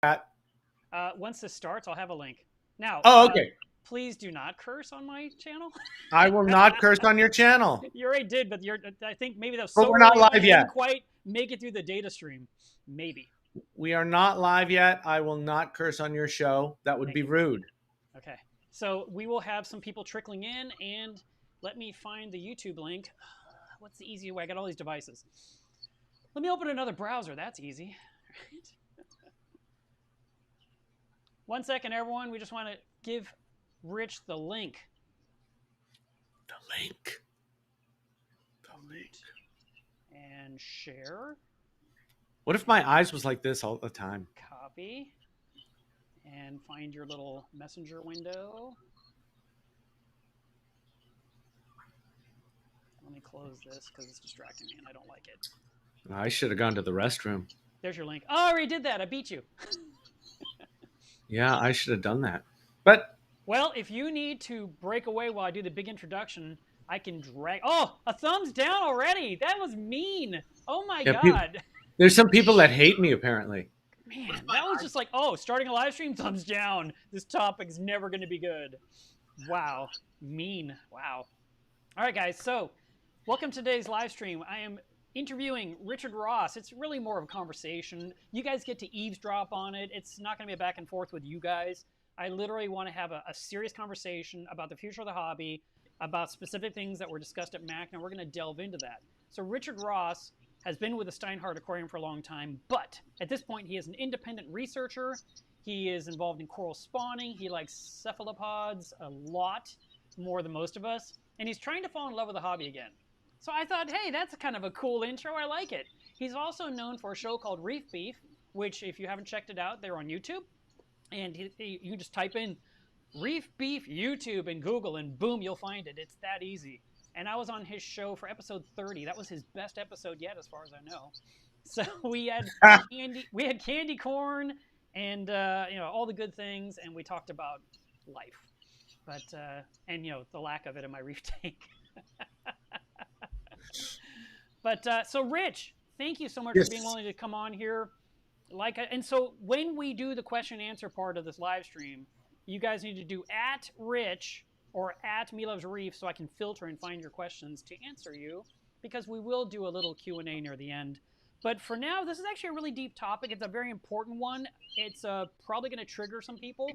At? Once this starts, I'll have a link. Now, Oh, okay. please do not curse on my channel. I will not curse on your channel, You already did, but I think maybe that was but so we're not early on, live it didn't yet. quite make it through the data stream. Maybe. We are not live yet. I will not curse on your show. That would Thank be you. rude. Okay. So we will have some people trickling in, and let me find the YouTube link. What's the easy way? I got all these devices. Let me open another browser. That's easy. One second, everyone. We just want to give Rich the link. The link. Mute and share. What if my eyes was like this all the time? Copy. And find your little messenger window. Let me close this because it's distracting me and I don't like it. I should have gone to the restroom. There's your link. Oh, I already did that. I beat you. Yeah, I should have done that. But well, if you need to break away while I do the big introduction, I can drag. Oh, a thumbs down already. That was mean. Oh my yeah, God. there's some people that hate me apparently. Man, that was just like, oh, starting a live stream, thumbs down. This topic's never going to be good. Wow. Mean. Wow. All right, guys. So, welcome to today's live stream. I am interviewing Richard Ross. It's really more of a conversation. You guys get to eavesdrop on it. It's not going to be a back and forth with you guys. I literally want to have a serious conversation about the future of the hobby, about specific things that were discussed at Macna. We're going to delve into that. So Richard Ross has been with the Steinhardt Aquarium for a long time, but at this point he is an independent researcher. He is involved in coral spawning. He likes cephalopods a lot, more than most of us, and he's trying to fall in love with the hobby again. So I thought, hey, that's kind of a cool intro. I like it. He's also known for a show called Reef Beef, which if you haven't checked it out, they're on YouTube. And you just type in Reef Beef YouTube in Google, and boom, you'll find it. It's that easy. And I was on his show for episode 30. That was his best episode yet, as far as I know. So we had candy corn, and all the good things, and we talked about life, but and the lack of it in my reef tank. But so Rich, thank you so much for being willing to come on here. And so when we do the question and answer part of this live stream, you guys need to do @Rich or @MeLovesReef so I can filter and find your questions to answer you, because we will do a little Q&A near the end. But for now, this is actually a really deep topic. It's a very important one. It's probably going to trigger some people,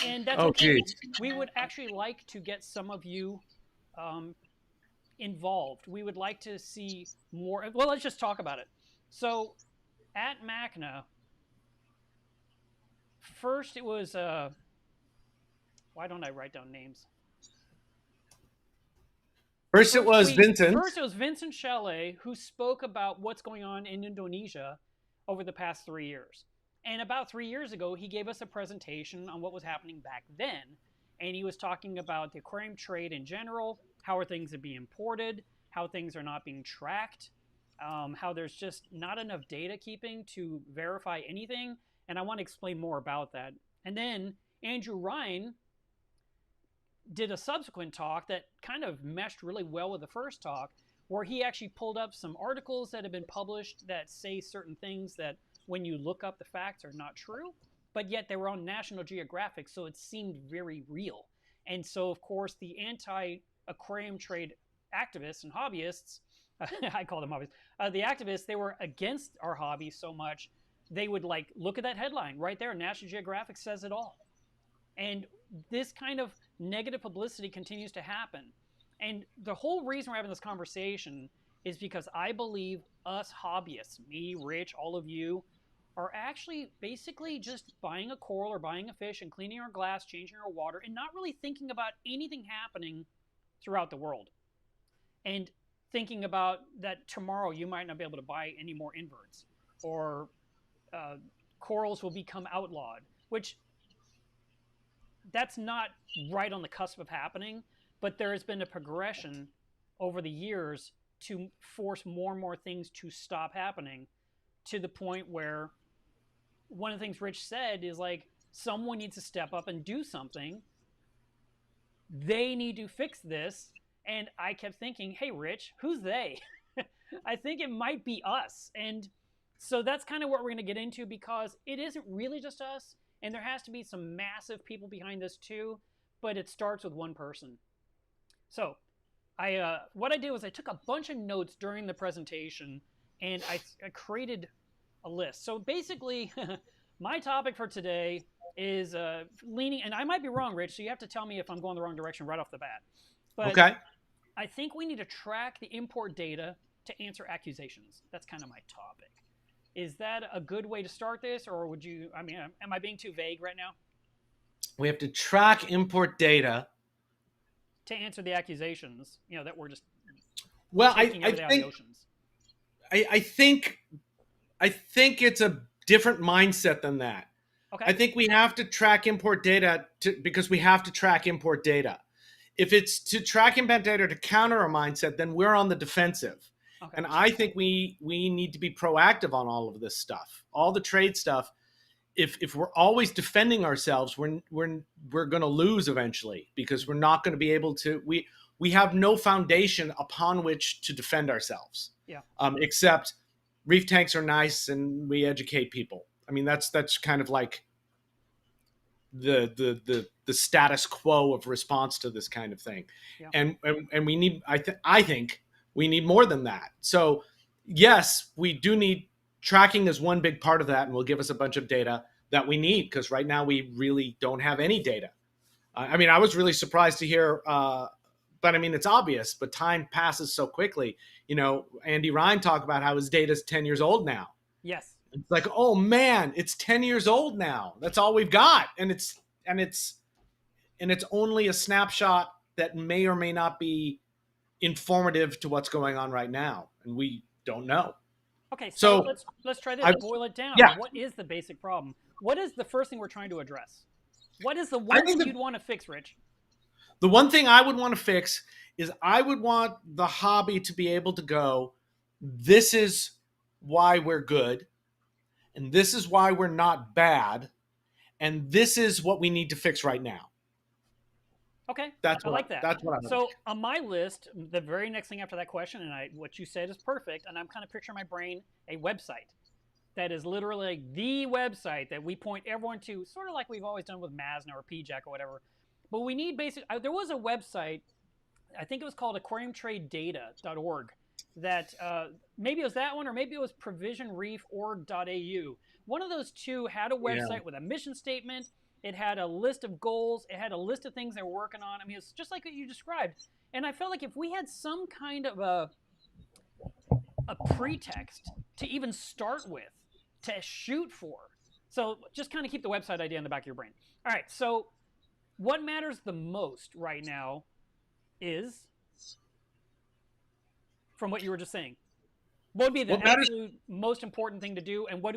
and that's okay. We would actually like to get some of you involved. We would like to see more. Well, let's just talk about it. So at Macna, first it was why don't I write down names? First it was Vincent Chalet, who spoke about what's going on in Indonesia over the past 3 years. And about 3 years ago, he gave us a presentation on what was happening back then. And he was talking about the aquarium trade in general, how are things being imported, how things are not being tracked, how there's just not enough data keeping to verify anything. And I want to explain more about that. And then Andrew Ryan did a subsequent talk that kind of meshed really well with the first talk, where he actually pulled up some articles that have been published that say certain things that when you look up the facts are not true, but yet they were on National Geographic, so it seemed very real. And so, of course, the anti-aquarium trade activists and hobbyists, I call them hobbyists, the activists, they were against our hobby so much, they would like, look at that headline right there, National Geographic says it all. And this kind of negative publicity continues to happen. And the whole reason we're having this conversation is because I believe us hobbyists, me, Rich, all of you, are actually basically just buying a coral or buying a fish and cleaning our glass, changing our water, and not really thinking about anything happening throughout the world. And thinking about that tomorrow you might not be able to buy any more inverts, or corals will become outlawed, which that's not right on the cusp of happening, but there has been a progression over the years to force more and more things to stop happening, to the point where one of the things Rich said is like, someone needs to step up and do something. They need to fix this. And I kept thinking, hey, Rich, who's they? I think it might be us. And So that's kind of what we're going to get into, because it isn't really just us, and there has to be some massive people behind this too, but it starts with one person. So what I did was I took a bunch of notes during the presentation, and I created a list. So basically, my topic for today is leaning, and I might be wrong, Rich, so you have to tell me if I'm going the wrong direction right off the bat. But Okay. I think we need to track the import data to answer accusations. That's kind of my topic. Is that a good way to start this, or would you? I mean, am I being too vague right now? We have to track import data. To answer the accusations, that we're just Well, taking I everything out of the think oceans. I think it's a different mindset than that. Okay. I think we have to track import data because we have to track import data. If it's to track import data to counter a mindset, then we're on the defensive. Okay. And I think we need to be proactive on all of this stuff, all the trade stuff. If we're always defending ourselves, we're going to lose eventually, because we're not going to be able to. We have no foundation upon which to defend ourselves. Yeah. Except reef tanks are nice and we educate people. I mean, that's kind of like the status quo of response to this kind of thing. Yeah. And we need, I think we need more than that. So yes, we do need tracking as one big part of that, and will give us a bunch of data that we need, because right now we really don't have any data. I mean, I was really surprised to hear, but I mean, it's obvious, but time passes so quickly. Andy Ryan talked about how his data is 10 years old now. Yes. It's like, oh man, it's 10 years old now. That's all we've got. And it's only a snapshot that may or may not be informative to what's going on right now. And we don't know. Okay, So let's try this. Boil it down. Yeah. What is the basic problem? What is the first thing we're trying to address? What is the one thing you'd want to fix, Rich? The one thing I would want to fix is I would want the hobby to be able to go, this is why we're good, and this is why we're not bad, and this is what we need to fix right now. Okay, I like that. That's what I So on my list, the very next thing after that question, and what you said is perfect, and I'm kind of picturing in my brain a website that is literally like the website that we point everyone to, sort of like we've always done with Macna or PJack or whatever. But we need basically, there was a website, I think it was called aquariumtradedata.org, that maybe it was that one, or maybe it was provisionreef.org.au. One of those two had a website with a mission statement. It had a list of goals. It had a list of things they were working on. I mean, it's just like what you described. And I felt like if we had some kind of a pretext to even start with, to shoot for. So just kind of keep the website idea in the back of your brain. All right, so what matters the most right now is, from what you were just saying, what would be the absolute most important thing to do, and what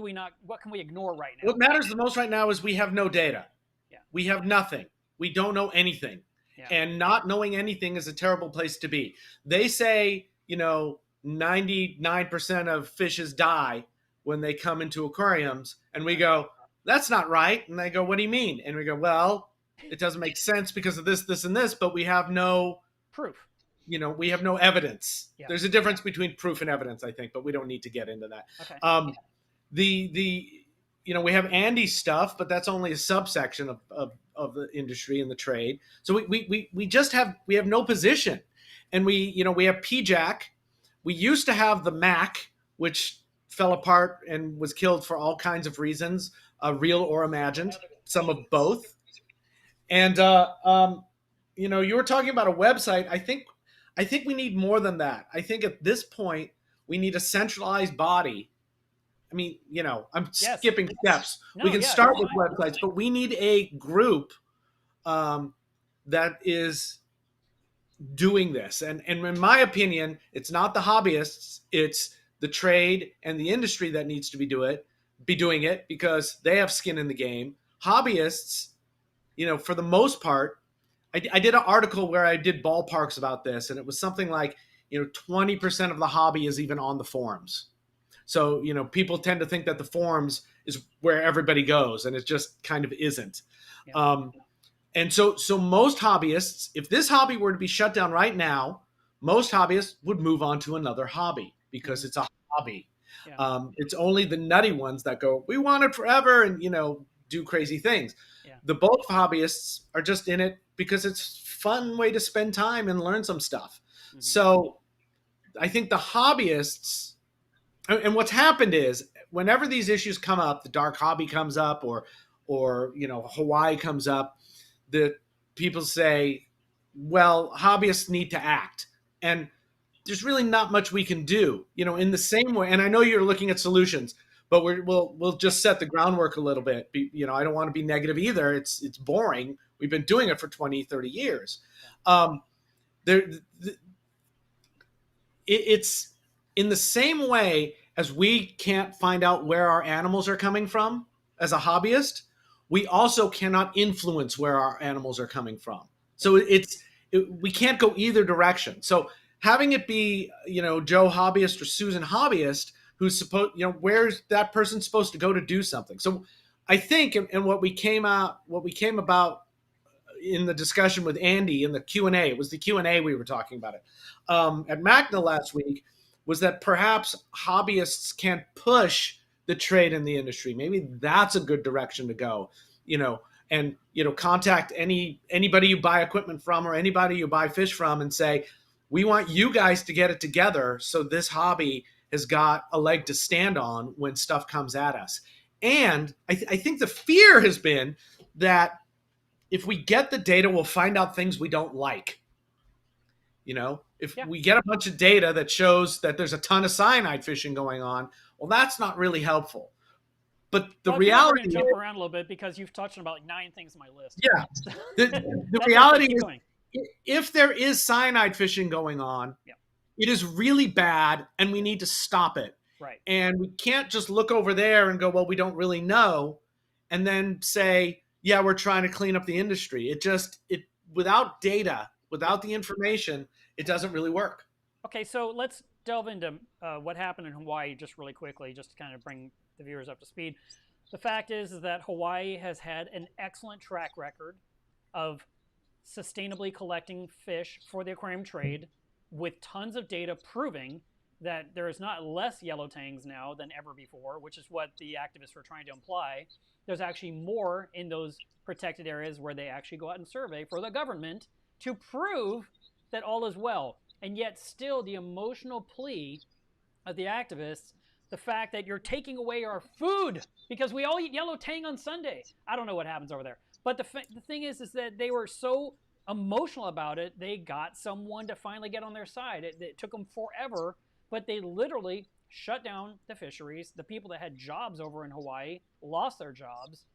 can we ignore right now? What matters the most right now is we have no data. Yeah. We have nothing. We don't know anything. Yeah. And not knowing anything is a terrible place to be. They say, 99% of fishes die when they come into aquariums, and we go, that's not right. And they go, what do you mean? And we go, well, it doesn't make sense because of this, this, and this, but we have no proof. We have no evidence. Yeah. There's a difference between proof and evidence, I think, but we don't need to get into that. Okay. We have Andy's stuff, but that's only a subsection of the industry and the trade. So we have no position. And we have PJack. We used to have the Mac, which fell apart and was killed for all kinds of reasons, real or imagined, some of both. And you were talking about a website. I think we need more than that. I think at this point we need a centralized body. I mean, I'm skipping steps. We can start with websites, but we need a group that is doing this. And in my opinion, it's not the hobbyists, it's the trade and the industry that needs to be doing it because they have skin in the game. Hobbyists, for the most part, I did an article where I did ballparks about this, and it was something like, 20% of the hobby is even on the forums. So, people tend to think that the forums is where everybody goes, and it just kind of isn't. Yeah. And so most hobbyists, if this hobby were to be shut down right now, most hobbyists would move on to another hobby because it's a hobby. Yeah. It's only the nutty ones that go, we want it forever, and do crazy things. Yeah. The bulk hobbyists are just in it because it's a fun way to spend time and learn some stuff. Mm-hmm. So I think the hobbyists, and what's happened is whenever these issues come up, the dark hobby comes up, or Hawaii comes up, the people say, well, hobbyists need to act. And there's really not much we can do, in the same way. And I know you're looking at solutions, but we'll just set the groundwork a little bit. I don't want to be negative either. It's boring. We've been doing it for 20, 30 years. There, it's in the same way as we can't find out where our animals are coming from as a hobbyist, we also cannot influence where our animals are coming from. So we can't go either direction. So having it be, Joe hobbyist or Susan hobbyist, who's supposed, where's that person supposed to go to do something? So I think, and what we came about in the discussion with Andy in the Q&A, it was the Q&A we were talking about it at Macna last week, was that perhaps hobbyists can't push the trade in the industry. Maybe that's a good direction to go, and contact anybody you buy equipment from or anybody you buy fish from and say, we want you guys to get it together so this hobby has got a leg to stand on when stuff comes at us. And I think the fear has been that if we get the data, we'll find out things we don't like. If we get a bunch of data that shows that there's a ton of cyanide fishing going on, well, that's not really helpful. But the reality we're going to jump around a little bit because you've touched on about 9 things on my list. Yeah. The reality is, if there is cyanide fishing going on, it is really bad and we need to stop it. Right. And we can't just look over there and go, well, we don't really know, and then say, yeah, we're trying to clean up the industry. Without data, without the information, it doesn't really work. Okay, so let's delve into what happened in Hawaii just really quickly, just to kind of bring the viewers up to speed. The fact is that Hawaii has had an excellent track record of sustainably collecting fish for the aquarium trade, with tons of data proving that there is not less yellow tangs now than ever before, which is what the activists were trying to imply. There's actually more in those protected areas where they actually go out and survey for the government to prove that all is well. And yet still the emotional plea of the activists, the fact that you're taking away our food because we all eat yellow tang on Sunday. I don't know what happens over there. But the thing is that they were so emotional about it, they got someone to finally get on their side. It took them forever, but they literally shut down the fisheries. The people that had jobs over in Hawaii lost their jobs.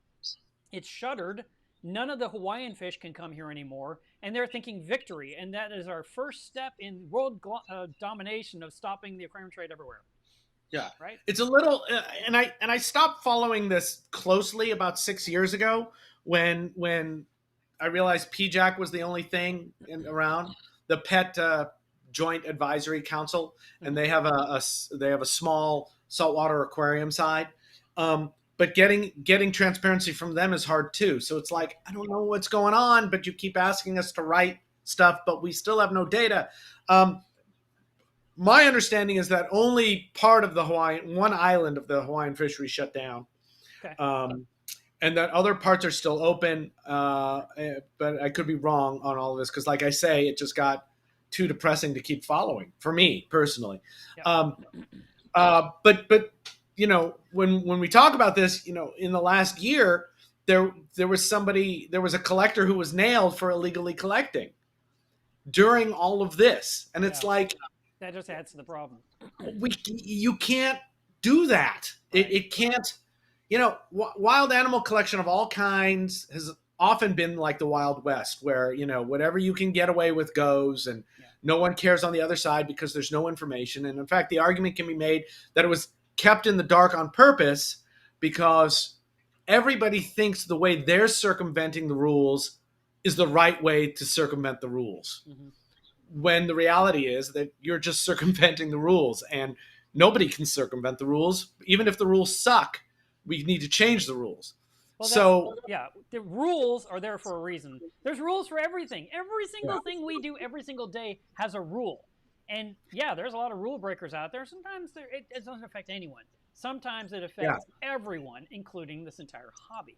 It's shuttered. None of the Hawaiian fish can come here anymore, and they're thinking victory, and that is our first step in world domination of stopping the aquarium trade everywhere. Yeah, right. It's a little, and I stopped following this closely about 6 years ago when I realized PJAC was the only thing around, the Pet Joint Advisory Council, and they have a small saltwater aquarium side. But getting transparency from them is hard too. So it's like, I don't know what's going on, but you keep asking us to write stuff, but we still have no data. My understanding is that only part of one island of the Hawaiian fishery shut down. Okay. And that other parts are still open. But I could be wrong on all of this because, like I say, it just got too depressing to keep following for me personally. Yep. But when we talk about this, in the last year, there was a collector who was nailed for illegally collecting during all of this. And it's like, that just adds to the problem. You can't do that. Right. It can't, wild animal collection of all kinds has often been like the Wild West, where, whatever you can get away with goes, and no one cares on the other side because there's no information. And in fact, the argument can be made that it was kept in the dark on purpose because everybody thinks the way they're circumventing the rules is the right way to circumvent the rules. Mm-hmm. When the reality is that you're just circumventing the rules, and nobody can circumvent the rules. Even if the rules suck, we need to change the rules. Well, the rules are there for a reason. There's rules for everything. Every single thing we do every single day has a rule. And yeah, there's a lot of rule breakers out there. Sometimes it doesn't affect anyone. Sometimes it Yeah. affects everyone, including this entire hobby.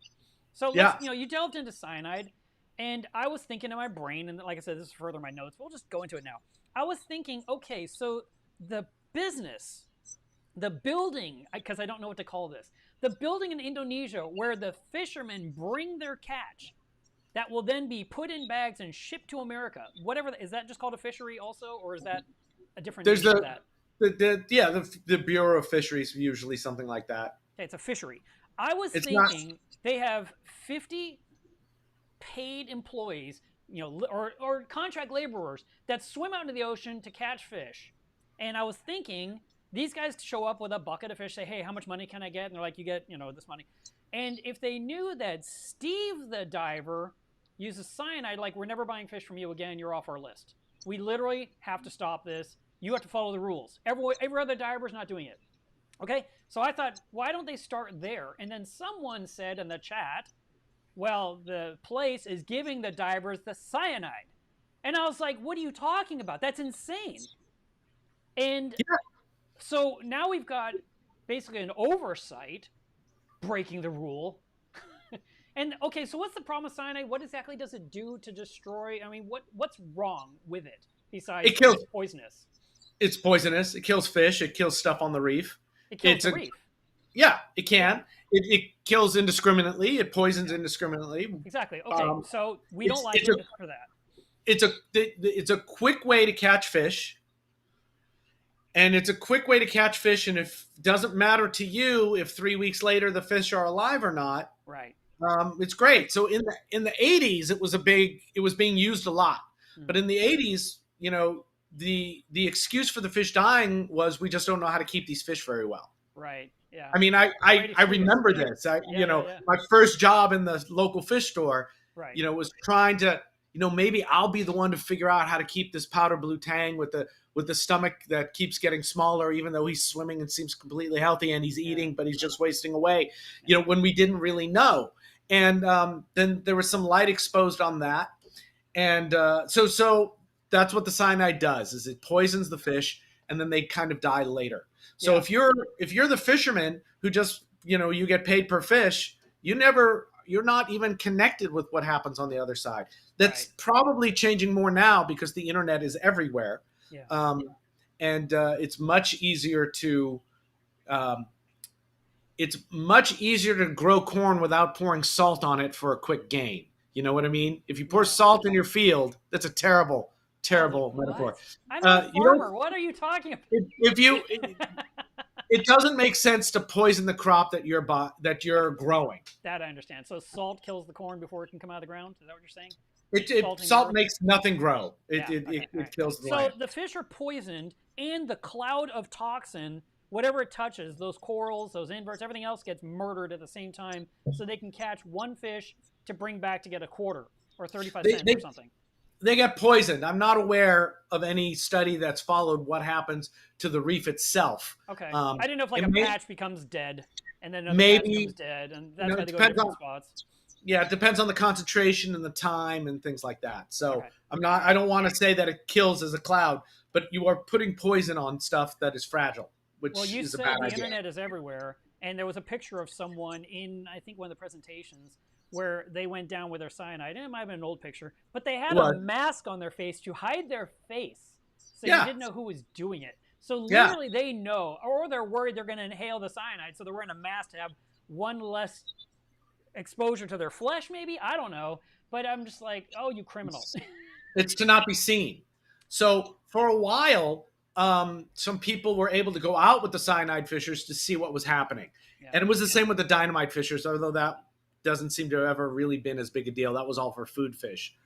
So let's, Yeah. you delved into cyanide, and I was thinking in my brain, and like I said, this is further my notes. We'll just go into it now. I was thinking, okay, so the business, the building, because I don't know what to call this, the building in Indonesia where the fishermen bring their catch that will then be put in bags and shipped to America. Whatever, is that just called a fishery also, or is that a different There's name for that? the Bureau of Fisheries, usually something like that. Okay, it's a fishery. I was It's not. thinking they have 50 paid employees, or contract laborers that swim out into the ocean to catch fish. And I was thinking these guys show up with a bucket of fish, say, "Hey, how much money can I get?" And they're like, "You get, this money." And if they knew that Steve the diver uses cyanide, like, we're never buying fish from you again, you're off our list. We literally have to stop this. You have to follow the rules. Every other diver's not doing it. Okay, so I thought, why don't they start there? And then someone said in the chat, well, the place is giving the divers the cyanide. And I was like, what are you talking about? That's insane. And Yeah. so now we've got basically an oversight breaking the rule. And okay, so what's the problem with cyanide? What exactly does it do to destroy? I mean, what's wrong with it besides It kills. it's poisonous? It's poisonous. It kills fish. It kills stuff on the reef. It kills It's the a reef. Yeah. It Yeah, can. It kills indiscriminately. It poisons yeah, indiscriminately. exactly. Okay, Um, so we don't it's like it's it a for that. it's a quick way to catch fish, and it's a quick way to catch fish. And if it doesn't matter to you if 3 weeks later the fish are alive or not, Right. it's great. So in the 80s, it was being used a lot, but Hmm. in the 80s, the excuse for the fish dying was we just don't know how to keep these fish very well. Right. Yeah. I mean, I Great I, I excuse. remember this. Yeah. Yeah. Yeah. My first job in the local fish store, Right. was trying to, maybe I'll be the one to figure out how to keep this powder blue tang with the stomach that keeps getting smaller, even though he's swimming and seems completely healthy and he's Yeah. eating, but he's just wasting away. Yeah. When we didn't really know, and then there was some light exposed on that, and so that's what the cyanide does: is it poisons the fish, and then they kind of die later. So Yeah. if you're the fisherman who just you get paid per fish, you're not even connected with what happens on the other side. That's Right. probably changing more now because the internet is everywhere, Yeah. and it's much easier to um, grow corn without pouring salt on it for a quick gain. You know what I mean? If you pour Yeah. salt in your field, that's a terrible, Holy terrible metaphor. what? I'm not a You don't. farmer. What are you talking If you, about? it doesn't make sense to poison the crop that you're growing. That I understand. So salt kills the corn before it can come out of the ground. Is that what you're saying? Salting the Salt earth. makes nothing grow. It Yeah. it, Okay. it, All right. it kills the So land. the fish are poisoned, and the cloud of toxin, whatever it touches, those corals, those inverts, everything else gets murdered at the same time, so they can catch one fish to bring back to get a quarter or 35 They, cents they or something. they get poisoned. I'm not aware of any study that's followed what happens to the reef itself. Okay. Um, I didn't know if like it a may, patch becomes dead, and then another patch becomes maybe dead, and that's why it they go to depends different on spots. yeah, it depends on the concentration and the time and things like that. So Okay. I don't want to say that it kills as a cloud, but you are putting poison on stuff that is fragile, Well, which you is a bad said the idea. internet is everywhere, and there was a picture of someone in, I think, one of the presentations where they went down with their cyanide. And it might have been an old picture, but they had a What? mask on their face to hide their face, so you Yeah, didn't know who was doing it. So yeah. literally, they know, or they're worried they're going to inhale the cyanide, so they're wearing a mask to have one less exposure to their flesh. Maybe, I don't know, but I'm just like, oh, you criminals. It's to not be seen. So for a while, some people were able to go out with the cyanide fishers to see what was happening, Yeah. and it was the same with the dynamite fishers, although that doesn't seem to have ever really been as big a deal. That was all for food fish,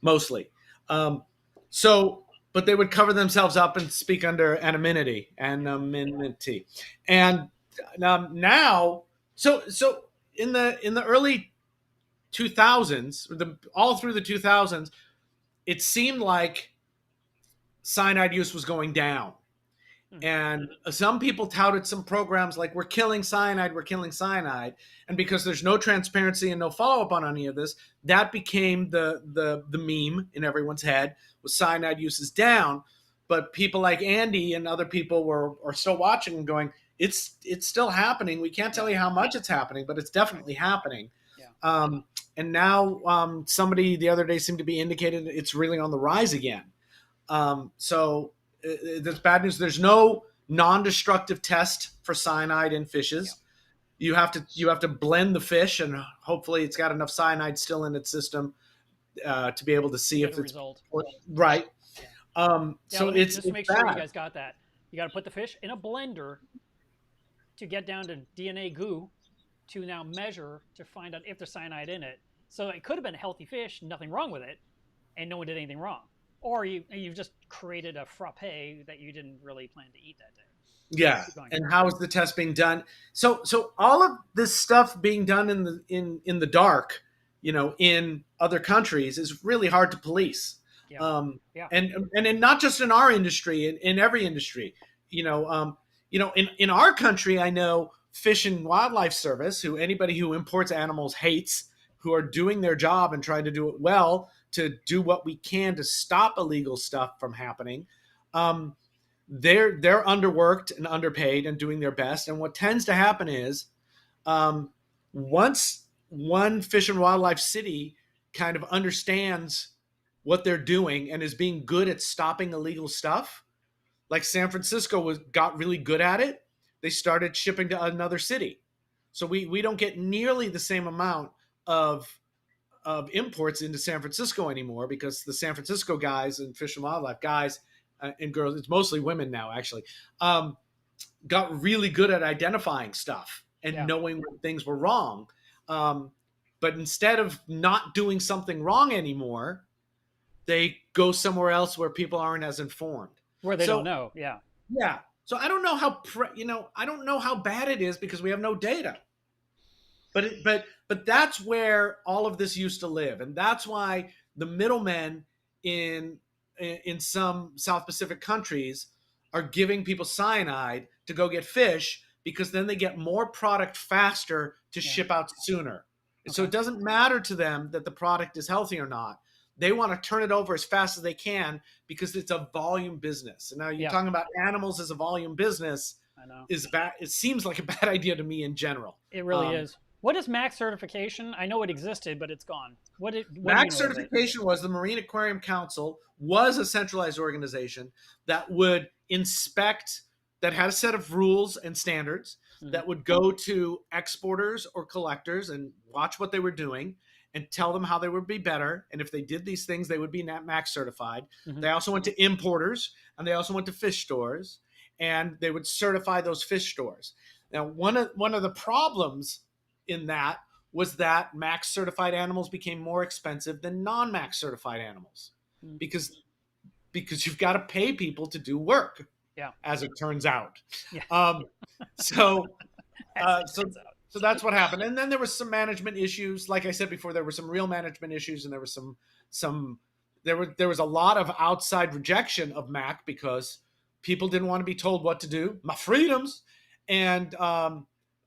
mostly. Um, so, but they would cover themselves up and speak under anonymity, and now, so in the early 2000s, all through the 2000s, it seemed like cyanide use was going down. Hmm. And some people touted some programs like, we're killing cyanide, we're killing cyanide. And because there's no transparency and no follow-up on any of this, that became the meme in everyone's head, was cyanide use is down. but people like Andy and other people are still watching and going, it's still happening. We can't tell you how much it's happening, but it's definitely happening. Yeah. And now somebody the other day seemed to be indicated it's really on the rise again. So there's bad news. There's no non-destructive test for cyanide in fishes. You have to blend the fish, and hopefully it's got enough cyanide still in its system to be able to see if it's result. Right. So it's just to make sure you guys got that. You got to put the fish in a blender to get down to DNA goo to now measure to find out if there's cyanide in it. So it could have been a healthy fish, nothing wrong with it, and no one did anything wrong. Or you've just created a frappe that you didn't really plan to eat that day. Yeah. And how is the test being done? So all of this stuff being done in the dark, in other countries is really hard to police. Yeah. And not just in our industry, in every industry. In our country, I know Fish and Wildlife Service, who anybody who imports animals hates, who are doing their job and trying to do it well to do what we can to stop illegal stuff from happening. They're underworked and underpaid and doing their best. And what tends to happen is once one Fish and Wildlife city kind of understands what they're doing and is being good at stopping illegal stuff, like San Francisco got really good at it, they started shipping to another city. So we don't get nearly the same amount of imports into San Francisco anymore, because the San Francisco guys and Fish and Wildlife guys and girls, it's mostly women now actually, got really good at identifying stuff and knowing when things were wrong. But instead of not doing something wrong anymore, they go somewhere else where people aren't as informed. Where they don't know. Yeah. Yeah. So I don't know how I don't know how bad it is because we have no data. But that's where all of this used to live, and that's why the middlemen in some South Pacific countries are giving people cyanide to go get fish, because then they get more product faster to ship out sooner. Okay. So it doesn't matter to them that the product is healthy or not. They want to turn it over as fast as they can because it's a volume business. And now you're talking about animals as a volume business. I know. Is bad. It seems like a bad idea to me in general. It really is. What is MAC certification? I know it existed, but it's gone. What MAC certification was the Marine Aquarium Council, was a centralized organization that would inspect, that had a set of rules and standards that would go to exporters or collectors and watch what they were doing and tell them how they would be better. And if they did these things, they would be MAC certified. They also went to importers, and they also went to fish stores, and they would certify those fish stores. Now, one of the problems in that was that MAC certified animals became more expensive than non-MAC certified animals because you've got to pay people to do work. Yeah. As it turns out. Yeah. So that's what happened. And then there was some management issues. Like I said before, there were some real management issues, and there was there was a lot of outside rejection of MAC because people didn't want to be told what to do. My freedoms. And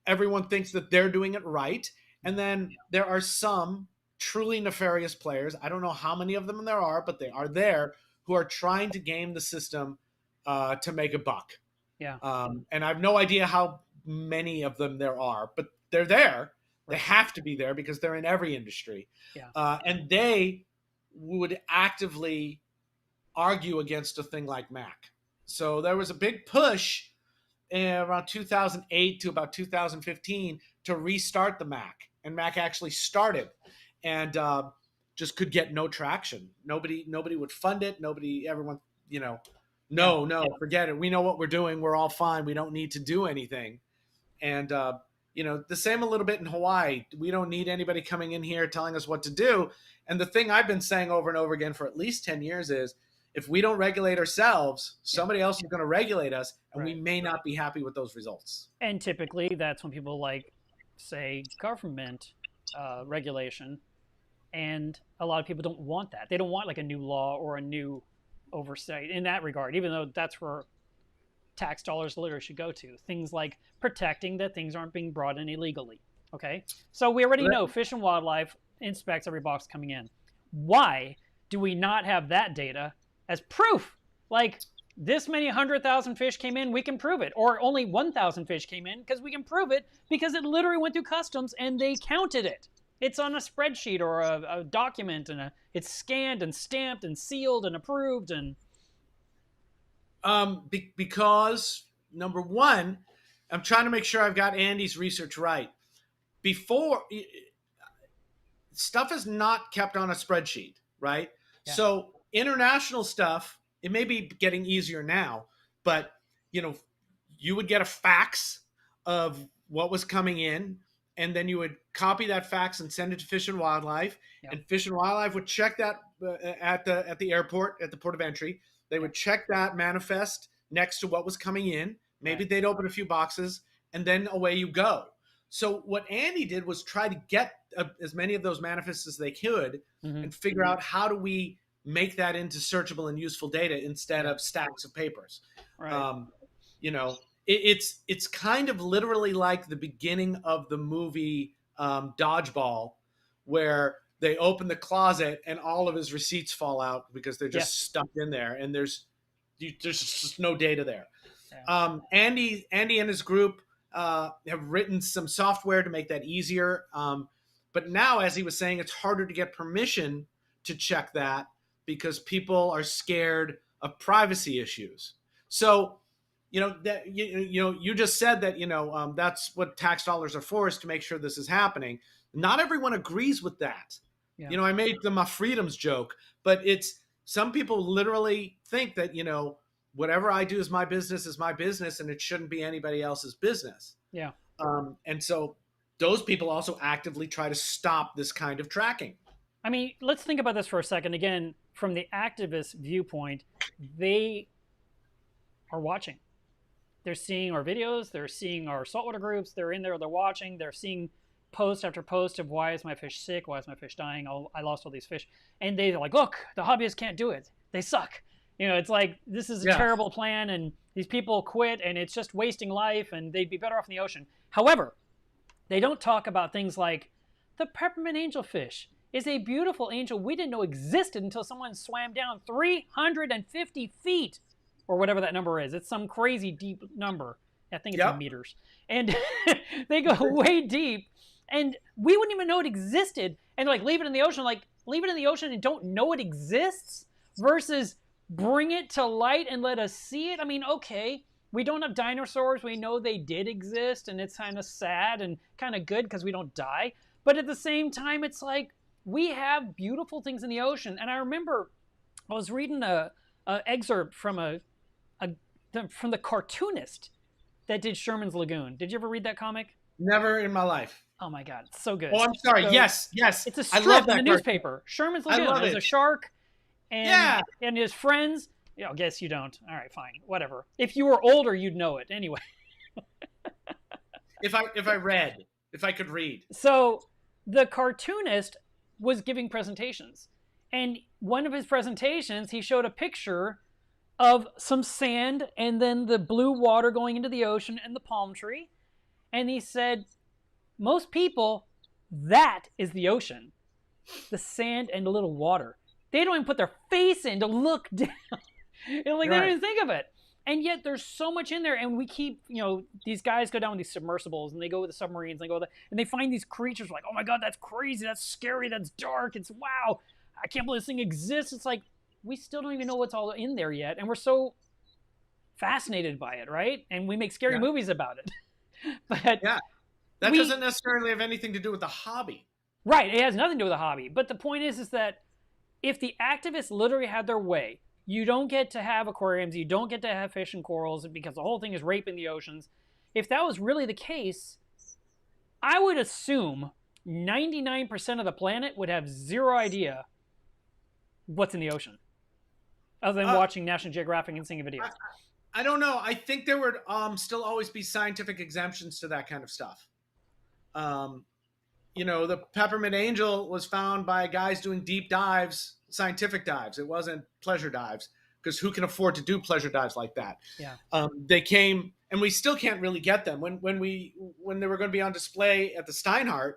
everyone thinks that they're doing it right. And then there are some truly nefarious players. I don't know how many of them there are, but they are there, who are trying to game the system to make a buck. Yeah. And I have no idea how many of them there are, but they're there. They have to be there because they're in every industry. Yeah. And they would actively argue against a thing like MAC. So there was a big push around 2008 to about 2015 to restart the MAC. And MAC actually started and just could get no traction. Nobody would fund it. Everyone, no, forget it. We know what we're doing. We're all fine. We don't need to do anything. And, the same a little bit in Hawaii. We don't need anybody coming in here telling us what to do. And the thing I've been saying over and over again for at least 10 years is, if we don't regulate ourselves, somebody else is going to regulate us, and we may not be happy with those results. And typically that's when people say government regulation, and a lot of people don't want that. They don't want a new law or a new oversight in that regard, even though that's where tax dollars literally should go to. Things like protecting that things aren't being brought in illegally. Okay? So we already know Fish and Wildlife inspects every box coming in. Why do we not have that data as proof? this many 100,000 fish came in, we can prove it. Or only 1,000 fish came in, because we can prove it, because it literally went through customs and they counted it. It's on a spreadsheet or a document, and it's scanned and stamped and sealed and approved. And Because number one, I'm trying to make sure I've got Andy's research right. Before, stuff is not kept on a spreadsheet, right? yeah, So international stuff, it may be getting easier now, but you know, you would get a fax of what was coming in, and then you would copy that fax and send it to Fish and Wildlife, yeah, and Fish and Wildlife would check that at the airport, at the port of entry. They yeah, would check that manifest next to what was coming in. Maybe right, they'd open a few boxes, and then away you go. So what Andy did was try to get as many of those manifests as they could, mm-hmm, and figure out how do we make that into searchable and useful data instead yeah, of stacks of papers. right, Um, you know, it's kind of literally like the beginning of the movie Dodgeball, where they open the closet and all of his receipts fall out because they're just yes, stuffed in there, and there's just no data there. yeah, Andy and his group have written some software to make that easier. But now, as he was saying, it's harder to get permission to check that because people are scared of privacy issues. So, you just said that that's what tax dollars are for, is to make sure this is happening. Not everyone agrees with that. yeah. I made the my freedoms joke, but it's some people literally think that whatever I do is my business, and it shouldn't be anybody else's business. Yeah. And so those people also actively try to stop this kind of tracking. I mean, let's think about this for a second. Again, from the activist viewpoint, they are watching. They're seeing our videos, they're seeing our saltwater groups, they're in there, they're watching, they're seeing post after post of why is my fish sick, why is my fish dying, oh, I lost all these fish. And they're like, look, the hobbyists can't do it. They suck. It's like, this is a terrible plan, and these people quit, and it's just wasting life, and they'd be better off in the ocean. However, they don't talk about things like the peppermint angelfish is a beautiful angel we didn't know existed until someone swam down 350 feet, or whatever that number is. It's some crazy deep number. I think it's in meters. And they go way deep, and we wouldn't even know it existed. And like, leave it in the ocean. Like, leave it in the ocean and don't know it exists, versus bring it to light and let us see it. I mean, okay, we don't have dinosaurs. We know they did exist, and it's kind of sad and kind of good because we don't die. But at the same time, it's like, we have beautiful things in the ocean. And I remember I was reading a excerpt from from the cartoonist that did Sherman's Lagoon. Did you ever read that comic? Never in my life. Oh my God, it's so good. Oh, I'm sorry. So, yes. It's a I strip love in that the newspaper. Sherman's Lagoon. There's a shark and his friends. I guess you don't. All right, fine, whatever. If you were older, you'd know it anyway. if I could read. So the cartoonist was giving presentations, and one of his presentations, he showed a picture of some sand and then the blue water going into the ocean and the palm tree, and he said, most people, that is the ocean, the sand and a little water. They don't even put their face in to look down. They don't even think of it. And yet there's so much in there, and we keep, these guys go down with these submersibles, and they go with the submarines, and they find these creatures like, oh my God, that's crazy, that's scary, that's dark, it's wow, I can't believe this thing exists. It's like, we still don't even know what's all in there yet, and we're so fascinated by it, right? And we make scary movies about it. But that doesn't necessarily have anything to do with the hobby. Right, it has nothing to do with the hobby. But the point is that if the activists literally had their way, you don't get to have aquariums, you don't get to have fish and corals, because the whole thing is raping the oceans. If that was really the case, I would assume 99% of the planet would have zero idea what's in the ocean, other than watching National Geographic and seeing videos. I don't know. I think there would still always be scientific exemptions to that kind of stuff. The peppermint angel was found by guys doing deep dives, scientific dives. It wasn't pleasure dives, because who can afford to do pleasure dives like that? Yeah. They came, and we still can't really get them. When they were going to be on display at the Steinhardt,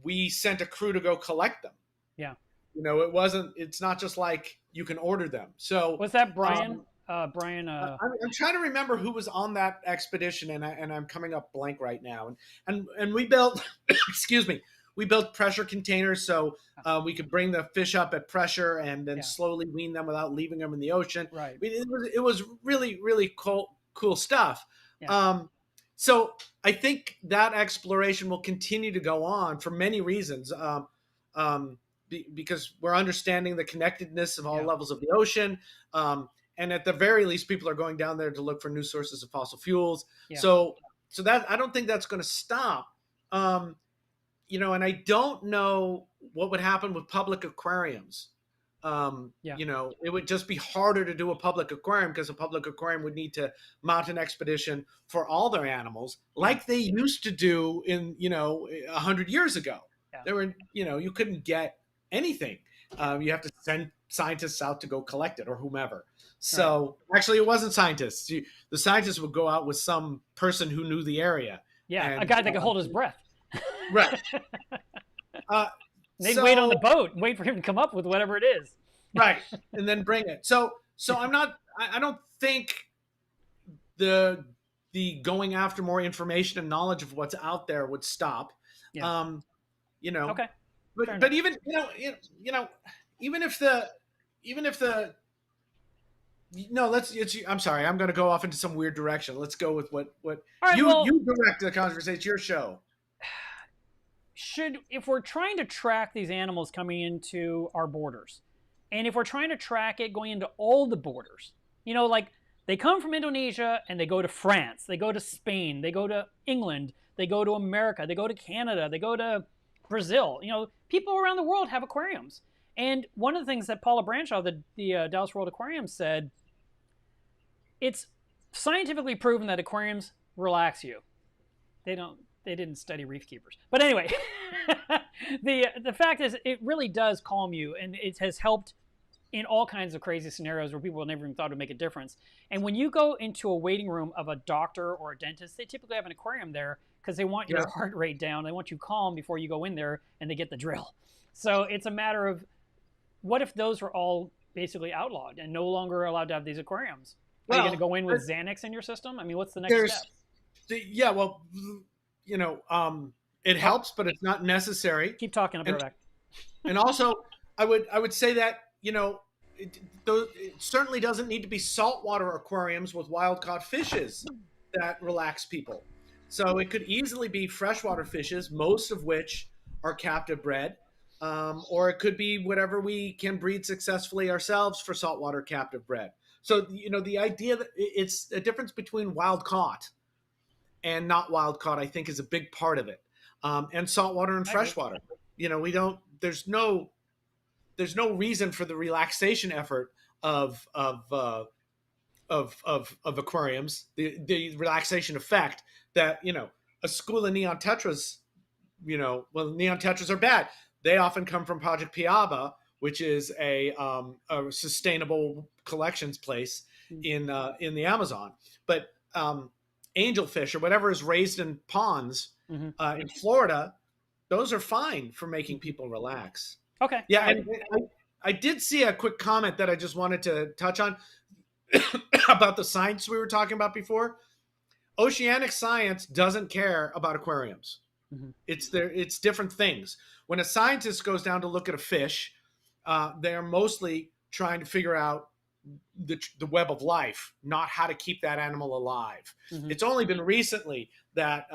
we sent a crew to go collect them. Yeah. it wasn't. It's not just like you can order them. So Was that Brian? um, Brian. I'm trying to remember who was on that expedition, and I'm coming up blank right now. And we built, excuse me, we built pressure containers so we could bring the fish up at pressure and then Yeah. slowly wean them without leaving them in the ocean. Right. It was really really cool stuff. Yeah. So I think that exploration will continue to go on for many reasons. Because we're understanding the connectedness of all Yeah. levels of the ocean. And at the very least, people are going down there to look for new sources of fossil fuels. Yeah. So that I don't think that's going to stop. And I don't know what would happen with public aquariums. Yeah. It would just be harder to do a public aquarium because a public aquarium would need to mount an expedition for all their animals, like they used to do in 100 years ago. Yeah. There were you couldn't get anything. You have to send scientists out to go collect it or whomever. So actually, it wasn't scientists. The scientists would go out with some person who knew the area. Yeah. And, A guy that could hold his breath. Right. They'd wait on the boat, wait for him to come up with whatever it is. Right, and then bring it. So I'm not. I don't think the going after more information and knowledge of what's out there would stop. Yeah. Okay. But even even if the no, I'm sorry. I'm going to go off into some weird direction. Let's go with what right, you direct the conversation. It's your show. If we're trying to track these animals coming into our borders, and if we're trying to track it going into all the borders, like they come from Indonesia and they go to France, they go to Spain, they go to England, they go to America, they go to Canada, they go to Brazil. People around the world have aquariums. And one of the things that Paula Branshaw, the Dallas World Aquarium, said, it's scientifically proven that aquariums relax you. They didn't study reef keepers. But anyway, the fact is it really does calm you, and it has helped in all kinds of crazy scenarios where people never even thought it would make a difference. And when you go into a waiting room of a doctor or a dentist, they typically have an aquarium there because they want your heart rate down. They want you calm before you go in there and they get the drill. So it's a matter of, what if those were all basically outlawed and no longer allowed to have these aquariums? Are you going to go in with Xanax in your system? I mean, what's the next step? Yeah, well, it helps, but it's not necessary. Keep talking. I'll be right back. And also, I would say that it certainly doesn't need to be saltwater aquariums with wild caught fishes that relax people. So it could easily be freshwater fishes, most of which are captive bred, or it could be whatever we can breed successfully ourselves for saltwater captive bred. So the idea that it's a difference between wild caught and not wild caught, I think, is a big part of it. And saltwater and freshwater. There's no reason for the relaxation effort of aquariums, the relaxation effect that a school of neon tetras. Neon tetras are bad. They often come from Project Piaba, which is a sustainable collections place in the Amazon. But angelfish or whatever is raised in ponds in Florida, those are fine for making people relax. Okay. Yeah, and I did see a quick comment that I just wanted to touch on about the science we were talking about before. Oceanic science doesn't care about aquariums. Mm-hmm. It's different things. When a scientist goes down to look at a fish, they're mostly trying to figure out the web of life, not how to keep that animal alive. Mm-hmm. It's only been recently that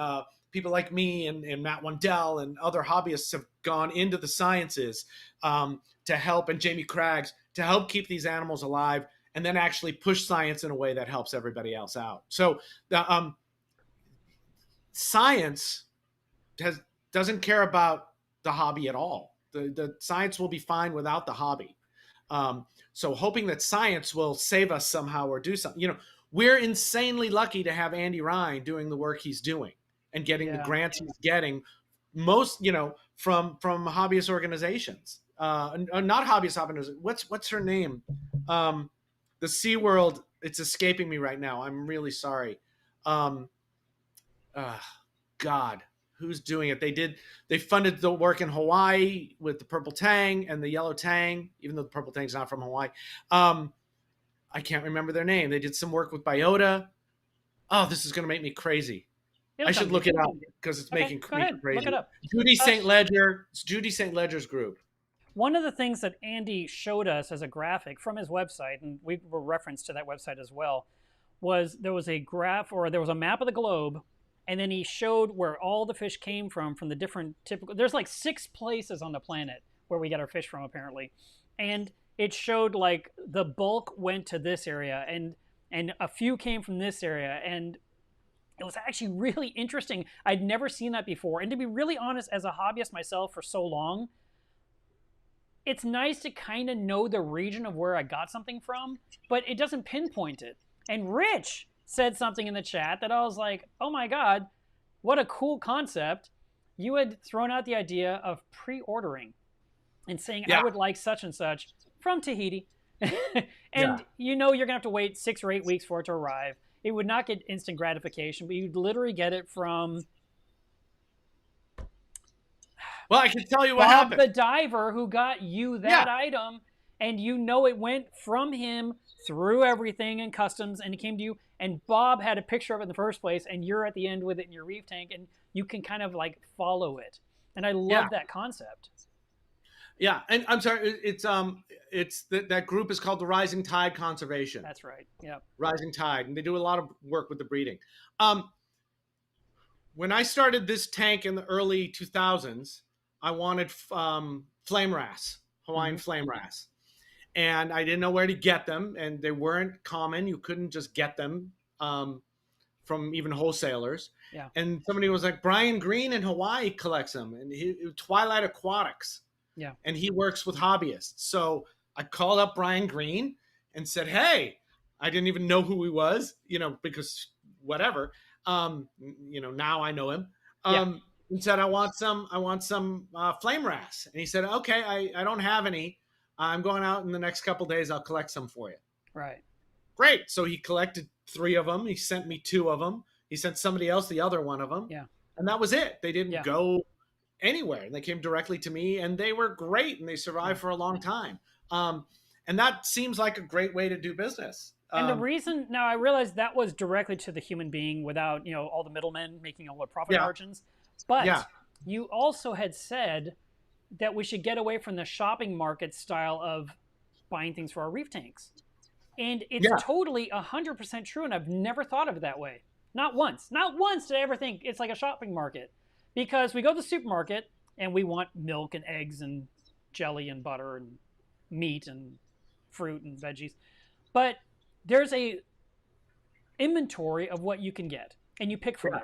people like me and Matt Wendell and other hobbyists have gone into the sciences to help, and Jamie Craggs, to help keep these animals alive, and then actually push science in a way that helps everybody else out. So science doesn't care about the hobby at all. The science will be fine without the hobby. So hoping that science will save us somehow or do something. We're insanely lucky to have Andy Ryan doing the work he's doing and getting the grants he's getting, most from hobbyist organizations. Not hobbyist organizations. What's her name? The SeaWorld. It's escaping me right now. I'm really sorry. God, who's doing it. They funded the work in Hawaii with the purple tang and the yellow tang, even though the purple tang's not from Hawaii. I can't remember their name. They did some work with biota. Oh, this is going to make me crazy. I should look it up because it's making me crazy. Look it up. Judy St. Ledger. It's Judy St. Ledger's group. One of the things that Andy showed us as a graphic from his website, and we were referenced to that website as well, was there was a graph, or there was a map of the globe, and then he showed where all the fish came from the different typical. There's like 6 places on the planet where we get our fish from, apparently, and it showed like the bulk went to this area, and a few came from this area, and it was actually really interesting. I'd never seen that before, and to be really honest, as a hobbyist myself for so long, it's nice to kind of know the region of where I got something from, but it doesn't pinpoint it. And Rich said something in the chat that I was like, oh my God, what a cool concept. You had thrown out the idea of pre-ordering and saying, I would like such and such from Tahiti. And you know you're going to have to wait 6 or 8 weeks for it to arrive. It would not get instant gratification, but you'd literally get it from... Well, I can tell you what Bob happened. the diver who got you that item, and you know it went from him through everything and customs, and it came to you, and Bob had a picture of it in the first place, and you're at the end with it in your reef tank, and you can kind of like follow it. And I love that concept. Yeah, and I'm sorry, it's that group is called the Rising Tide Conservation. That's right. Yeah. Rising Tide, and they do a lot of work with the breeding. When I started this tank in the early 2000s, I wanted flame wrasse, Hawaiian flame wrasse. And I didn't know where to get them, and they weren't common. You couldn't just get them from even wholesalers. Yeah. And somebody was like, Brian Green in Hawaii collects them, and Twilight Aquatics. Yeah. And he works with hobbyists. So I called up Brian Green and said, hey, I didn't even know who he was, because whatever. Now I know him. And said, I want some flame wrasse. And he said, okay, I don't have any. I'm going out in the next couple of days. I'll collect some for you. Right. Great. So he collected 3 of them. He sent me 2 of them. He sent somebody else the other one of them. Yeah. And that was it. They didn't go anywhere. And they came directly to me, and they were great, and they survived for a long time. And that seems like a great way to do business. And the reason, now I realize that was directly to the human being without, all the middlemen making all the profit margins. But you also had said that we should get away from the shopping market style of buying things for our reef tanks. And it's totally 100% true, and I've never thought of it that way. Not once. Not once did I ever think it's like a shopping market. Because we go to the supermarket, and we want milk and eggs and jelly and butter and meat and fruit and veggies. But there's a inventory of what you can get, and you pick from it.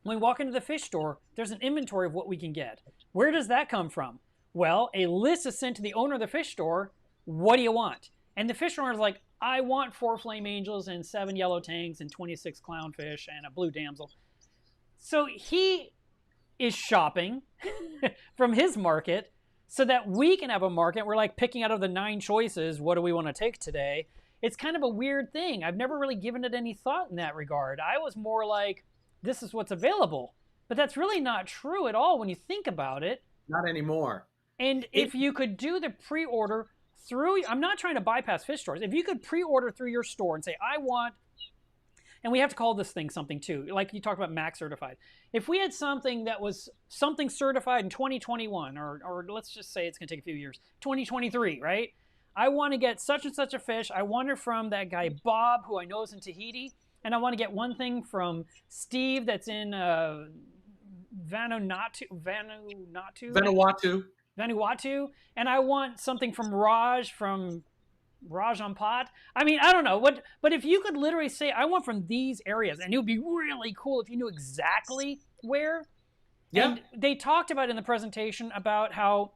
When we walk into the fish store, there's an inventory of what we can get. Where does that come from? Well, a list is sent to the owner of the fish store. What do you want? And the fish owner is like, I want 4 flame angels and 7 yellow tangs and 26 clownfish and a blue damsel. So he is shopping from his market so that we can have a market. We're like picking out of the 9 choices, what do we want to take today? It's kind of a weird thing. I've never really given it any thought in that regard. I was more like, this is what's available. But that's really not true at all when you think about it. Not anymore. And if you could do the pre-order through, I'm not trying to bypass fish stores. If you could pre-order through your store and say, I want, and we have to call this thing something too, like you talked about MAC certified. If we had something that was something certified in 2021, or let's just say it's going to take a few years, 2023, right? I want to get such and such a fish. I want it from that guy Bob, who I know is in Tahiti. And I want to get one thing from Steve that's in Vanuatu. And I want something from Raj Ampat. I mean, I don't know. But if you could literally say, I want from these areas, and it would be really cool if you knew exactly where. Yeah. And they talked about in the presentation about how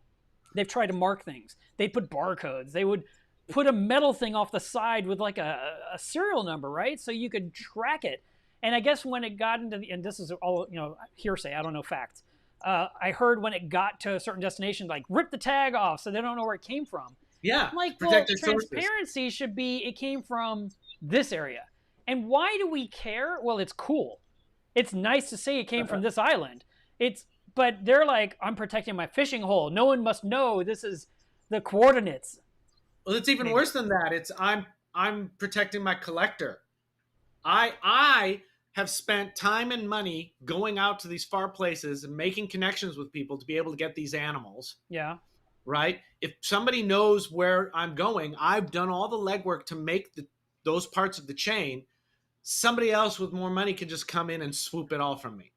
they've tried to mark things. They put barcodes. They would put a metal thing off the side with like a serial number, right? So you could track it. And I guess when it got into and this is all, hearsay, I don't know facts. I heard when it got to a certain destination, like rip the tag off so they don't know where it came from. Yeah. I'm like, well, transparency should be, it came from this area. And why do we care? Well, it's cool. It's nice to say it came from this island. It's but they're like, I'm protecting my fishing hole. No one must know this is the coordinates. Well, it's even Maybe. worse than that. It's I'm protecting my collector. I have spent time and money going out to these far places and making connections with people to be able to get these animals, Yeah. right? If somebody knows where I'm going, I've done all the legwork to make those parts of the chain. Somebody else with more money can just come in and swoop it all from me.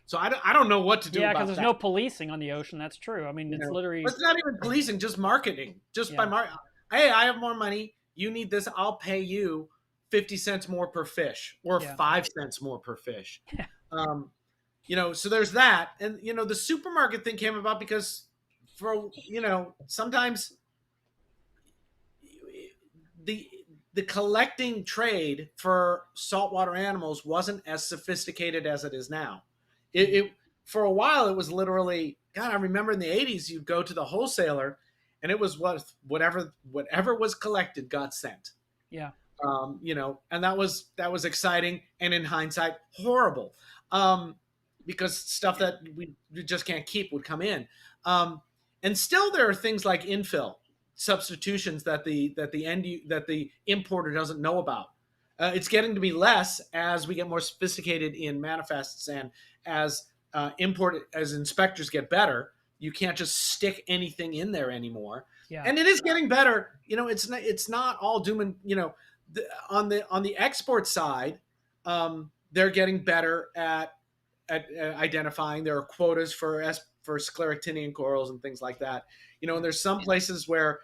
So I don't know what to do Yeah, because about there's that. no policing on the ocean. That's true. I mean, You it's know, literally but it's not even policing, just marketing. Just by yeah, mar, hey, I have more money. You need this. I'll pay you 50 cents more per fish, or yeah, 5 cents more per fish. yeah, Um, so there's that, and the supermarket thing came about because sometimes the the collecting trade for saltwater animals wasn't as sophisticated as it is now. It For a while it was literally, God, I remember in the 80s you'd go to the wholesaler and it was whatever was collected got sent. yeah, And that was exciting, and in hindsight horrible, because stuff that we just can't keep would come in. And still there are things like infill substitutions that the importer doesn't know about. It's getting to be less as we get more sophisticated in manifests, and as as inspectors get better. You can't just stick anything in there anymore, yeah, and it is getting better. It's not all doom and on the export side. They're getting better at identifying. There are quotas for scleractinian corals and things like that. And yeah, there's some places where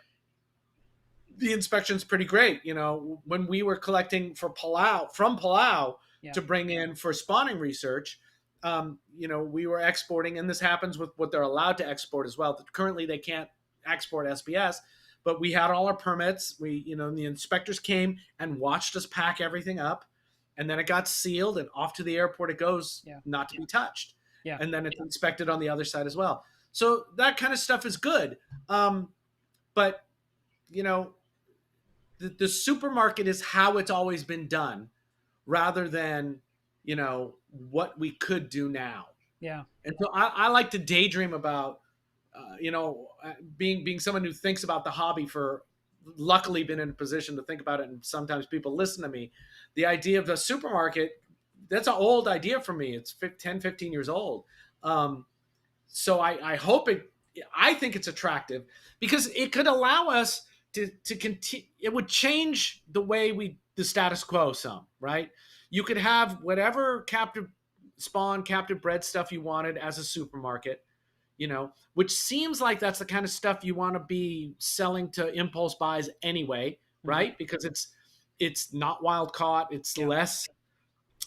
the inspection's pretty great. When we were collecting from Palau yeah, to bring in for spawning research, we were exporting, and this happens with what they're allowed to export as well. Currently, they can't export SBS, but we had all our permits. The inspectors came and watched us pack everything up, and then it got sealed, and off to the airport it goes, yeah, not to be touched. yeah, And then it's inspected on the other side as well. So that kind of stuff is good. But you know, the supermarket is how it's always been done, rather than what we could do now. yeah, And so I like to daydream about being someone who thinks about the hobby for, luckily been in a position to think about it, and sometimes people listen to me. The idea of the supermarket, that's an old idea for me. It's 10, 15 years old. So I hope I think it's attractive because it could allow us to continue. It would change the way the status quo some, right? You could have whatever captive spawn, captive bred stuff you wanted as a supermarket, which seems like that's the kind of stuff you want to be selling to impulse buys anyway, mhm, right? Because it's not wild caught, it's yeah, less,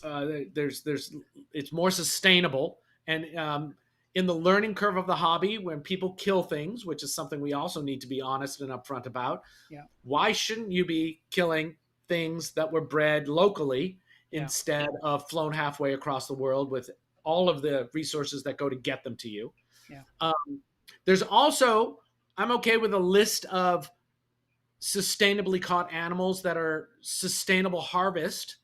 there's it's more sustainable, and in the learning curve of the hobby, when people kill things, which is something we also need to be honest and upfront about, yeah, why shouldn't you be killing things that were bred locally yeah, instead of flown halfway across the world with all of the resources that go to get them to you? yeah, Um, there's also, I'm okay with a list of sustainably caught animals that are sustainable harvest.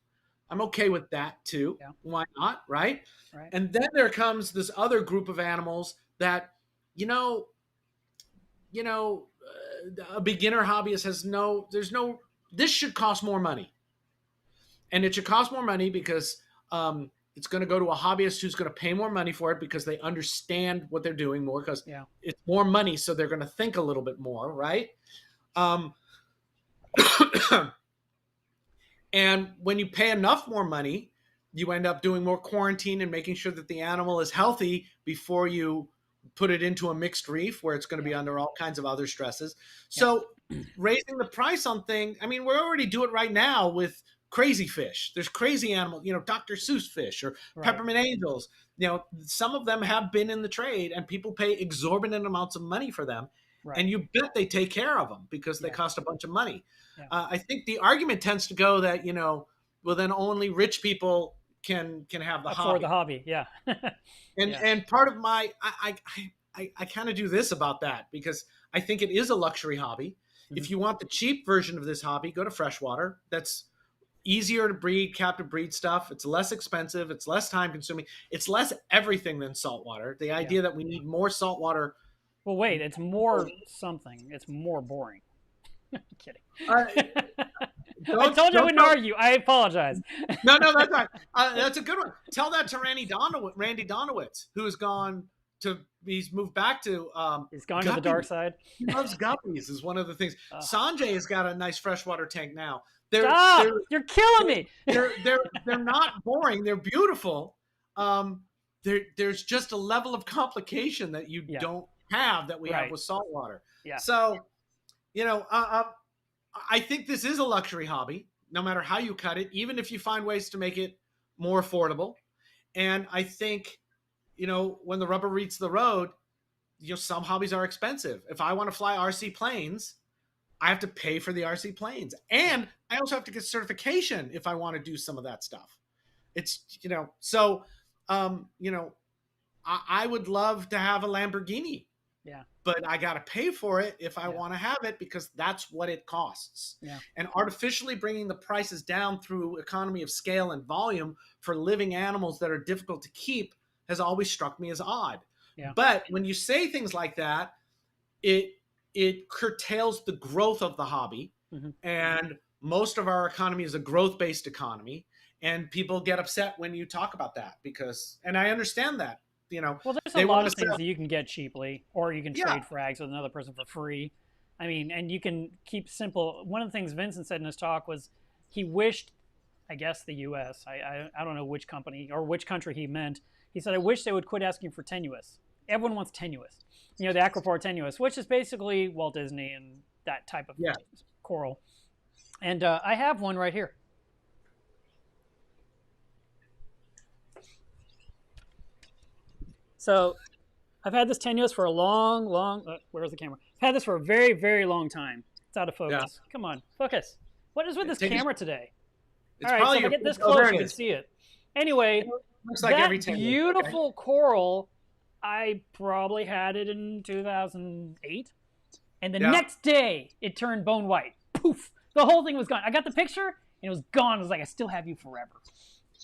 I'm okay with that too. yeah, Why not? Right. right, And then there comes this other group of animals that, you know, a beginner hobbyist this should cost more money. And it should cost more money because it's going to go to a hobbyist who's going to pay more money for it because they understand what they're doing more, because yeah, it's more money. So they're going to think a little bit more. Right. Um, And when you pay enough more money, you end up doing more quarantine and making sure that the animal is healthy before you put it into a mixed reef where it's going to yeah, be under all kinds of other stresses. yeah, So raising the price on things, I mean, we already do it right now with crazy fish. There's crazy animals, Dr. Seuss fish or right, peppermint angels. Some of them have been in the trade and people pay exorbitant amounts of money for them. right, And you bet they take care of them because they yeah, cost a bunch of money. yeah. I think the argument tends to go that well, then only rich people can have the For the hobby, hobby, yeah, and yeah, and part of my I kind of do this about that because I think it is a luxury hobby. mhm, If you want the cheap version of this hobby, go to freshwater. That's easier to breed captive breed stuff. It's less expensive. It's less time consuming. It's less everything than saltwater. The Yeah. idea that we need more saltwater. Well, wait, it's more something. It's more boring. I'm kidding. Uh, I told you I wouldn't argue. I apologize. No, that's right. That's a good one. Tell that to Randy Donowitz, who has gone to. He's moved back to. He's gone guppies. to the dark side. He loves guppies. Is one of the things. Sanjay has got a nice freshwater tank now. Stop! You're killing me. They're not boring. They're beautiful. There's just a level of complication that you don't have that we have with saltwater. Yeah. So, I think this is a luxury hobby, no matter how you cut it, even if you find ways to make it more affordable. And I think, when the rubber meets the road, some hobbies are expensive. If I want to fly RC planes, I have to pay for the RC planes. And I also have to get certification if I want to do some of that stuff. It's, so, I would love to have a Lamborghini. Yeah. But I got to pay for it if I want to have it, because that's what it costs. Yeah. And artificially bringing the prices down through economy of scale and volume for living animals that are difficult to keep has always struck me as odd. Yeah. But when you say things like that, it curtails the growth of the hobby. Mm-hmm. And most of our economy is a growth-based economy. And people get upset when you talk about that and I understand that. Well, there's a lot of things that you can get cheaply, or you can trade frags with another person for free. I mean, and you can keep simple. One of the things Vincent said in his talk was he wished, I guess the U.S., I don't know which company or which country he meant. He said, I wish they would quit asking for tenuous. Everyone wants tenuous. The Aquaport tenuous, which is basically Walt Disney and that type of coral. And I have one right here. So I've had this tenuous for a long, where's the camera? I've had this for a very, very long time. It's out of focus. Yeah. Come on, focus. What is with this camera today? All right, so if I get this close, you can see it. Anyway, looks like that beautiful coral, I probably had it in 2008. And the next day, it turned bone white. Poof! The whole thing was gone. I got the picture, and it was gone. It was like, I still have you forever.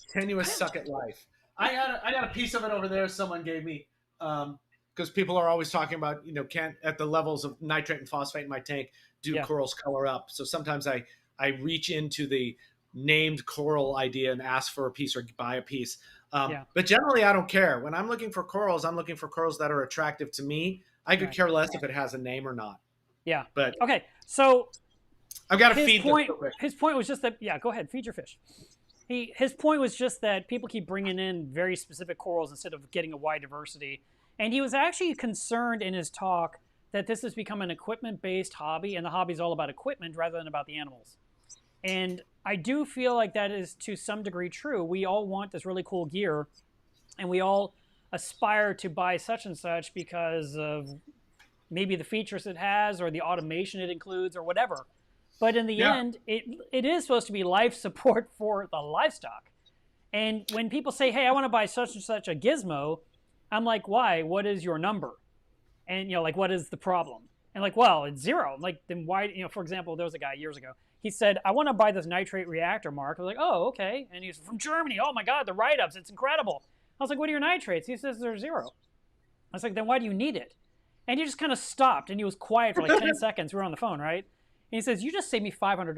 Tenuous suck at life. I got a piece of it over there someone gave me, because people are always talking about, can't, at the levels of nitrate and phosphate in my tank, do corals color up. So sometimes I reach into the named coral idea and ask for a piece or buy a piece. But generally, I don't care. When I'm looking for corals, I'm looking for corals that are attractive to me. I could care less if it has a name or not. Yeah. But okay, so I've got to feed his point was just that, go ahead, feed your fish. His point was just that people keep bringing in very specific corals instead of getting a wide diversity. And he was actually concerned in his talk that this has become an equipment-based hobby, and the hobby is all about equipment rather than about the animals. And I do feel like that is to some degree true. We all want this really cool gear, and we all aspire to buy such and such because of maybe the features it has or the automation it includes or whatever. But in the end, it is supposed to be life support for the livestock. And when people say, hey, I want to buy such and such a gizmo, I'm like, why? What is your number? And, what is the problem? And well, it's 0. I'm like, then why, for example, there was a guy years ago. He said, I want to buy this nitrate reactor, Mark. I was like, oh, okay. And he's from Germany. Oh, my God, the write-ups. It's incredible. I was like, what are your nitrates? He says they're 0. I was like, then why do you need it? And he just kind of stopped, and he was quiet for 10 seconds. We were on the phone, right? And he says, you just saved me $500.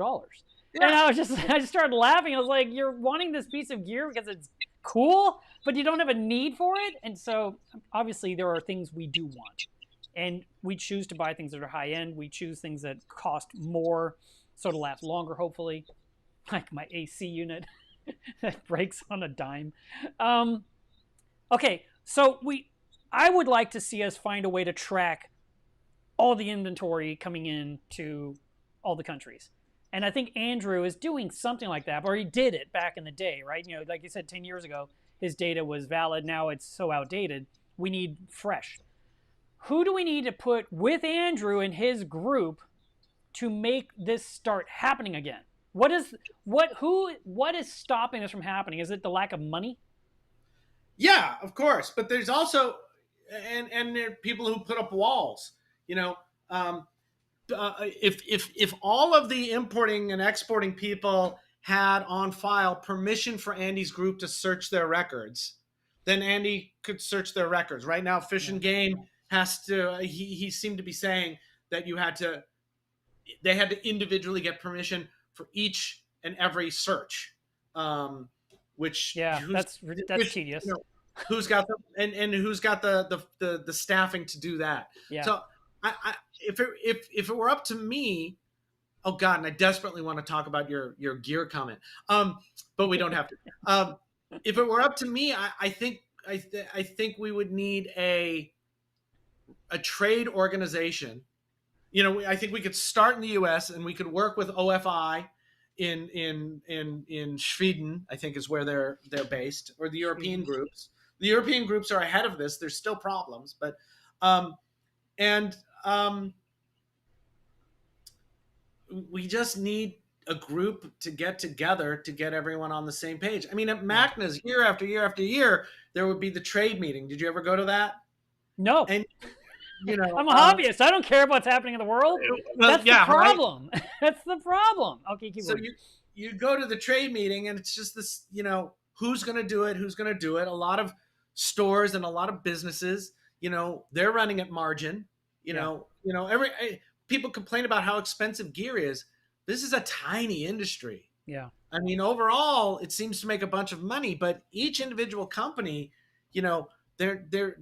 Yeah. And I just started laughing. I was like, you're wanting this piece of gear because it's cool, but you don't have a need for it? And so, obviously, there are things we do want. And we choose to buy things that are high-end. We choose things that cost more, so to last longer, hopefully. Like my AC unit that breaks on a dime. Okay, so I would like to see us find a way to track all the inventory coming in to all the countries. And I think Andrew is doing something like that, or he did it back in the day, right? Like you said, 10 years ago, his data was valid. Now it's so outdated. We need fresh. Who do we need to put with Andrew and his group to make this start happening again? What is stopping this from happening? Is it the lack of money? Yeah, of course. But there's also, and there are people who put up walls, if all of the importing and exporting people had on file permission for Andy's group to search their records, then Andy could search their records. Right now, Fish and Game has to. He seemed to be saying that they had to individually get permission for each and every search. Which that's tedious. Who's got who's got the staffing to do that? Yeah. So if it were up to me, oh God, and I desperately want to talk about your gear comment, but we don't have to. If it were up to me, I think we would need a trade organization. I think we could start in the U.S. and we could work with OFI in Sweden, I think is where they're based, or the European groups. The European groups are ahead of this. There's still problems, but we just need a group to get together to get everyone on the same page. I mean, at Macna's, year after year after year, there would be the trade meeting. Did you ever go to that? No. And I'm a hobbyist. I don't care what's happening in the world. That's the problem. Right? That's the problem. Okay, keep going. You go to the trade meeting, and it's just this, who's going to do it? Who's going to do it? A lot of stores and a lot of businesses, they're running at margin. People complain about how expensive gear is. This is a tiny industry. Yeah. I mean, overall, it seems to make a bunch of money, but each individual company, they're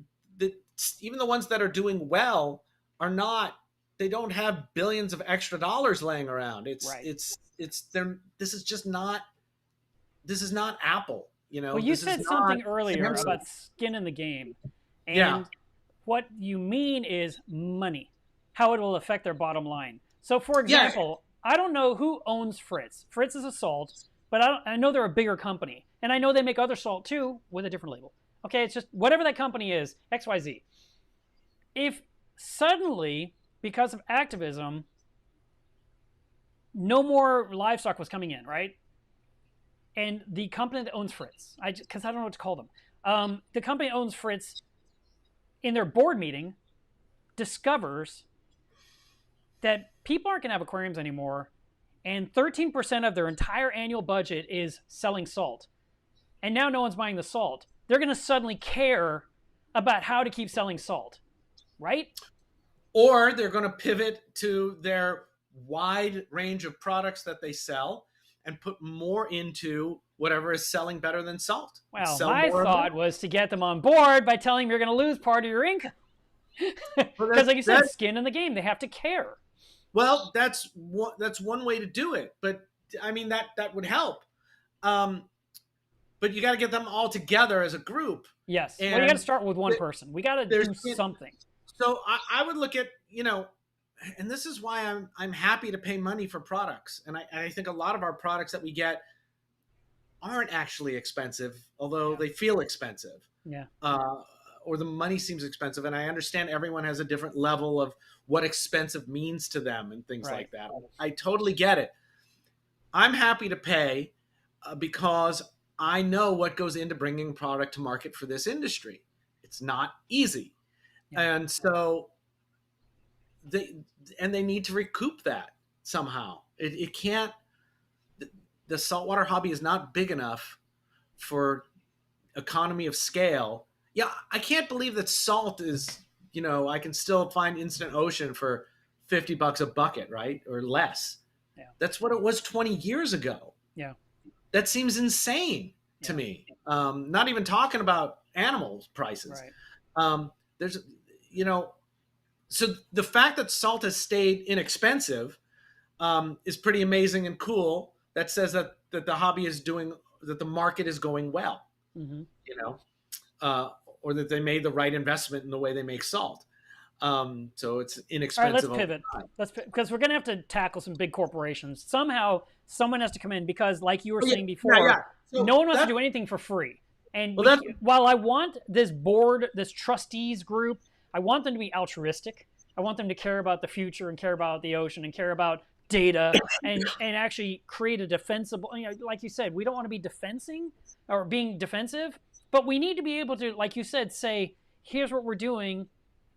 even the ones that are doing well are not. They don't have billions of extra dollars laying around. This is not Apple. Well, you said something earlier about skin in the game, and what you mean is money, how it will affect their bottom line. So, for example, I don't know who owns Fritz. Fritz is a salt, but I know they're a bigger company, and I know they make other salt too with a different label. Okay, it's just whatever that company is, XYZ. If suddenly, because of activism, no more livestock was coming in, right? And the company that owns Fritz, because I don't know what to call them, the company that owns Fritz, in their board meeting, discovers that people aren't going to have aquariums anymore, and 13% of their entire annual budget is selling salt. And now no one's buying the salt. They're going to suddenly care about how to keep selling salt, right? Or they're going to pivot to their wide range of products that they sell and put more into whatever is selling better than salt. Well, my thought was to get them on board by telling them you're going to lose part of your income. Because like you said, skin in the game, they have to care. Well, that's one way to do it. But I mean, that would help. But you got to get them all together as a group. Yes. Well, you got to start with one person. We got to do something. So I would look at, and this is why I'm happy to pay money for products. And I think a lot of our products that we get aren't actually expensive, although they feel expensive. Yeah. Or the money seems expensive. And I understand everyone has a different level of what expensive means to them and things like that. I totally get it. I'm happy to pay because I know what goes into bringing product to market for this industry. It's not easy. Yeah. And so they need to recoup that somehow. It can't, the saltwater hobby is not big enough for economy of scale. Yeah, I can't believe that salt is, I can still find Instant Ocean for $50 a bucket, right? Or less. Yeah. That's what it was 20 years ago. Yeah. That seems insane to me. Not even talking about animals prices. Right. There's, so the fact that salt has stayed inexpensive is pretty amazing and cool. That says that the hobby is doing, that the market is going well, or that they made the right investment in the way they make salt. So it's inexpensive. All right, let's pivot. Because we're going to have to tackle some big corporations. Somehow, someone has to come in because, like you were saying before, So no one wants to do anything for free. And while I want this board, this trustees group, I want them to be altruistic. I want them to care about the future and care about the ocean and care about data and actually create a defensible, like you said, we don't want to be being defensive, but we need to be able to, like you said, say, here's what we're doing.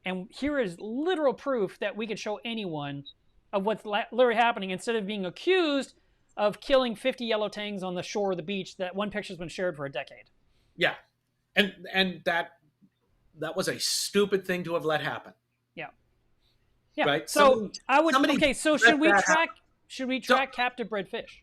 And here is literal proof that we could show anyone of what's literally happening instead of being accused of killing 50 yellow tangs on the shore of the beach. That one picture's been shared for a decade. Yeah, and that was a stupid thing to have let happen. Yeah. Yeah. Right? So I would. Somebody Okay. So let that happen. should we So track captive bred fish?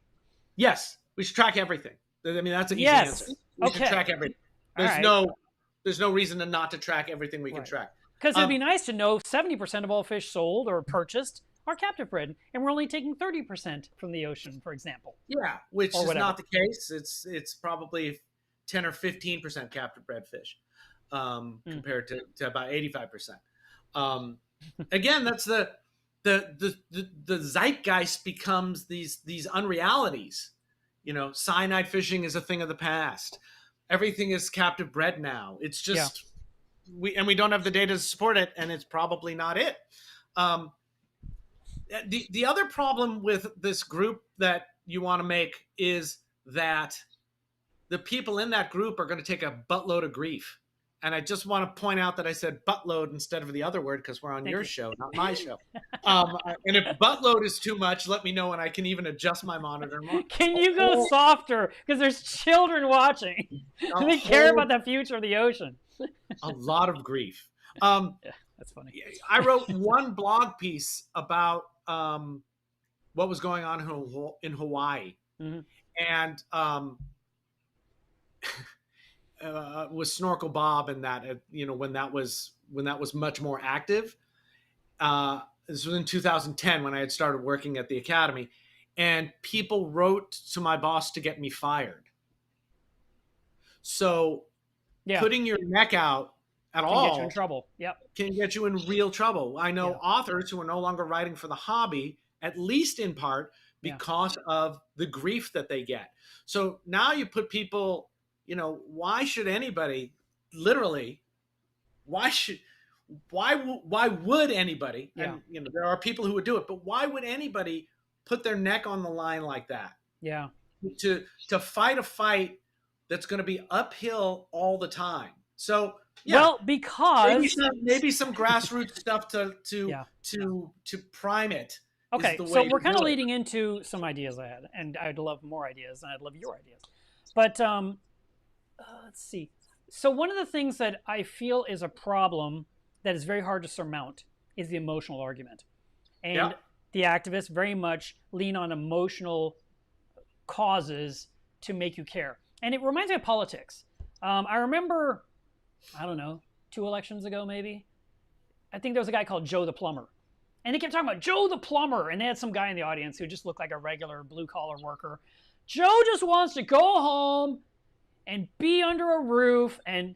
yes, we should track everything. I mean, that's an easy answer. Yes. We should Okay. track everything. All There's right. no there's no reason to not to track everything we can Right. track. Because it'd be nice to know 70% of all fish sold or purchased are captive bred, and we're only taking 30% from the ocean, for example. Yeah, which Or is whatever. not the case. It's probably 10 or 15% captive bred fish, compared to about 85%. Again, that's the zeitgeist becomes these unrealities. Cyanide fishing is a thing of the past. Everything is captive bred now. It's just we don't have the data to support it, and it's probably not it. The other problem with this group that you want to make is that the people in that group are going to take a buttload of grief. And I just want to point out that I said buttload instead of the other word because we're on your show, not my show. And if buttload is too much, let me know and I can even adjust my monitor more. Can you go softer? Because there's children watching. They care about the future of the ocean. A lot of grief. Yeah, that's funny. I wrote one blog piece about what was going on in Hawaii. Mm-hmm. And with Snorkel Bob and that, when that was much more active. This was in 2010 when I had started working at the academy, and people wrote to my boss to get me fired. So putting your neck out at all can get you in trouble. Yep. Can get you in real trouble. I know authors who are no longer writing for the hobby, at least in part because of the grief that they get. So now you put people, why should anybody literally, why would anybody, and there are people who would do it, but why would anybody put their neck on the line like that? Yeah. To fight a fight that's going to be uphill all the time. So because maybe some grassroots stuff to prime it. Okay, so we're kind of leading into some ideas I had, and I'd love more ideas, and I'd love your ideas. But let's see. So one of the things that I feel is a problem that is very hard to surmount is the emotional argument. And the activists very much lean on emotional causes to make you care. And it reminds me of politics. I remember, I don't know, 2 elections ago maybe, I think there was a guy called Joe the Plumber. And they kept talking about Joe the Plumber. And they had some guy in the audience who just looked like a regular blue-collar worker. Joe just wants to go home and be under a roof and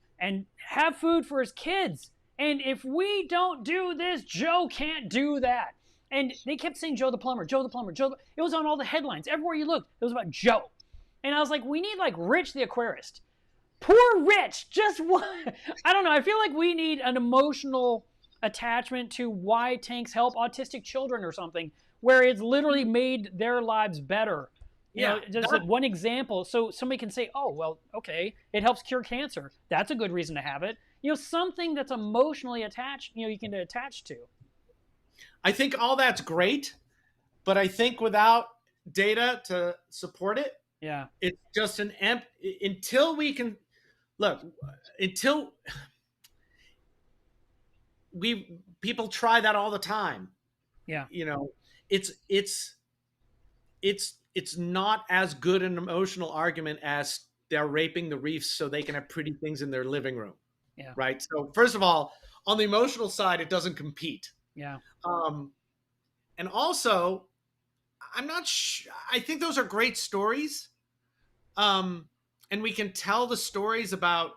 have food for his kids. And if we don't do this, Joe can't do that. And they kept saying Joe the Plumber, Joe the Plumber, Joe. It was on all the headlines. Everywhere you looked, it was about Joe. And I was like, we need like Rich the aquarist. Poor Rich, just what? I don't know. I feel like we need an emotional attachment to why tanks help autistic children or something, where it's literally made their lives better. Just like one example, so somebody can say, oh, well, okay, it helps cure cancer. That's a good reason to have it. Something that's emotionally attached, you can attach to. I think all that's great, but I think without data to support it, it's just an until we can look, until people try that all the time. It's not as good an emotional argument as they're raping the reefs so they can have pretty things in their living room. Right. So first of all, on the emotional side, it doesn't compete. And also, I'm not sure. I think those are great stories. And we can tell the stories about,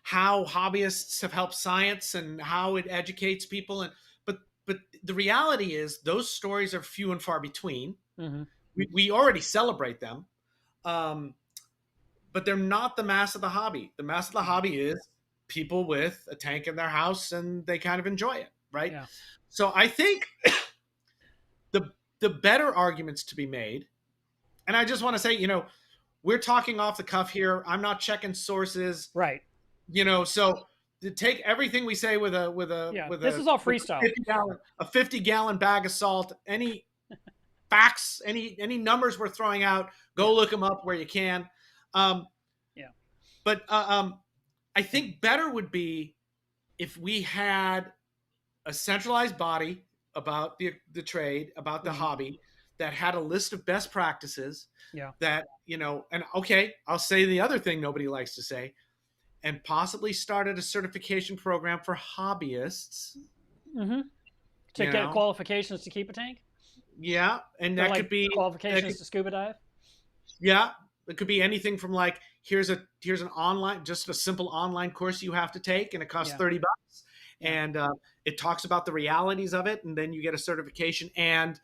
how hobbyists have helped science and how it educates people. But the reality is those stories are few and far between. Mm-hmm. We already celebrate them. But they're not the mass of the hobby. The mass of the hobby is people with a tank in their house and they kind of enjoy it. Right. Yeah. So I think the better arguments to be made, and I just want to say, we're talking off the cuff here. I'm not checking sources. Right. So to take everything we say with a this is all freestyle. A 50 gallon bag of salt, any facts, any numbers we're throwing out, go look them up where you can. Um, Yeah. but I think better would be if we had a centralized body about the trade, about the hobby, that had a list of best practices. Yeah. That, and okay, I'll say the other thing nobody likes to say, and possibly started a certification program for hobbyists. Mm-hmm. To get qualifications to keep a tank. Yeah, and Or that like could be qualifications to scuba dive. Yeah, it could be anything from like here's an online, just a simple online course you have to take, and it costs $30, and it talks about the realities of it, and then you get a certification, and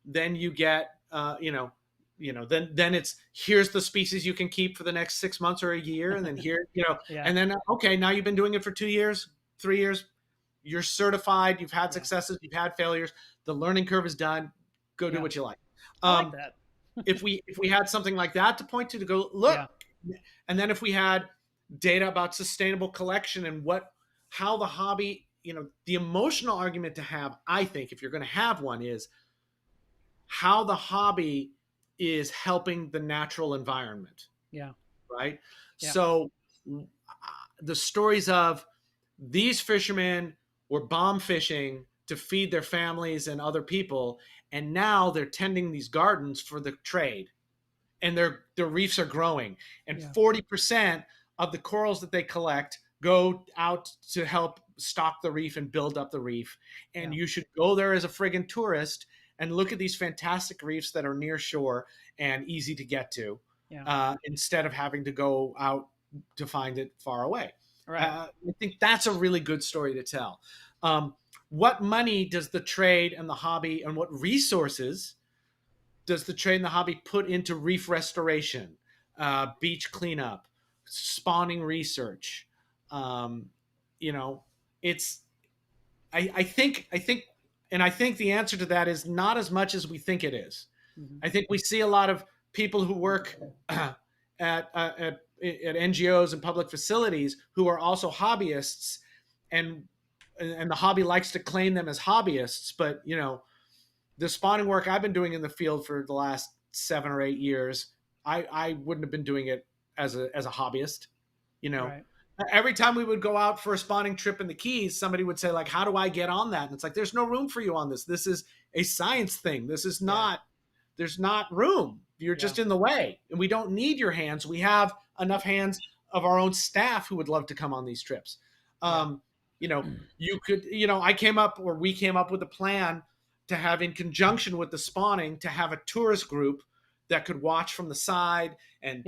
then you get then it's here's the species you can keep for the next 6 months or a year, and then here and then okay, now you've been doing it for 2 years, 3 years, you're certified, you've had successes, you've had failures, the learning curve is done, go do what you like. I like that. if we had something like that to point to go look, and then if we had data about sustainable collection and how the hobby, the emotional argument to have, I think, if you're going to have one, is how the hobby is helping the natural environment. Right. So the stories of these fishermen were bomb fishing to feed their families and other people, and now they're tending these gardens for the trade, and their reefs are growing, and 40% of the corals that they collect go out to help stock the reef and build up the reef. And you should go there as a friggin' tourist and look at these fantastic reefs that are near shore and easy to get to, instead of having to go out to find it far away. I think that's a really good story to tell. What money does the trade and the hobby, and what resources does the trade and the hobby put into reef restoration, beach cleanup, spawning research? It's I think the answer to that is not as much as we think it is. I think we see a lot of people who work at NGOs and public facilities who are also hobbyists, and the hobby likes to claim them as hobbyists, but the spawning work I've been doing in the field for the last 7 or 8 years, I wouldn't have been doing it as a hobbyist. Every time we would go out for a spawning trip in the Keys, somebody would say, like, how do I get on that? And it's like, there's no room for you on this. This is a science thing. This is not, there's not room. You're just in the way, and we don't need your hands. We have enough hands of our own staff who would love to come on these trips. You could, we came up with a plan to have, in conjunction with the spawning, to have a tourist group that could watch from the side, and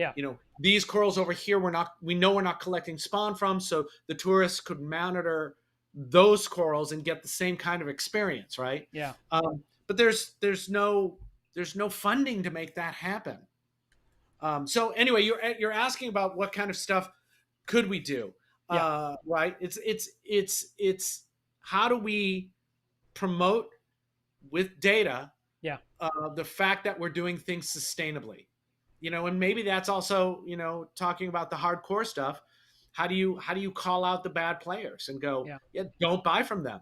these corals over here we know we're not collecting spawn from, so the tourists could monitor those corals and get the same kind of experience, right? But there's no funding to make that happen. So anyway, you're asking about what kind of stuff could we do? Right? It's how do we promote with data the fact that we're doing things sustainably, and maybe that's also talking about the hardcore stuff. How do you call out the bad players and go, don't buy from them?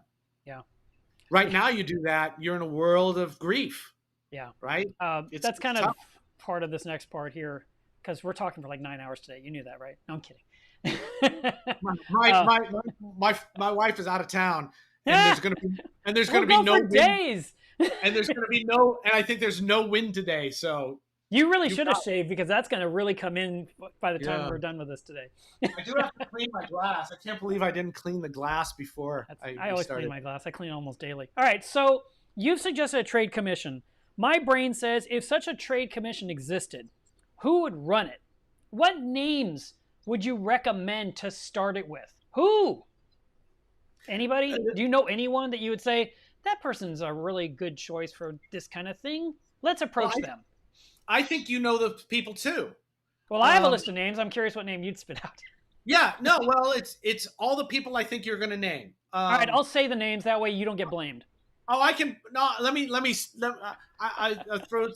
Right now you do that, you're in a world of grief. Right. That's kind of part of this next part here, because we're talking for like 9 hours today. You knew that, right? No, I'm kidding. My wife is out of town, and there's gonna be no days. And there's going to be no, and I think there's no wind today. So you really should have shaved, because that's going to really come in by the time we're done with this today. I do have to clean my glass. I can't believe I didn't clean the glass before. I always clean my glass. I clean almost daily. All right. So you've suggested a trade commission. My brain says, if such a trade commission existed, who would run it? What names would you recommend to start it with? Who? Anybody? Do you know anyone that you would say, that person's a really good choice for this kind of thing? Let's approach them. I think you know the people too. Well, I have a list of names. I'm curious what name you'd spit out. Well, it's all the people I think you're going to name. All right, I'll say the names. That way you don't get blamed. Oh, I can. No, let me. I throw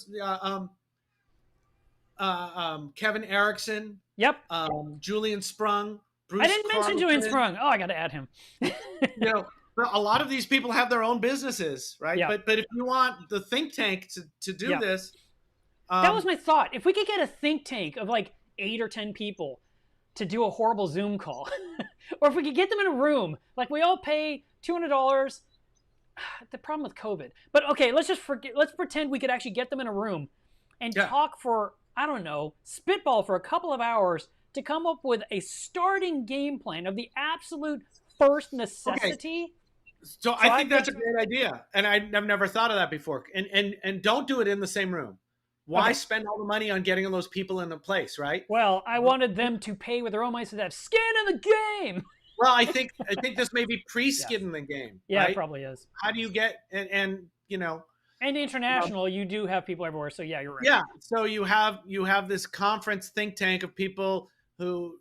Kevin Erickson. Yep. Julian Sprung. Bruce I didn't mention Julian Sprung. Oh, I got to add him. but a lot of these people have their own businesses, right? Yeah. But if you want the think tank to do Yeah. this, That was um, my thought. If we could get a think tank of like 8 or 10 people to do a horrible Zoom call, or if we could get them in a room, like we all pay $200. The problem with COVID, but okay, let's just forget. Let's pretend we could actually get them in a room and yeah. talk for, I don't know, spitball for a couple of hours to come up with a starting game plan of the absolute first Okay. necessity. So So I I think that's think a great idea, and I've never thought of that before. And don't do it in the same room. Why okay. spend all the money on getting those people in the place, right? Well, I wanted them to pay with their own money so they have skin in the game. Well, I think this may be Yes. pre-skin in the game, Yeah, it right? probably is. How do you get and And um, international, you do have people everywhere. So yeah, you're right. yeah. So you have this conference think tank of people who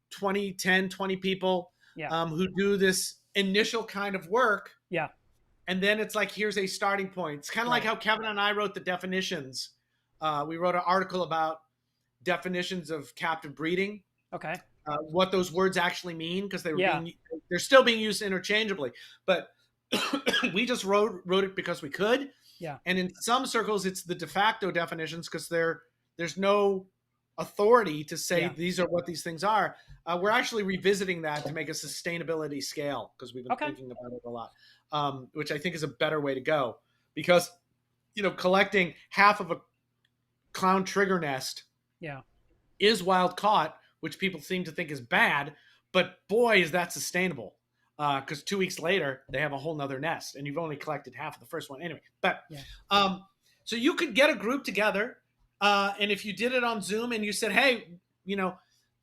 20, 10, 20 people Yeah. who do this initial kind of work, Yeah. and then it's like here's a starting point. It's kind of like Right. how Kevin and I wrote the definitions. We wrote an article about definitions of captive breeding, Okay. what those words actually mean, because Yeah. they're still being used interchangeably. But we just wrote it because we could. Yeah. And in some circles, it's the de facto definitions because there's no authority to say Yeah. these are what these things are. We're actually revisiting that to make a sustainability scale because we've been Okay. thinking about it a lot, which I think is a better way to go. Because collecting half of a clown trigger nest Yeah. is wild caught, which people seem to think is bad, but boy, is that sustainable. Because 2 weeks later, they have a whole nother nest, and you've only collected half of the first one anyway. But Yeah. so you could get a group together, and if you did it on Zoom and you said, "Hey,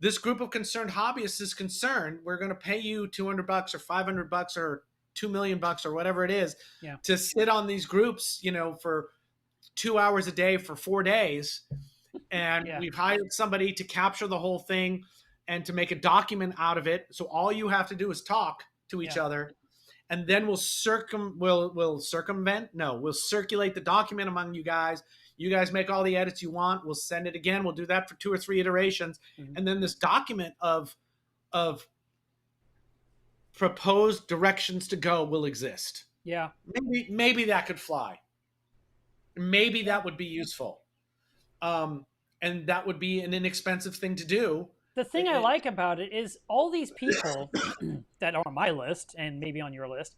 this group of concerned hobbyists is concerned. We're going to pay you $200 or $500 or $2 million or whatever it is Yeah. to sit on these groups, for 2 hours a day for 4 days." And Yeah. we've hired somebody to capture the whole thing and to make a document out of it. So all you have to do is talk to each Yeah. other, and then we'll circumvent. No, we'll circulate the document among you guys. You guys make all the edits you want. We'll send it again. We'll do that for 2 or 3 iterations, Mhm. and then this document of proposed directions to go will exist. Yeah. Maybe that could fly. Maybe Yeah. that would be useful. And that would be an inexpensive thing to do. The thing I like about it is all these people that are on my list and maybe on your list,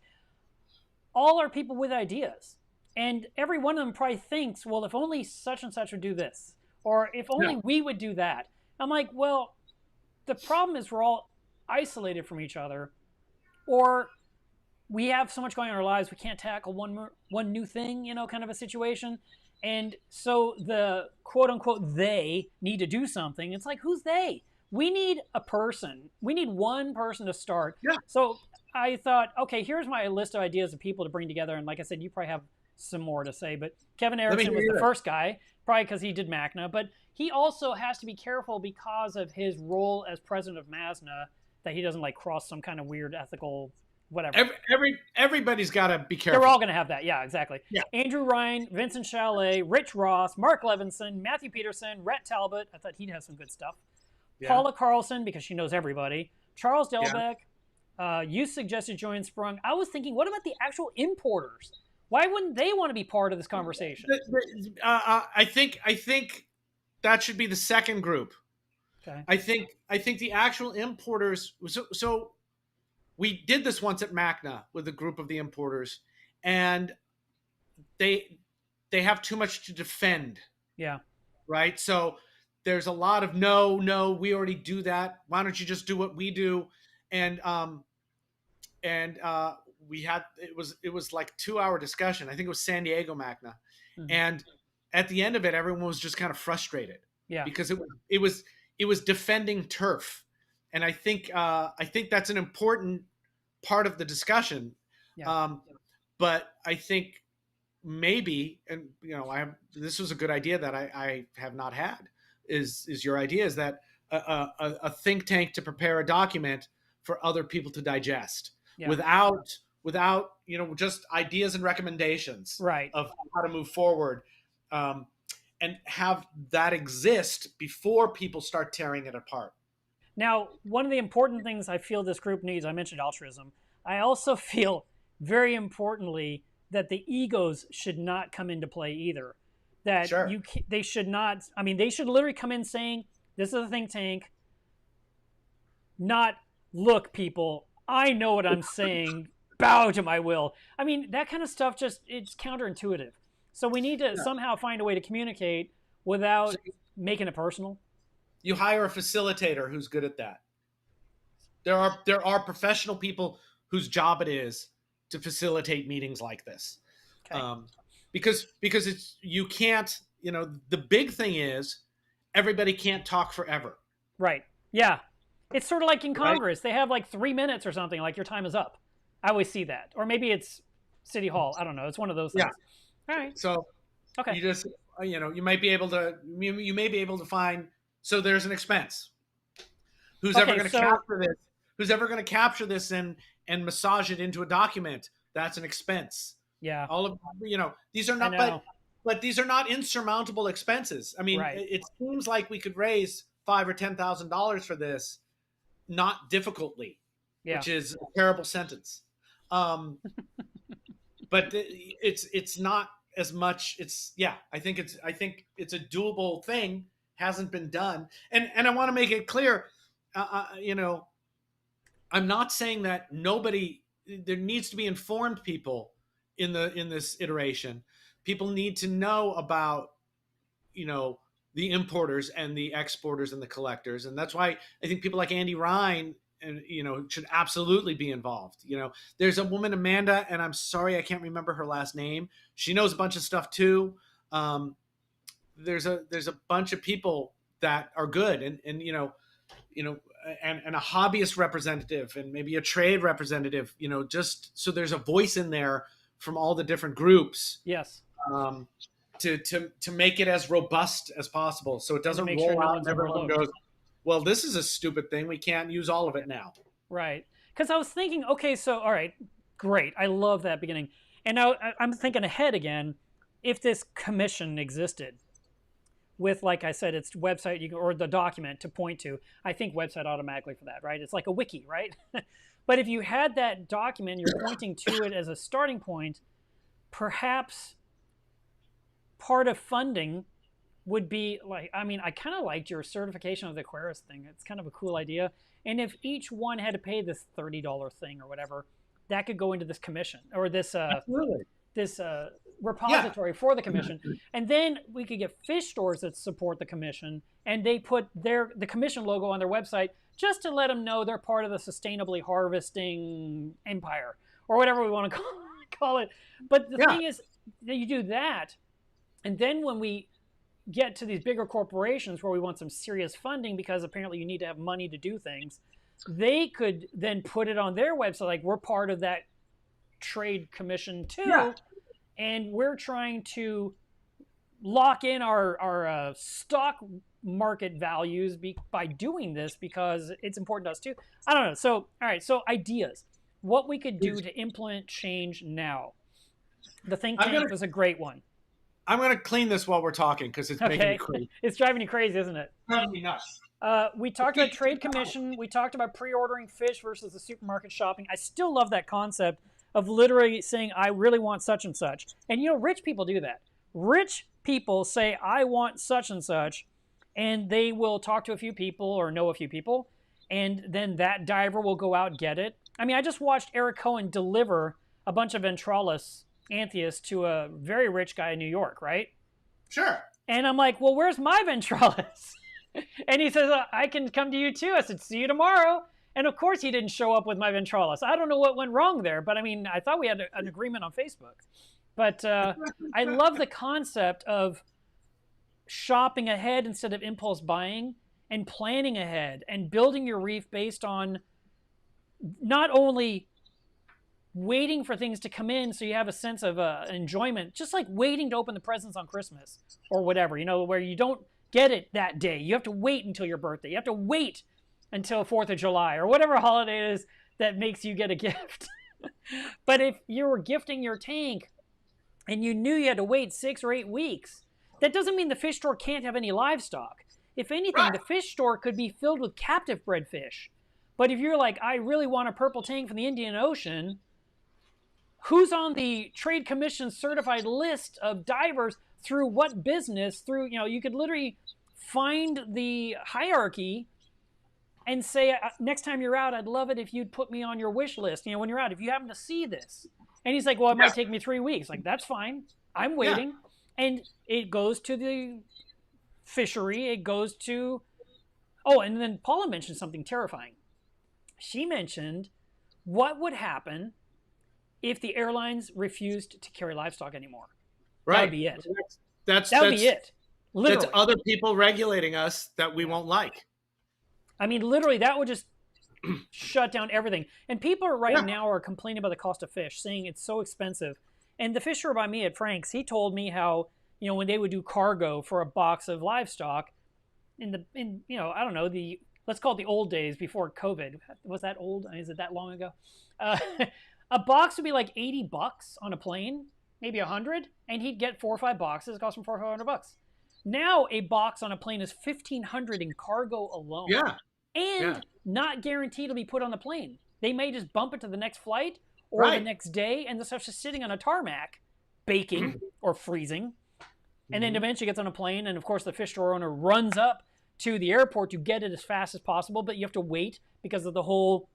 all are people with ideas. And every one of them probably thinks, well, if only such and such would do this, or if only Yeah. we would do that. I'm like, well, the problem is we're all isolated from each other, or we have so much going on in our lives we can't tackle one new thing, kind of a situation. And so the quote unquote they need to do something. It's like, who's they? We need a person. We need one person to start. Yeah. So I thought, okay, here's my list of ideas of people to bring together. And like I said, you probably have some more to say, but Kevin Erickson was the first guy, probably because he did Macna, but he also has to be careful because of his role as president of Macna that he doesn't like cross some kind of weird ethical whatever. Everybody's got to be careful. They're all going to have that. Yeah, exactly. Yeah. Andrew Ryan, Vincent Chalet, Rich Ross, Mark Levinson, Matthew Peterson, Rhett Talbot. I thought he'd have some good stuff. Yeah. Paula Carlson, because she knows everybody. Charles Delbeck. You suggested Joanne Sprung. I was thinking, what about the actual importers? Why wouldn't they want to be part of this conversation? I think that should be the second group. Okay. I think the actual importers. So we did this once at Macna with a group of the importers, and they have too much to defend. Yeah. Right. So there's a lot of no, we already do that. Why don't you just do what we do? And we had it was like 2 hour discussion. I think it was San Diego Macna, and at the end of it, everyone was just kind of frustrated. Yeah. Because it was defending turf, and I think that's an important part of the discussion. Yeah. But I think maybe, and this was a good idea that I have not had. Is your idea is that a think tank to prepare a document for other people to digest without just ideas and recommendations right. of how to move forward, and have that exist before people start tearing it apart. Now, one of the important things I feel this group needs, I mentioned altruism. I also feel very importantly that the egos should not come into play either. That Sure. they should not. I mean, they should literally come in saying, "This is a think tank," not "Look, people, I know what I'm saying. Bow to my will." I mean, that kind of stuff it's counterintuitive. So we need to Yeah. somehow find a way to communicate So without making it personal. you hire a facilitator who's good at that. There are professional people whose job it is to facilitate meetings like this, Okay. um, because it's you can't the big thing is everybody can't talk forever, Right. Yeah. It's sort of like in right? Congress. They have like 3 minutes or something, like your time is up. I always see that. Or maybe it's City Hall. I don't know. It's one of those Yeah. things. All right. So Okay. you just you might be able to you may be able to find, so there's an expense. Who's ever Okay. going to So, capture this? Who's ever going to capture this and massage it into a document? That's an expense. yeah, All of these are I not, know. but these are not insurmountable expenses. I mean, Right. it seems like we could raise $5,000 or $10,000 for this, not difficultly, Yeah. which is a terrible sentence. Um, but it's not as much. It's yeah. I think it's a doable thing. Hasn't been done, and I want to make it clear. You know, I'm not saying that nobody. There needs to be informed people in this iteration. People need to know about you know the importers and the exporters and the collectors, and that's why I think people like Andy Ryan and should absolutely be involved. There's a woman, Amanda, and I'm sorry I can't remember her last name. She knows a bunch of stuff too. um, there's a bunch of people that are good, and and a hobbyist representative and maybe a trade representative, just so there's a voice in there from all the different groups, Yes. um, to make it as robust as possible, so it And to doesn't make sure roll no out one's and everyone overlooked. goes, well, this is a stupid thing, we can't use all of it now. Right. Because I was thinking, okay, so, all right, great. I love that beginning. And now I'm thinking ahead again. If this commission existed with, like I said, its website or the document to point to, I think website automatically for that, right? It's like a wiki, right? But if you had that document, you're pointing to it as a starting point, perhaps part of funding would be like, I mean, I kind of liked your certification of the Aquarius thing. It's kind of a cool idea. And if each one had to pay this $30 thing or whatever, that could go into this commission or this Absolutely. this Yeah. repository for the commission, and then we could get fish stores that support the commission, and they put the commission logo on their website just to let them know they're part of the sustainably harvesting empire or whatever we want to call it. But the Yeah. thing is that you do that, and then when we get to these bigger corporations where we want some serious funding because apparently you need to have money to do things, they could then put it on their website like, we're part of that trade commission too, Yeah. and we're trying to lock in our stock market values by doing this because it's important to us too. I don't know. So, all right. So ideas, what we could do to implement change now. The think tank was a great one. I'm gonna clean this while we're talking because it's making me Okay. crazy. It's driving you crazy, isn't it? Driving me nuts. We talked about trade commission. We talked about pre-ordering fish versus the supermarket shopping. I still love that concept of literally saying, I really want such and such. And rich people do that. Rich people say, I want such and such, and they will talk to a few people or know a few people, and then that diver will go out and get it. I mean, I just watched Eric Cohen deliver a bunch of ventralis anthias to a very rich guy in New York, right? Sure. And I'm like, well, where's my ventralis? And he says, I can come to you too. I said, see you tomorrow. And of course he didn't show up with my ventralis. I don't know what went wrong there, but I mean, I thought we had an agreement on Facebook. But I love the concept of shopping ahead instead of impulse buying, and planning ahead and building your reef based on not only waiting for things to come in so you have a sense of enjoyment, just like waiting to open the presents on Christmas or whatever, where you don't get it that day. You have to wait until your birthday. You have to wait until 4th of July or whatever holiday it is that makes you get a gift. But if you were gifting your tank and you knew you had to wait 6 or 8 weeks, that doesn't mean the fish store can't have any livestock. If anything, Right. the fish store could be filled with captive bred fish. But if you're like, I really want a purple tang from the Indian Ocean, who's on the Trade Commission certified list of divers through what business? Through, you could literally find the hierarchy and say, next time you're out, I'd love it if you'd put me on your wish list. When you're out, if you happen to see this. And he's like, well, it might take me 3 weeks. Like, that's fine. I'm waiting. Yeah. And it goes to the fishery. It goes to, and then Paula mentioned something terrifying. She mentioned what would happen if the airlines refused to carry livestock anymore. Right. That would be it. That would be it. Literally. That's other people regulating us that we won't like. I mean, literally, that would just shut down everything. And people now are complaining about the cost of fish, saying it's so expensive. And the fisher by me at Frank's, he told me how, when they would do cargo for a box of livestock in I don't know, let's call it the old days before COVID. Was that old? Is it that long ago? A box would be like $80 on a plane, maybe 100, and he'd get 4 or 5 boxes. It cost him $400 or $500. Now a box on a plane is $1,500 in cargo alone. Yeah. And not guaranteed to be put on the plane. They may just bump it to the next flight or the next day, and the stuff's just sitting on a tarmac, baking or freezing. And then eventually gets on a plane, and of course the fish store owner runs up to the airport to get it as fast as possible, but you have to wait because of the whole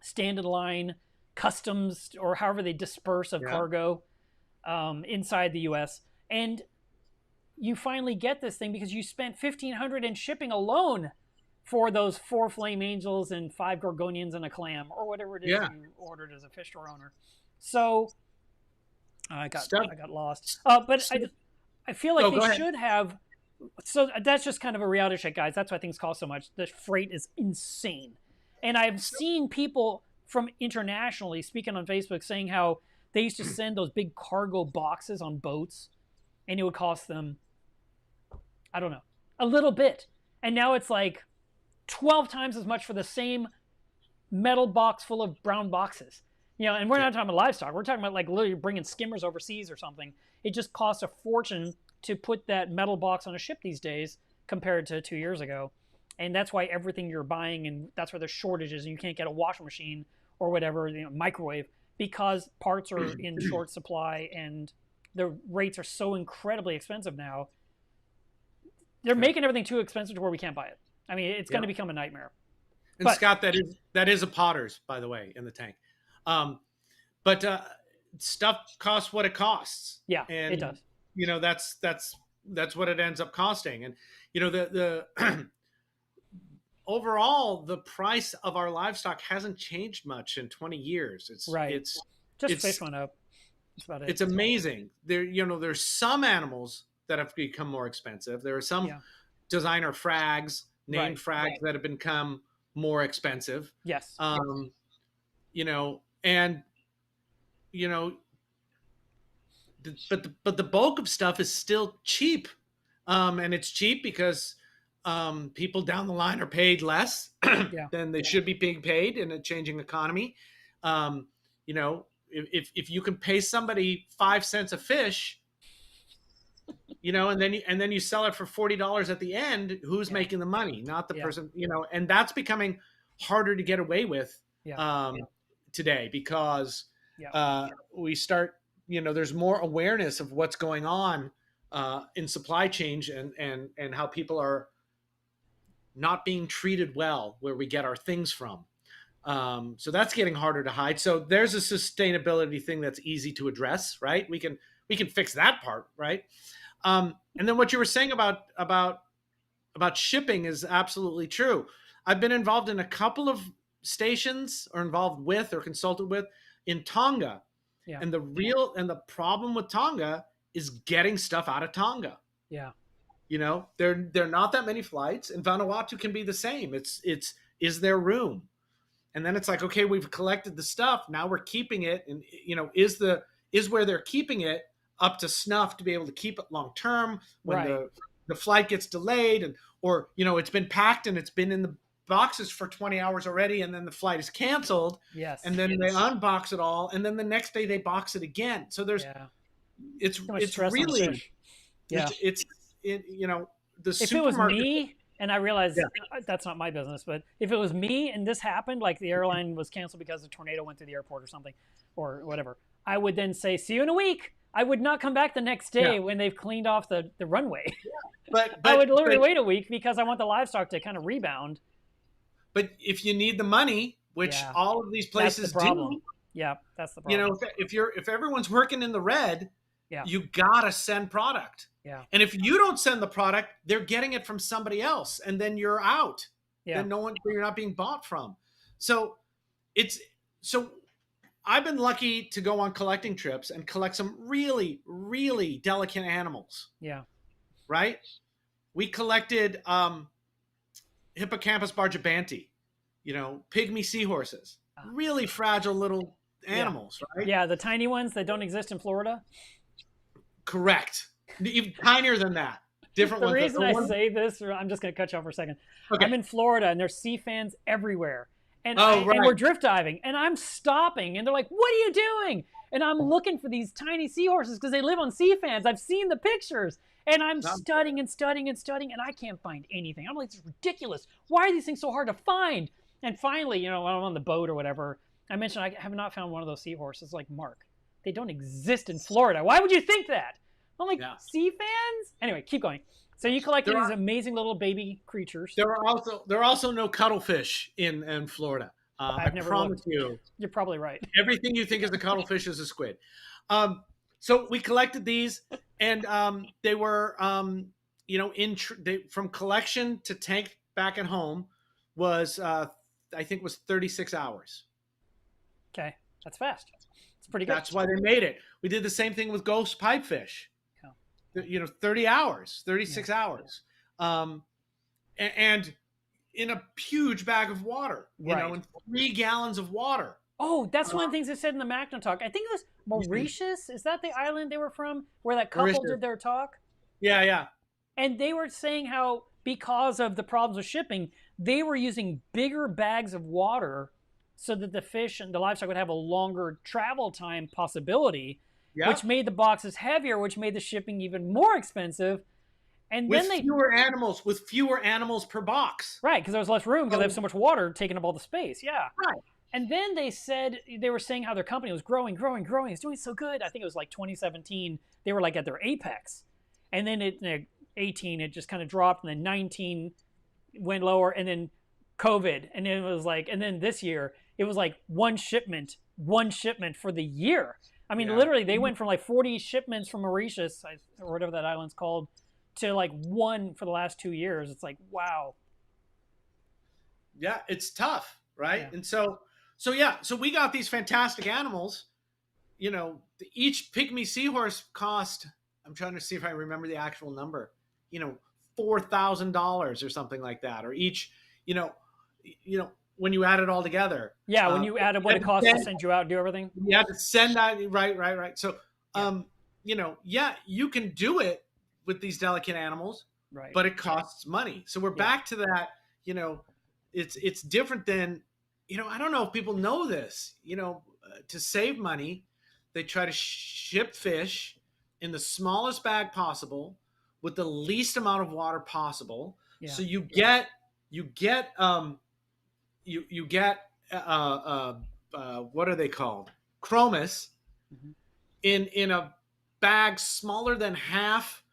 standard line customs or however they disperse of cargo inside the U.S. And you finally get this thing because you spent $1,500 in shipping alone for those 4 flame angels and 5 gorgonians and a clam or whatever it is you ordered as a fish store owner. So I got lost. But I feel like they should have. So that's just kind of a reality check, guys. That's why things cost so much. The freight is insane. And I've seen people from internationally speaking on Facebook saying how they used to send those big cargo boxes on boats and it would cost them, I don't know, a little bit. And now it's like 12 times as much for the same metal box full of brown boxes. And we're not talking about livestock. We're talking about like literally bringing skimmers overseas or something. It just costs a fortune to put that metal box on a ship these days compared to 2 years ago. And that's why everything you're buying, and that's where there's shortages and you can't get a washing machine or whatever, microwave, because parts are in short supply and the rates are so incredibly expensive now. They're making everything too expensive to where we can't buy it. I mean, it's going to become a nightmare. And Scott, that is a Potter's, by the way, in the tank. But stuff costs what it costs. Yeah, and, it does. That's what it ends up costing. And the overall, the price of our livestock hasn't changed much in 20 years. It's fish went up. That's about it. It's amazing. There's some animals that have become more expensive. There are some designer frags, named frags that have become more expensive. Yes. But the bulk of stuff is still cheap. And it's cheap because people down the line are paid less than they should be being paid in a changing economy. If you can pay somebody 5 cents a fish, and then you sell it for $40 at the end, who's making the money? Not the person, and that's becoming harder to get away with today because we start, there's more awareness of what's going on in supply chains and how people are not being treated well where we get our things from. So that's getting harder to hide. So there's a sustainability thing that's easy to address, right? We can fix that part, right? And then what you were saying about shipping is absolutely true. I've been involved in a couple of stations or involved with or consulted with in Tonga. Yeah. And the problem with Tonga is getting stuff out of Tonga. Yeah. There are not that many flights, and Vanuatu can be the same. Is there room? And then it's like, okay, we've collected the stuff. Now we're keeping it. And, is where they're keeping it up to snuff to be able to keep it long term when the flight gets delayed or it's been packed and it's been in the boxes for 20 hours already, and then the flight is canceled. Yes. And then they unbox it all, and then the next day they box it again. So there's it's really yeah. the if supermarket. It was me, And I realize Yeah. that's not my business, but if it was me and this happened, like the airline was canceled because a tornado went through the airport or something, or whatever, I would then say, "See you in a week." I would not come back the next Yeah. day when they've cleaned off the runway. But I would but literally but wait a week because I want the livestock to kind of rebound. but if you need the money, which Yeah, all of these that's the places problem. do, Yeah, that's the you know, problem. if everyone's working in the red, Yeah, you gotta send product. yeah, And if you don't send the product, they're getting it from somebody else, and then you're out. yeah, Then you're not being bought from. So it's so I've been lucky to go on collecting trips and collect some really, really delicate animals. yeah. Right? We collected Hippocampus bargebanti, pygmy seahorses, Ah, really fragile little yeah, animals, right? yeah. The tiny ones that don't exist in Florida. Correct. Even tinier than that. Different The ones. reason I say this, or I'm just going to cut you off for a second. Okay. I'm in Florida and there's sea fans everywhere, and Oh, and we're right. drift diving, and I'm stopping, and they're like, "What are you doing?" And I'm looking for these tiny seahorses because they live on sea fans. I've seen the pictures, and I'm studying and studying and studying, and I can't find anything. I'm like, "This is ridiculous. Why are these things so hard to find?" And finally, when I'm on the boat or whatever, I mentioned I have not found one of those seahorses. Like, Mark, they don't exist in Florida. Why would you think that? I'm like, Yeah. sea fans? Anyway, keep going. So you collected There these are amazing little baby creatures. there are also no cuttlefish in Florida. I I've never promise looked. you, You're probably right. everything you think is a cuttlefish is a squid. So we collected these, and they were, from collection to tank back at home was, I think, was 36 hours. Okay, that's fast. It's pretty good. That's why they made it. We did the same thing with ghost pipefish. Yeah. 30 hours, Yeah. 36 hours, and in a huge bag of water, Right. in 3 gallons of water. Oh, that's one of the things they said in the Macna talk. I think it was Mauritius. Is that the island they were from, where that couple Mauritius. did their talk? Yeah, yeah. And they were saying how because of the problems with shipping, they were using bigger bags of water so that the fish and the livestock would have a longer travel time possibility, Yeah. which made the boxes heavier, which made the shipping even more expensive. And With then they, fewer animals per box. right, because there was less room because they have so much water taking up all the space. Yeah. Right. And then they were saying how their company was growing, growing, growing. It's doing so good. I think it was like 2017. They were like at their apex. And then 18, it just kind of dropped. And then 19 went lower. And then COVID. And then it was like, and then this year, it was like one shipment for the year. I mean, Yeah. literally, they went from like 40 shipments from Mauritius, or whatever that island's called, to like one for the last 2 years. It's like, wow. Yeah, it's tough, right? Yeah. And so we got these fantastic animals. Each pygmy seahorse cost. I'm trying to see if I remember the actual number. $4,000 or something like that, or each. When you add it all together. Yeah, when you added what it costs to send you out and do everything. You have to send that, right. So, you can do it with these delicate animals, Right. but it costs money. So we're back to that. It's different than, I don't know if people know this. To save money, they try to ship fish in the smallest bag possible with the least amount of water possible. Yeah. So you get what are they called? Chromis Mhm. in a bag smaller than half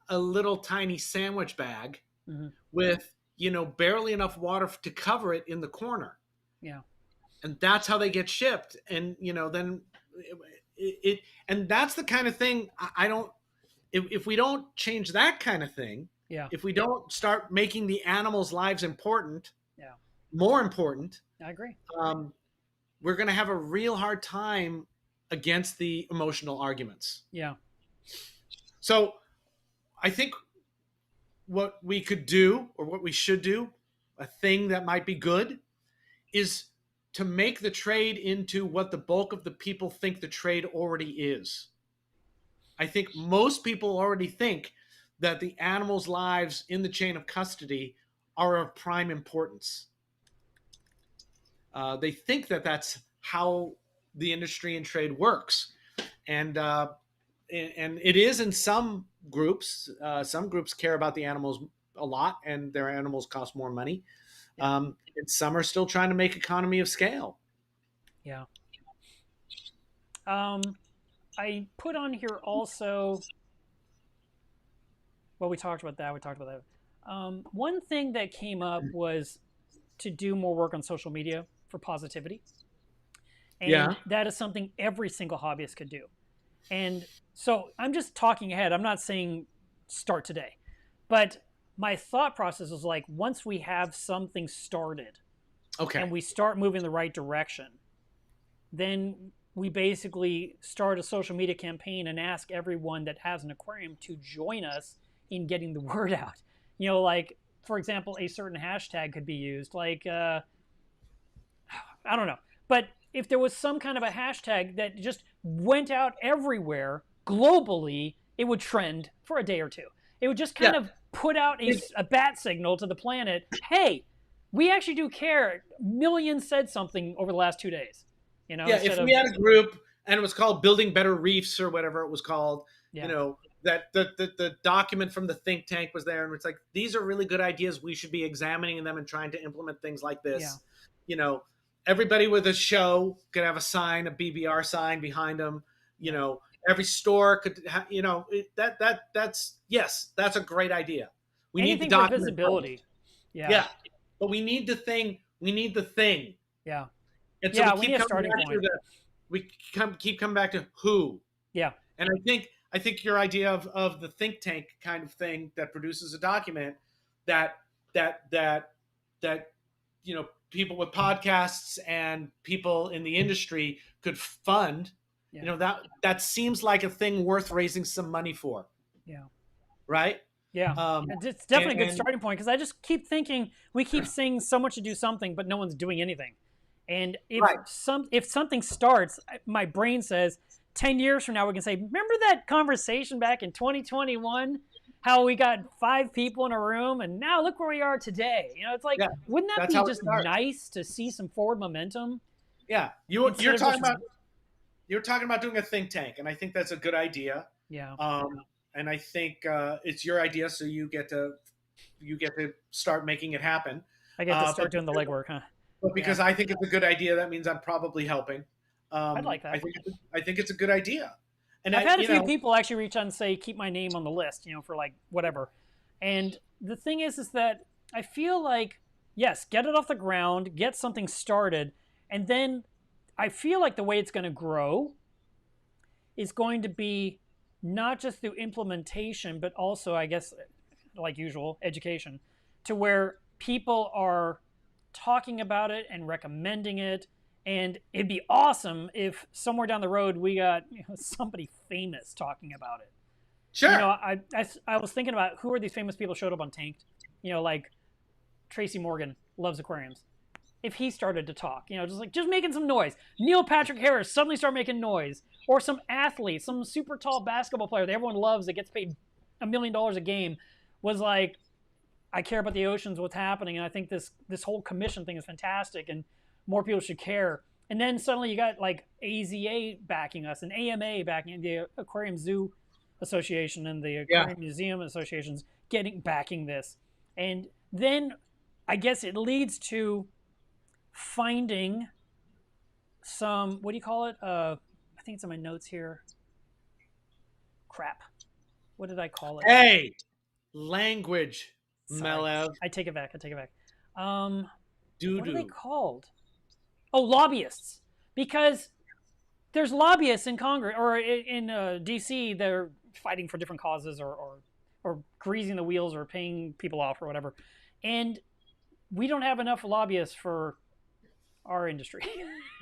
a little tiny sandwich bag Mhm. with barely enough water to cover it in the corner. Yeah. And that's how they get shipped. And then it and that's the kind of thing I don't. If we don't change that kind of thing, Yeah. if we don't start making the animals' lives important, Yeah. more important, I agree. we're going to have a real hard time against the emotional arguments. Yeah. So I think what we could do, or what we should do, a thing that might be good, is to make the trade into what the bulk of the people think the trade already is. I think most people already think that the animals' lives in the chain of custody are of prime importance. They think that that's how the industry and trade works, and it is in some groups. Some groups care about the animals a lot, and their animals cost more money. Yeah. And some are still trying to make economy of scale. Yeah. I put on here also. Well, we talked about that. We talked about that. One thing that came up was to do more work on social media for positivity, Yeah. and that is something every single hobbyist could do. And so I'm just talking ahead. I'm not saying start today, but my thought process is like once we have something started Okay. and we start moving in the right direction, then we basically start a social media campaign and ask everyone that has an aquarium to join us in getting the word out. Like for example, a certain hashtag could be used, like I don't know, but if there was some kind of a hashtag that just went out everywhere globally, it would trend for a day or two. It would just Yeah. kind of put out a bat signal to the planet. Hey, we actually do care. Millions said something over the last 2 days. Yeah. Instead If of we had a group and it was called Building Better Reefs or whatever it was called, yeah, that the document from the think tank was there, and it's like, these are really good ideas. We should be examining them and trying to implement things like yeah, this. You know, everybody with a show could have a sign, a BBR sign behind them. You yeah. know, every store could, that's yes, that's a great idea. We need the Anything for document visibility. first. Yeah, Yeah, but we need the thing. We need the thing, yeah, and so we yeah. We keep need a coming starting back to point. keep coming back to who. Yeah, And I think your idea of the think tank kind of thing that produces a document that that that that people with podcasts and people in the industry could fund, yeah, that seems like a thing worth raising some money for, yeah. right? Yeah, Um, it's and, definitely a good and starting point because I just keep thinking we keep saying so much to do something, but no one's doing anything. And right, if something starts, my brain says 10 years from now we can say, remember that conversation back in 2021, how we got 5 people in a room, and now look where we are today. It's like, yeah, wouldn't that that's be how it just starts. nice to see some forward momentum Yeah, instead of just you're talking about doing a think tank, and I think that's a good idea. yeah. And I think it's your idea, so you get to start making it happen. I get to Uh, but start doing the legwork, huh? but Yeah, because I think it's a good idea, that means I'm probably helping. I'd like I that. think it's a good idea, and I've I had a few people actually reach out and say keep my name on the list, for like whatever. And the thing is that I feel like yes, get it off the ground, get something started, and then I feel like the way it's going to grow is going to be not just through implementation, but also I guess like usual education, to where people are talking about it and recommending it. And it'd be awesome if somewhere down the road we got somebody famous talking about it. sure. I was thinking about who are these famous people showed up on Tanked. Like Tracy Morgan loves aquariums. If he started to talk, just making some noise. Neil Patrick Harris suddenly start making noise, or some athlete, some super tall basketball player that everyone loves that gets paid $1 million a game, was like, I care about the oceans, what's happening, and I think this whole commission thing is fantastic, and more people should care. And then suddenly you got like AZA backing us and AMA backing the Aquarium Zoo Association and the Yeah, Aquarium Museum Associations backing this. And then I guess it leads to finding some, what do you call it? I think it's in my notes here. Crap. What did I call it? hey, language, Sorry. Melev, I take it back. I take it back. Um, doo what are they doo. called? Oh, lobbyists. Because there's lobbyists in Congress or in DC. They're fighting for different causes or greasing the wheels or paying people off or whatever. And we don't have enough lobbyists for our industry.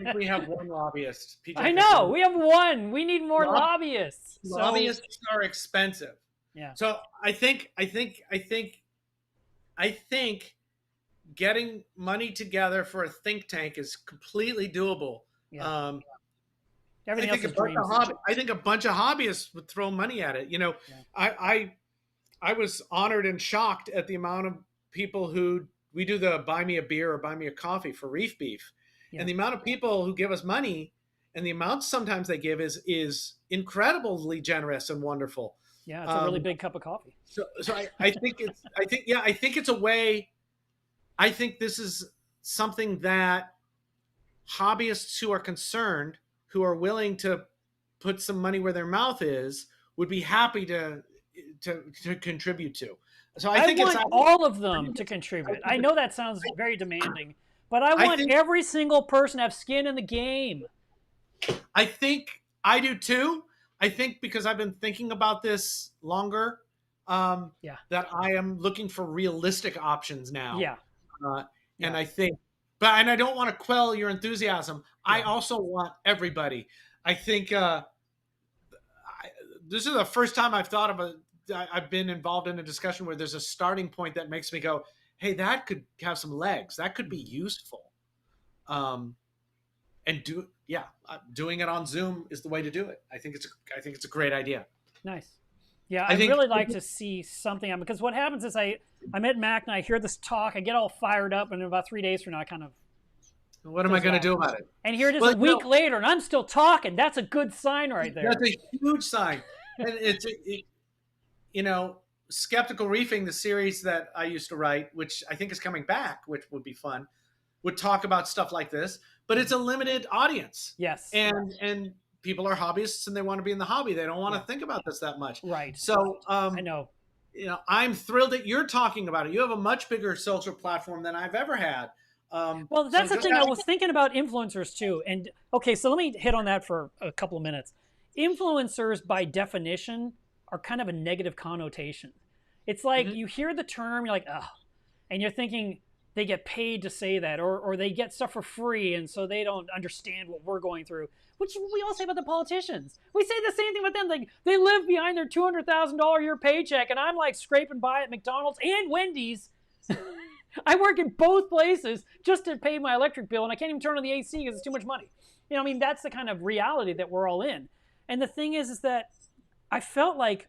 I think we have one lobbyist. PJ I thinks know. We have one. We need more Lob- lobbyists. So, lobbyists are expensive. yeah. So I think getting money together for a think tank is completely doable. Yeah. Um, I Everything else think a is bunch dreams. of I think a bunch of hobbyists would throw money at it. Yeah. I was honored and shocked at the amount of people who we do the buy me a beer or buy me a coffee for reef beef, Yeah. and the amount of people who give us money and the amount sometimes they give is incredibly generous and wonderful. Yeah, it's a really Um, big cup of coffee. I think it's a way. I think this is something that hobbyists who are concerned, who are willing to put some money where their mouth is, would be happy to contribute to. So I I think it's. want all of them to contribute. I know that sounds very demanding, but I I want think every single person to have skin in the game. I think I do too. I think because I've been thinking about this longer, Yeah. that I am looking for realistic options now. Yeah. Uh, and Yeah. I think, and I don't want to quell your enthusiasm. I Yeah. also want everybody. I think this is the first time I've thought of I've been involved in a discussion where there's a starting point that makes me go, hey, that could have some legs. That could be useful. Um, and doing it on Zoom is the way to do it. I think it's a great idea. Nice. Yeah, I I'd think really like to see something because what happens is I'm at Macna, I hear this talk, I get all fired up, and in about 3 days from now, I kind of what am I fizzle going to out. do about it? And here it is Well, a week later, and I'm still talking. That's a good sign right there. that's a huge sign. And you know, Skeptical Reefing, the series that I used to write, which I think is coming back, which would be fun, would talk about stuff like this, but it's a limited audience. Yes. And people are hobbyists and they want to be in the hobby. They don't want to Yeah. think about this that much. Right. So I know. you know, I'm thrilled that you're talking about it. You have a much bigger social platform than I've ever had. Well, that's so the thing. I was thinking about influencers too. And okay, so let me hit on that for a couple of minutes. Influencers, by definition, are kind of a negative connotation. It's like you hear the term, you're like, oh, and you're thinking they get paid to say that, or they get stuff for free, and so they don't understand what we're going through. Which we all say about the politicians. We say the same thing about them. Like they live behind their $200,000 a year paycheck, and I'm like scraping by at McDonald's and Wendy's. I work in both places just to pay my electric bill, and I can't even turn on the AC because it's too much money. You know, I mean, that's the kind of reality that we're all in. And the thing is that I felt like,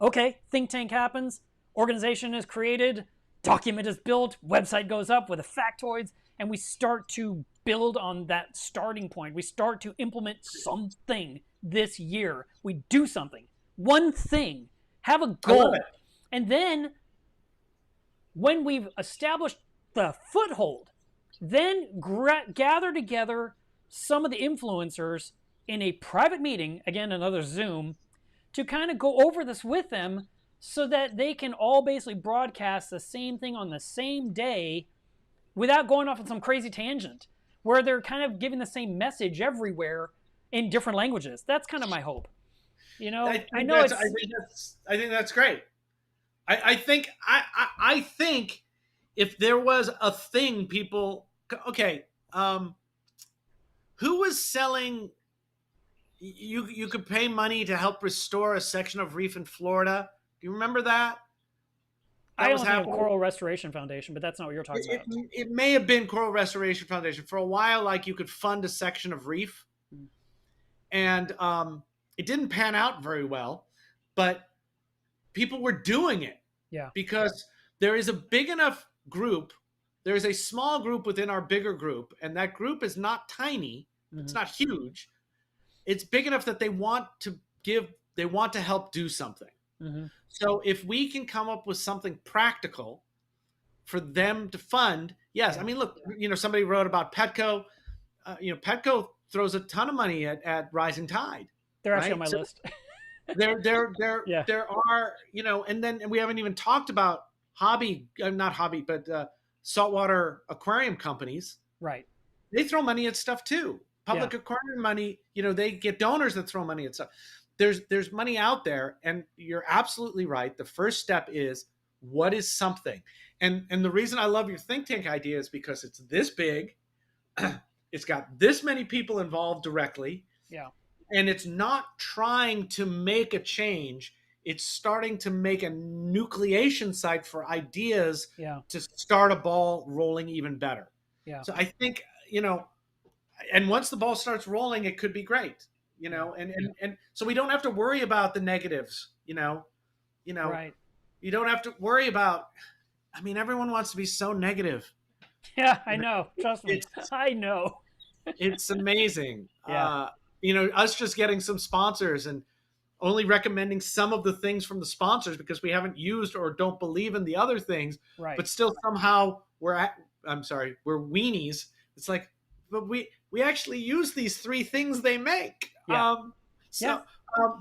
okay, think tank happens, organization is created, document is built, website goes up with the factoids, and we start to build on that starting point. We start to implement something this year. We do something, one thing, have a goal. And then when we've established the foothold, then gather together some of the influencers in a private meeting, again, another Zoom, to kind of go over this with them so that they can all basically broadcast the same thing on the same day without going off on some crazy tangent where they're kind of giving the same message everywhere in different languages. That's kind of my hope. You know, I think that's great. I think if there was a thing people, okay, who was selling, you could pay money to help restore a section of reef in Florida. Do you remember that? I don't think of Coral Restoration Foundation, but that's not what you're talking about. It may have been Coral Restoration Foundation. For a while, like you could fund a section of reef. And it didn't pan out very well, but people were doing it. Yeah. Because there is a big enough group. There is a small group within our bigger group, and that group is not tiny. It's not huge. It's big enough that they want to help do something. So if we can come up with something practical for them to fund, yes. I mean, look, you know, somebody wrote about Petco. You know, Petco throws a ton of money at Rising Tide. They're actually on my list. There are, you know, and we haven't even talked about saltwater aquarium companies. Right. They throw money at stuff too. Public aquarium money, you know, they get donors that throw money at stuff. There's money out there, and you're absolutely right. The first step is, what is something? And the reason I love your think tank idea is because it's this big, it's got this many people involved directly. Yeah. And it's not trying to make a change. It's starting to make a nucleation site for ideas to start a ball rolling even better. Yeah. So I think, you know, and once the ball starts rolling, it could be great, you know, and so we don't have to worry about the negatives, you know, right. You don't have to worry about, I mean, everyone wants to be so negative. Yeah, I know. Trust me. I know. It's amazing. Yeah. You know, us just getting some sponsors and, only recommending some of the things from the sponsors because we haven't used or don't believe in the other things, Right. but still somehow we're weenies. It's like, but we actually use these 3 things they make. Yeah. So, Yeah.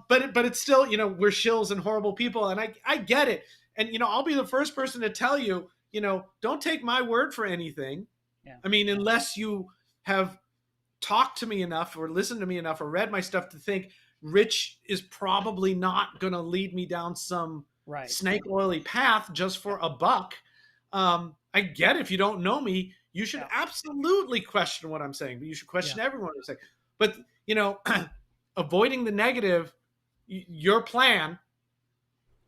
but it's still, we're shills and horrible people, and I get it. And I'll be the first person to tell you, don't take my word for anything. Yeah. I mean, unless you have talked to me enough or listened to me enough or read my stuff to think Rich is probably not going to lead me down some Right. snake oily path just for a buck. I get it. If you don't know me, you should absolutely question what I'm saying, but you should question everyone I'm saying. But, avoiding the negative, your plan,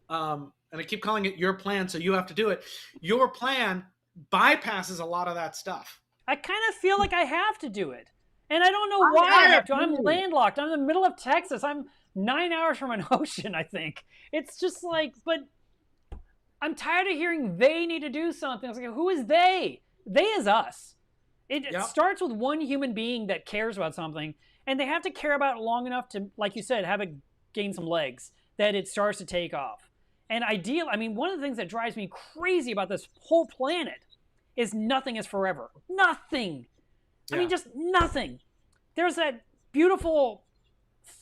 and I keep calling it your plan, so you have to do it. Your plan bypasses a lot of that stuff. I kind of feel like I have to do it. And I don't know why I have to. I'm landlocked. I'm in the middle of Texas. I'm 9 hours from an ocean, I think. It's just like, but I'm tired of hearing they need to do something. I was like, who is they? They is us. It starts with one human being that cares about something, and they have to care about it long enough to, like you said, have it gain some legs, that it starts to take off. And one of the things that drives me crazy about this whole planet is nothing is forever. Nothing. I mean, just nothing. There's that beautiful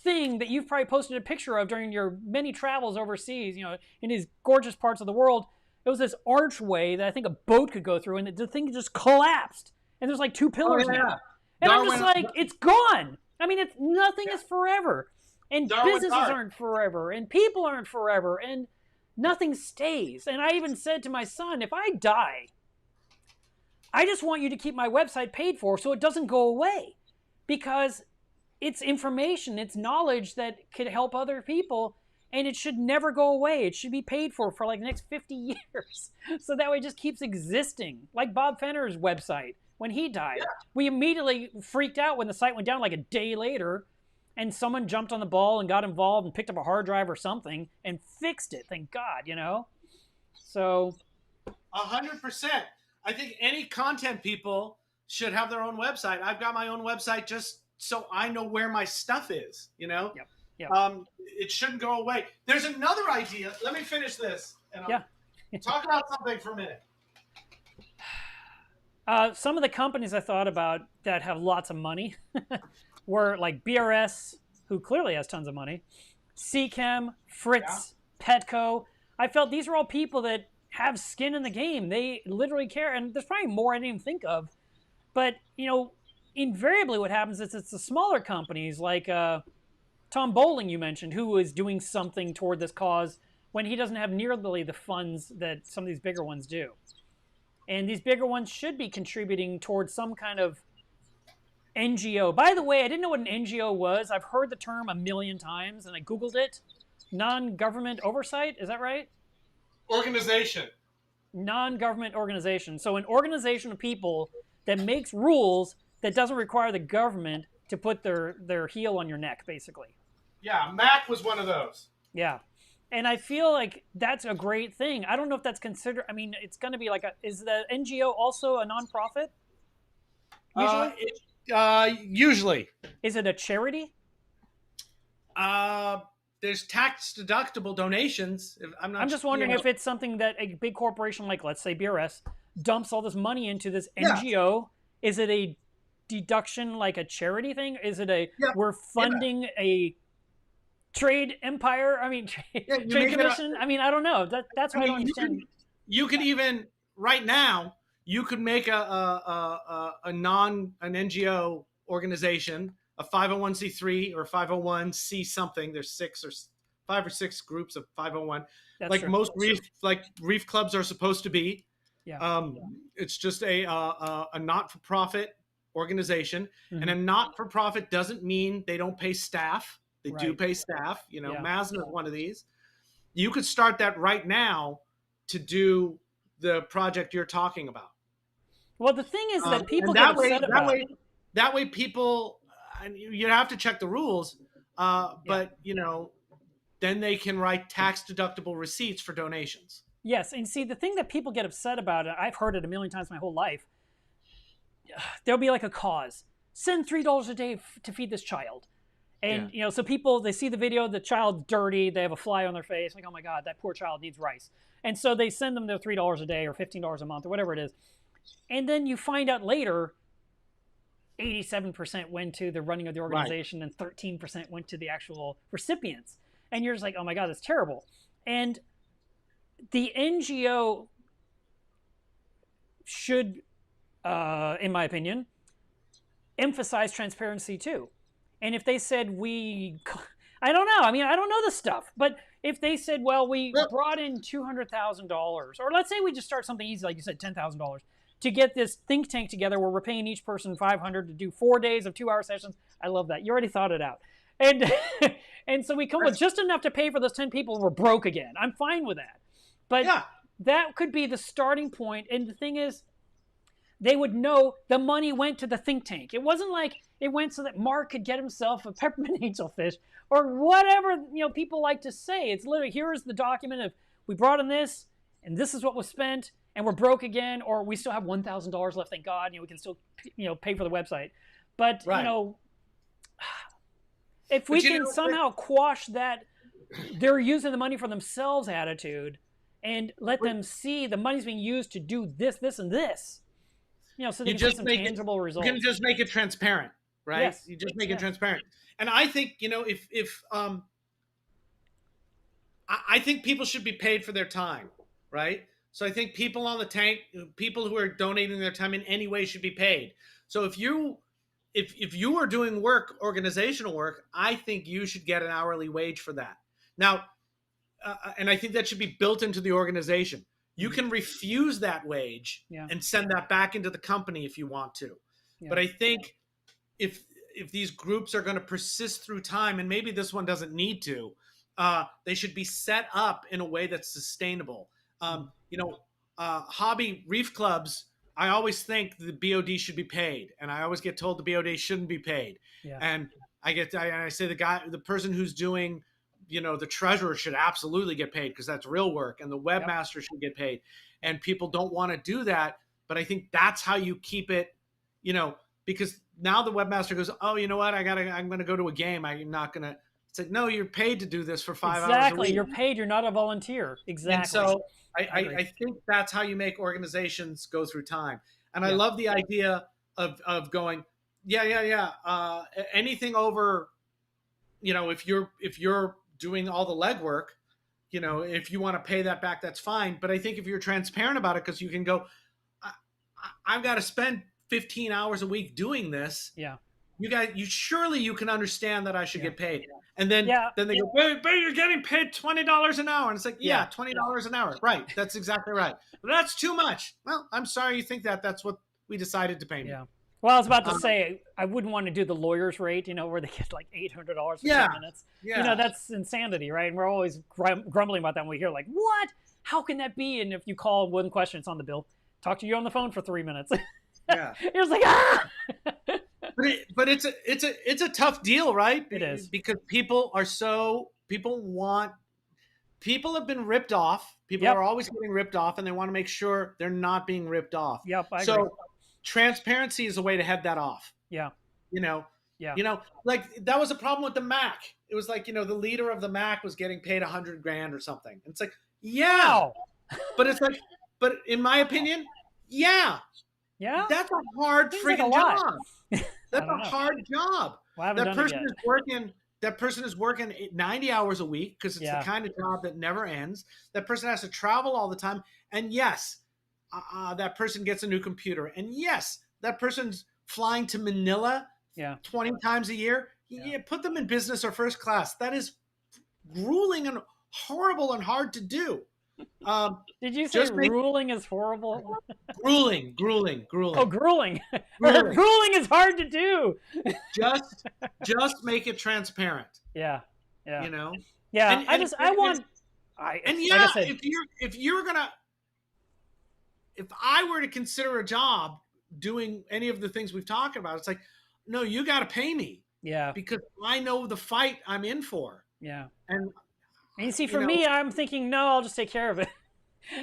thing that you've probably posted a picture of during your many travels overseas, in these gorgeous parts of the world. It was this archway that I think a boat could go through, and the thing just collapsed. And there's like 2 pillars now. And I'm just like, it's gone. I mean, nothing is forever. And businesses aren't forever. And people aren't forever. And nothing stays. And I even said to my son, if I die, I just want you to keep my website paid for so it doesn't go away, because it's information, it's knowledge that could help other people, and it should never go away. It should be paid for like the next 50 years. So that way it just keeps existing. Like Bob Fenner's website, when he died, we immediately freaked out when the site went down like a day later, and someone jumped on the ball and got involved and picked up a hard drive or something and fixed it. Thank God, So 100%. I think any content people should have their own website. I've got my own website just so I know where my stuff is, Yep. It shouldn't go away. There's another idea. Let me finish this. And I'll talk about something for a minute. Some of the companies I thought about that have lots of money were like BRS, who clearly has tons of money, Seachem, Fritz, Petco. I felt these were all people that have skin in the game. They literally care, and there's probably more I didn't even think of. But, invariably what happens is it's the smaller companies like Tom Bowling you mentioned, who is doing something toward this cause when he doesn't have nearly the funds that some of these bigger ones do. And these bigger ones should be contributing towards some kind of NGO. By the way, I didn't know what an NGO was. I've heard the term a million times, and I Googled it. Non-government oversight, is that right? Organization. Non-government organization. So an organization of people that makes rules that doesn't require the government to put their heel on your neck, basically. Yeah, Mac was one of those. Yeah. And I feel like that's a great thing. I don't know if that's considered, it's going to be like is the NGO also a nonprofit? Usually? Usually. Is it a charity? There's tax-deductible donations. I'm just wondering if it's something that a big corporation like, let's say, BRS, dumps all this money into this NGO. Is it a deduction like a charity thing? Is it we're funding a trade empire? Trade commission? I don't know. That's what I don't understand. You could even, right now, you could make an NGO organization, a 501c3 or 501c something. There's 5 or 6 groups of 501. That's like true. Most reef clubs are supposed to be. Yeah. It's just a not-for-profit organization, and a not-for-profit doesn't mean they don't pay staff. They do pay staff. Macna is one of these. You could start that right now to do the project you're talking about. Well, the thing is that people get upset about it. That way people, you have to check the rules, but then they can write tax-deductible receipts for donations. Yes, and see, the thing that people get upset about, I've heard it a million times my whole life, there'll be like a cause. Send $3 a day to feed this child. And, so people, they see the video, the child's dirty, they have a fly on their face, like, oh my God, that poor child needs rice. And so they send them their $3 a day or $15 a month or whatever it is. And then you find out later, 87% went to the running of the organization, and 13% went to the actual recipients. And you're just like, oh my God, that's terrible. And the NGO should, in my opinion, emphasize transparency too. And if they said I don't know. I mean, I don't know this stuff. But if they said, well, we brought in $200,000, or let's say we just start something easy, like you said, $10,000, to get this think tank together where we're paying each person $500 to do 4 days of 2-hour sessions. I love that. You already thought it out. And and so we come with just enough to pay for those 10 people, and we're broke again. I'm fine with that. But that could be the starting point. And the thing is, they would know the money went to the think tank. It wasn't like it went so that Mark could get himself a peppermint angelfish or whatever, people like to say. It's literally, here's the document of, we brought in this, and this is what was spent, and we're broke again, or we still have $1,000 left, thank God. We can still, pay for the website. But, if we can somehow quash that they're using the money for themselves attitude and let them see the money's being used to do this, this, and this, so they can see some tangible results. You can just make it transparent, right? Yes. You just make it transparent. And I think, I think people should be paid for their time, right? So I think people on the tank, people who are donating their time in any way should be paid. So if you are doing work, organizational work, I think you should get an hourly wage for that. Now, and I think that should be built into the organization. You can refuse that wage and send that back into the company if you want to. Yeah. But I think if these groups are going to persist through time, and maybe this one doesn't need to, they should be set up in a way that's sustainable. Hobby reef clubs, I always think the BOD should be paid, and I always get told the BOD shouldn't be paid. Yeah. And I say the person who's doing, the treasurer should absolutely get paid because that's real work, and the webmaster should get paid. And people don't want to do that, but I think that's how you keep it, because now the webmaster goes, oh, you know what? I'm going to go to a game. I'm not going to. It's like, no, you're paid to do this for 5 hours a week. Exactly. You're paid. You're not a volunteer. Exactly. And so I think that's how you make organizations go through time. And I love the idea of going, anything over, if you're doing all the legwork, if you want to pay that back, that's fine. But I think if you're transparent about it, because you can go, I've got to spend 15 hours a week doing this. Yeah. You guys, you can understand that I should get paid. And then they go, but you're getting paid $20 an hour. And it's like, $20 an hour. Right. That's exactly right. But that's too much. Well, I'm sorry you think that. That's what we decided to pay me. Yeah. Well, I was about to say, I wouldn't want to do the lawyer's rate, where they get like $800 for 10 minutes. Yeah. That's insanity, right? And we're always grumbling about that when we hear like, what? How can that be? And if you call one question, it's on the bill. Talk to you on the phone for 3 minutes. Yeah. It was like, ah! But it's a tough deal, right? It is, because people have been ripped off. People are always getting ripped off, and they want to make sure they're not being ripped off. Yep, I agree. Transparency is a way to head that off. Yeah. Like that was a problem with the Mac. It was like, the leader of the Mac was getting paid $100,000 or something. And it's like, but it's like, but in my opinion, that's a hard freaking job. That's a hard job. Well, that person is working 90 hours a week because it's the kind of job that never ends. That person has to travel all the time. And yes, that person gets a new computer. And yes, that person's flying to Manila 20 times a year. Yeah, put them in business or first class. That is grueling and horrible and hard to do. Did you say grueling is horrible? Grueling. Oh, grueling. Grueling is hard to do. just make it transparent. Yeah. Yeah. Yeah. If I were to consider a job doing any of the things we've talked about, it's like, no, you got to pay me. Yeah. Because I know the fight I'm in for. Yeah. And you see, for me, I'm thinking, no, I'll just take care of it.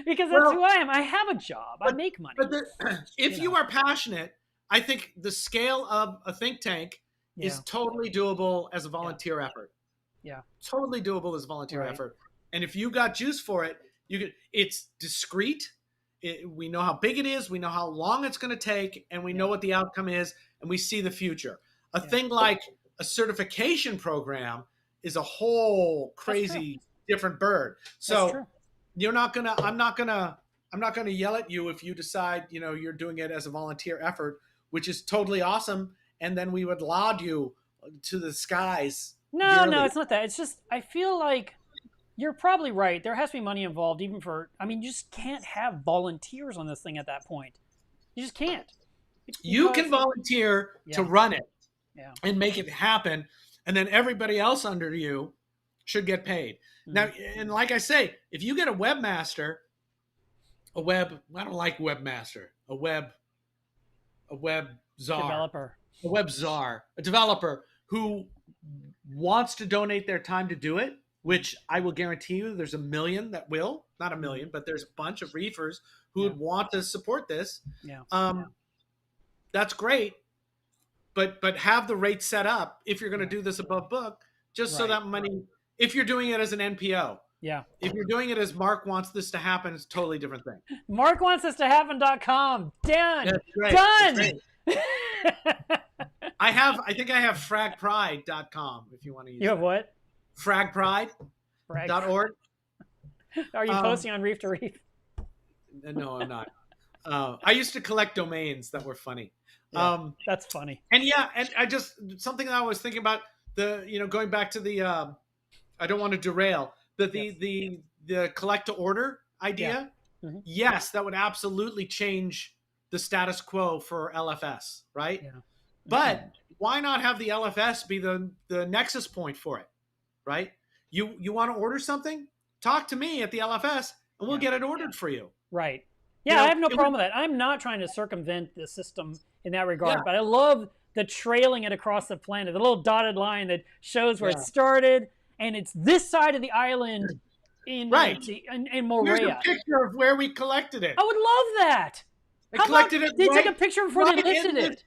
Because that's who I am. I have a job. I make money. But if you are passionate, I think the scale of a think tank Yeah. is totally doable as a Yeah. volunteer effort. Yeah. Totally doable as a volunteer Right. effort. And if you got juice for it, you could. It's discreet. We know how big it is. We know how long it's going to take, and we know Yeah. what the outcome is, and we see the future. A Yeah. thing like a certification program is a whole That's true. crazy different bird. That's So true. you're not gonna. I'm not gonna yell at you if you decide you're doing it as a volunteer effort, which is totally awesome. And then we would laud you to the skies No, no, yearly. it's not that. It's just I feel like you're probably right. There has to be money involved, even for. I mean, you just can't have volunteers on this thing at that point. You just can't. You can Because volunteer to yeah, run it yeah. and make it happen, and then everybody else under you should get paid. Now, Mhm. and like I say, if you get a webmaster, I don't like webmaster, a web czar, Developer. a developer who wants to donate their time to do it, which I will guarantee you there's a million that will, not a Mhm. million, but there's a bunch of reefers who Yeah. would want to support this. Yeah. That's great, but have the rate set up if you're going to Yeah. do this above book, just so Right. that money. If you're doing it as an NPO, Yeah. if you're doing it as Mark wants this to happen, it's a totally different thing. Mark wants us to happen.com. Done. That's great. Done. That's great. I think I have fragpride.com if you want to use You have that. what? Fragpride.org. Brag. Are you posting on Reef to Reef? No, I'm not. I used to collect domains that were funny. Yeah, that's funny. And I just something that I was thinking about going back to the I don't want to derail the collect to order idea. Yeah. Mm-hmm. Yes, that would absolutely change the status quo for LFS, right? Yeah. But why not have the LFS be the nexus point for it, right? You want to order something? Talk to me at the LFS, and we'll get it ordered for you. Right. Yeah, I have no problem with that. I'm not trying to circumvent the system in that regard, but I love the trailing it across the planet, the little dotted line that shows where it started, and it's this side of the island in Morea. Here's a picture of where we collected it. I would love that. They collected it. They took a picture before they lifted it.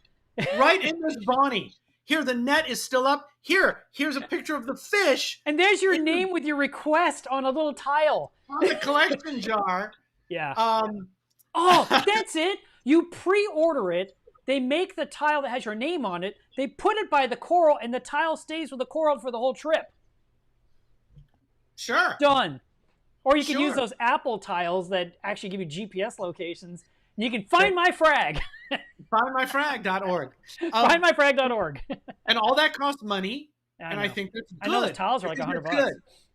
Right in this Bonnie. Here, the net is still up. Here's a picture of the fish. And there's your name with your request on a little tile. On the collection jar. Yeah. Oh, that's it. You pre-order it. They make the tile that has your name on it. They put it by the coral, and the tile stays with the coral for the whole trip. Sure. Done. Or you can use those Apple tiles that actually give you GPS locations. You can find my frag. Findmyfrag.org. Findmyfrag.org. And all that costs money. I think that's good. I know those tiles are like $100.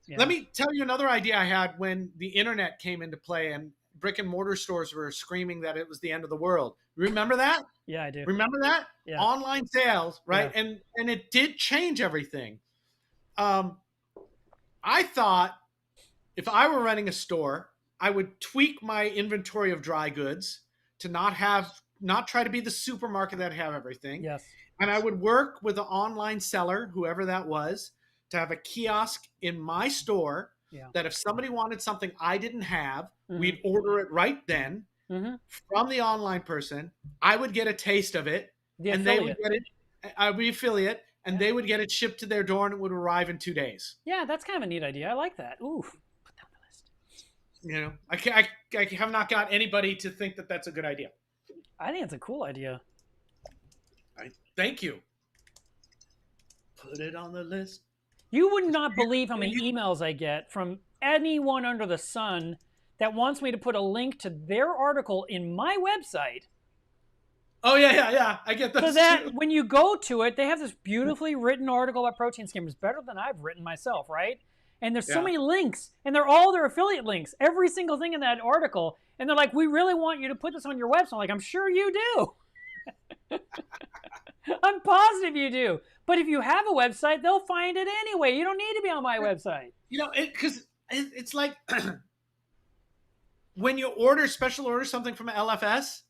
Yeah. Let me tell you another idea I had when the internet came into play and brick and mortar stores were screaming that it was the end of the world. Remember that? Yeah, I do. Remember that? Yeah. Online sales, right? Yeah. And it did change everything. I thought if I were running a store, I would tweak my inventory of dry goods to not try to be the supermarket that have everything. Yes. And I would work with an online seller, whoever that was, to have a kiosk in my store that if somebody wanted something I didn't have, we'd order it right then from the online person. I would get a taste of it, and they would get it. I would be affiliate, and they would get it shipped to their door, and it would arrive in 2 days. Yeah, that's kind of a neat idea. I like that. Ooh, put that on the list. You know, I have not got anybody to think that that's a good idea. I think it's a cool idea. Thank you. Put it on the list. You would not believe how many emails I get from anyone under the sun that wants me to put a link to their article in my website. Oh, yeah. I get those. So that when you go to it, they have this beautifully written article about protein skimmers, better than I've written myself, right? And there's so many links, and they're all their affiliate links, every single thing in that article. And they're like, we really want you to put this on your website. I'm like, I'm sure you do. I'm positive you do. But if you have a website, they'll find it anyway. You don't need to be on my website. You know, because it's like when you special order something from LFS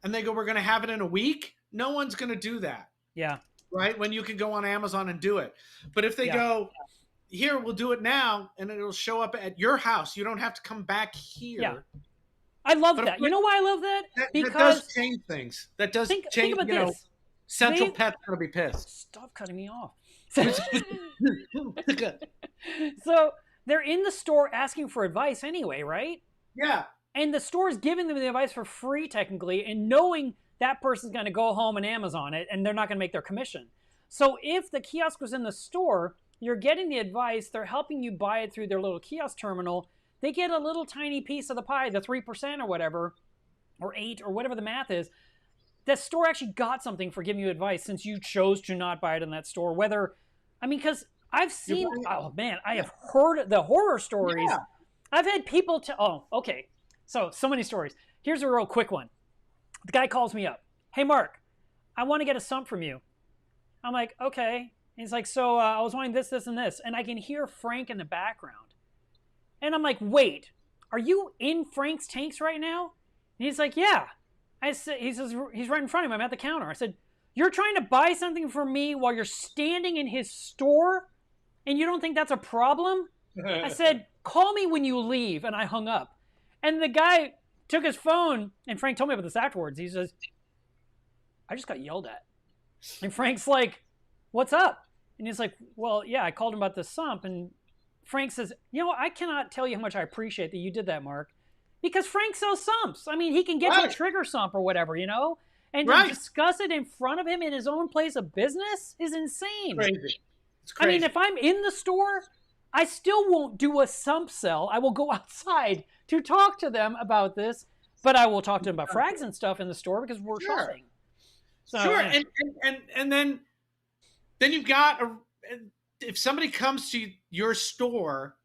and they go, we're going to have it in a week. No one's going to do that. Yeah. Right? When you can go on Amazon and do it. But if they go, here, we'll do it now, and it'll show up at your house. You don't have to come back here. Yeah. I love that. You know why I love that? Because that does change things. That does change. Think about this. Central Pet's gonna be pissed. Stop cutting me off. So they're in the store asking for advice anyway, right? Yeah. And the store is giving them the advice for free, technically, and knowing that person's going to go home and Amazon it, and they're not going to make their commission. So if the kiosk was in the store, you're getting the advice, they're helping you buy it through their little kiosk terminal, they get a little tiny piece of the pie, the 3% or whatever, or 8 or whatever the math is. The store actually got something for giving you advice since you chose to not buy it in that store. Whether, I mean, because I've seen, oh man, I have heard the horror stories. Yeah. I've had people tell, oh, okay. So many stories. Here's a real quick one. The guy calls me up. Hey, Mark, I want to get a sump from you. I'm like, okay. And he's like, so I was wanting this, this, and this. And I can hear Frank in the background. And I'm like, wait, are you in Frank's tanks right now? And he's like, yeah. He says, he's right in front of him. I'm at the counter. I said, you're trying to buy something from me while you're standing in his store? And you don't think that's a problem? I said, call me when you leave. And I hung up. And the guy took his phone, and Frank told me about this afterwards. He says, I just got yelled at. And Frank's like, what's up? And he's like, well, yeah, I called him about the sump. And Frank says, I cannot tell you how much I appreciate that you did that, Mark. Because Frank sells sumps. I mean, he can get you a trigger sump or whatever, And to discuss it in front of him in his own place of business is insane. Crazy. It's crazy. I mean, if I'm in the store, I still won't do a sump sell. I will go outside to talk to them about this, but I will talk to them about frags and stuff in the store because we're shopping. So, sure, and then you've got if somebody comes to your store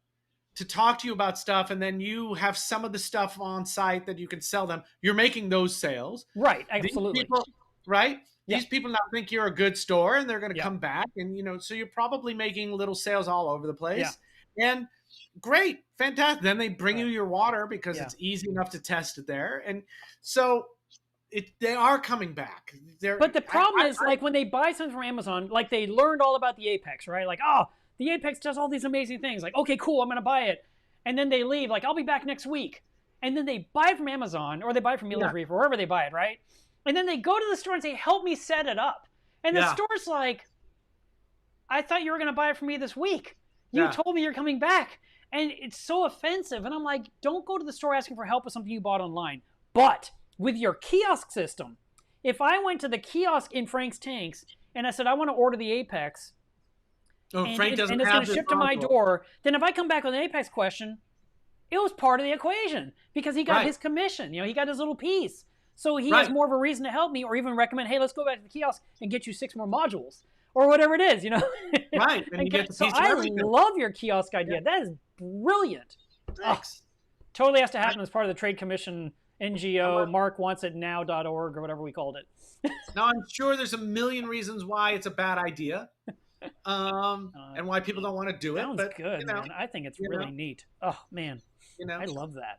to talk to you about stuff, and then you have some of the stuff on site that you can sell them, you're making those sales. Right, absolutely. These people, right? Yeah. These people now think you're a good store, and they're going to come back, and so you're probably making little sales all over the place. Yeah. And great, fantastic. Then they bring you your water because it's easy enough to test it there, and so they are coming back. But the problem is, like when they buy something from Amazon, like they learned all about the Apex, right? Like, oh, the Apex does all these amazing things. Like, okay, cool, I'm going to buy it. And then they leave, like, I'll be back next week. And then they buy it from Amazon, or they buy it from Mealer's Reef, or wherever they buy it, right? And then they go to the store and say, help me set it up. And the store's like, I thought you were going to buy it from me this week. You told me you're coming back. And it's so offensive. And I'm like, don't go to the store asking for help with something you bought online. But with your kiosk system, if I went to the kiosk in Frank's Tanks and I said, I want to order the Apex, and it's going to ship to my door, then if I come back with an Apex question, it was part of the equation because he got his commission. He got his little piece. So he has more of a reason to help me, or even recommend, hey, let's go back to the kiosk and get you 6 more modules or whatever it is, Right. And you get the piece of everything. I love your kiosk idea. Yeah. That is brilliant. Thanks. Totally has to happen as part of the Trade Commission NGO, markwantitnow.org or whatever we called it. Now, I'm sure there's a million reasons why it's a bad idea. And why people don't want to do it. Sounds good, man. I think it's really neat. Oh man, I love that.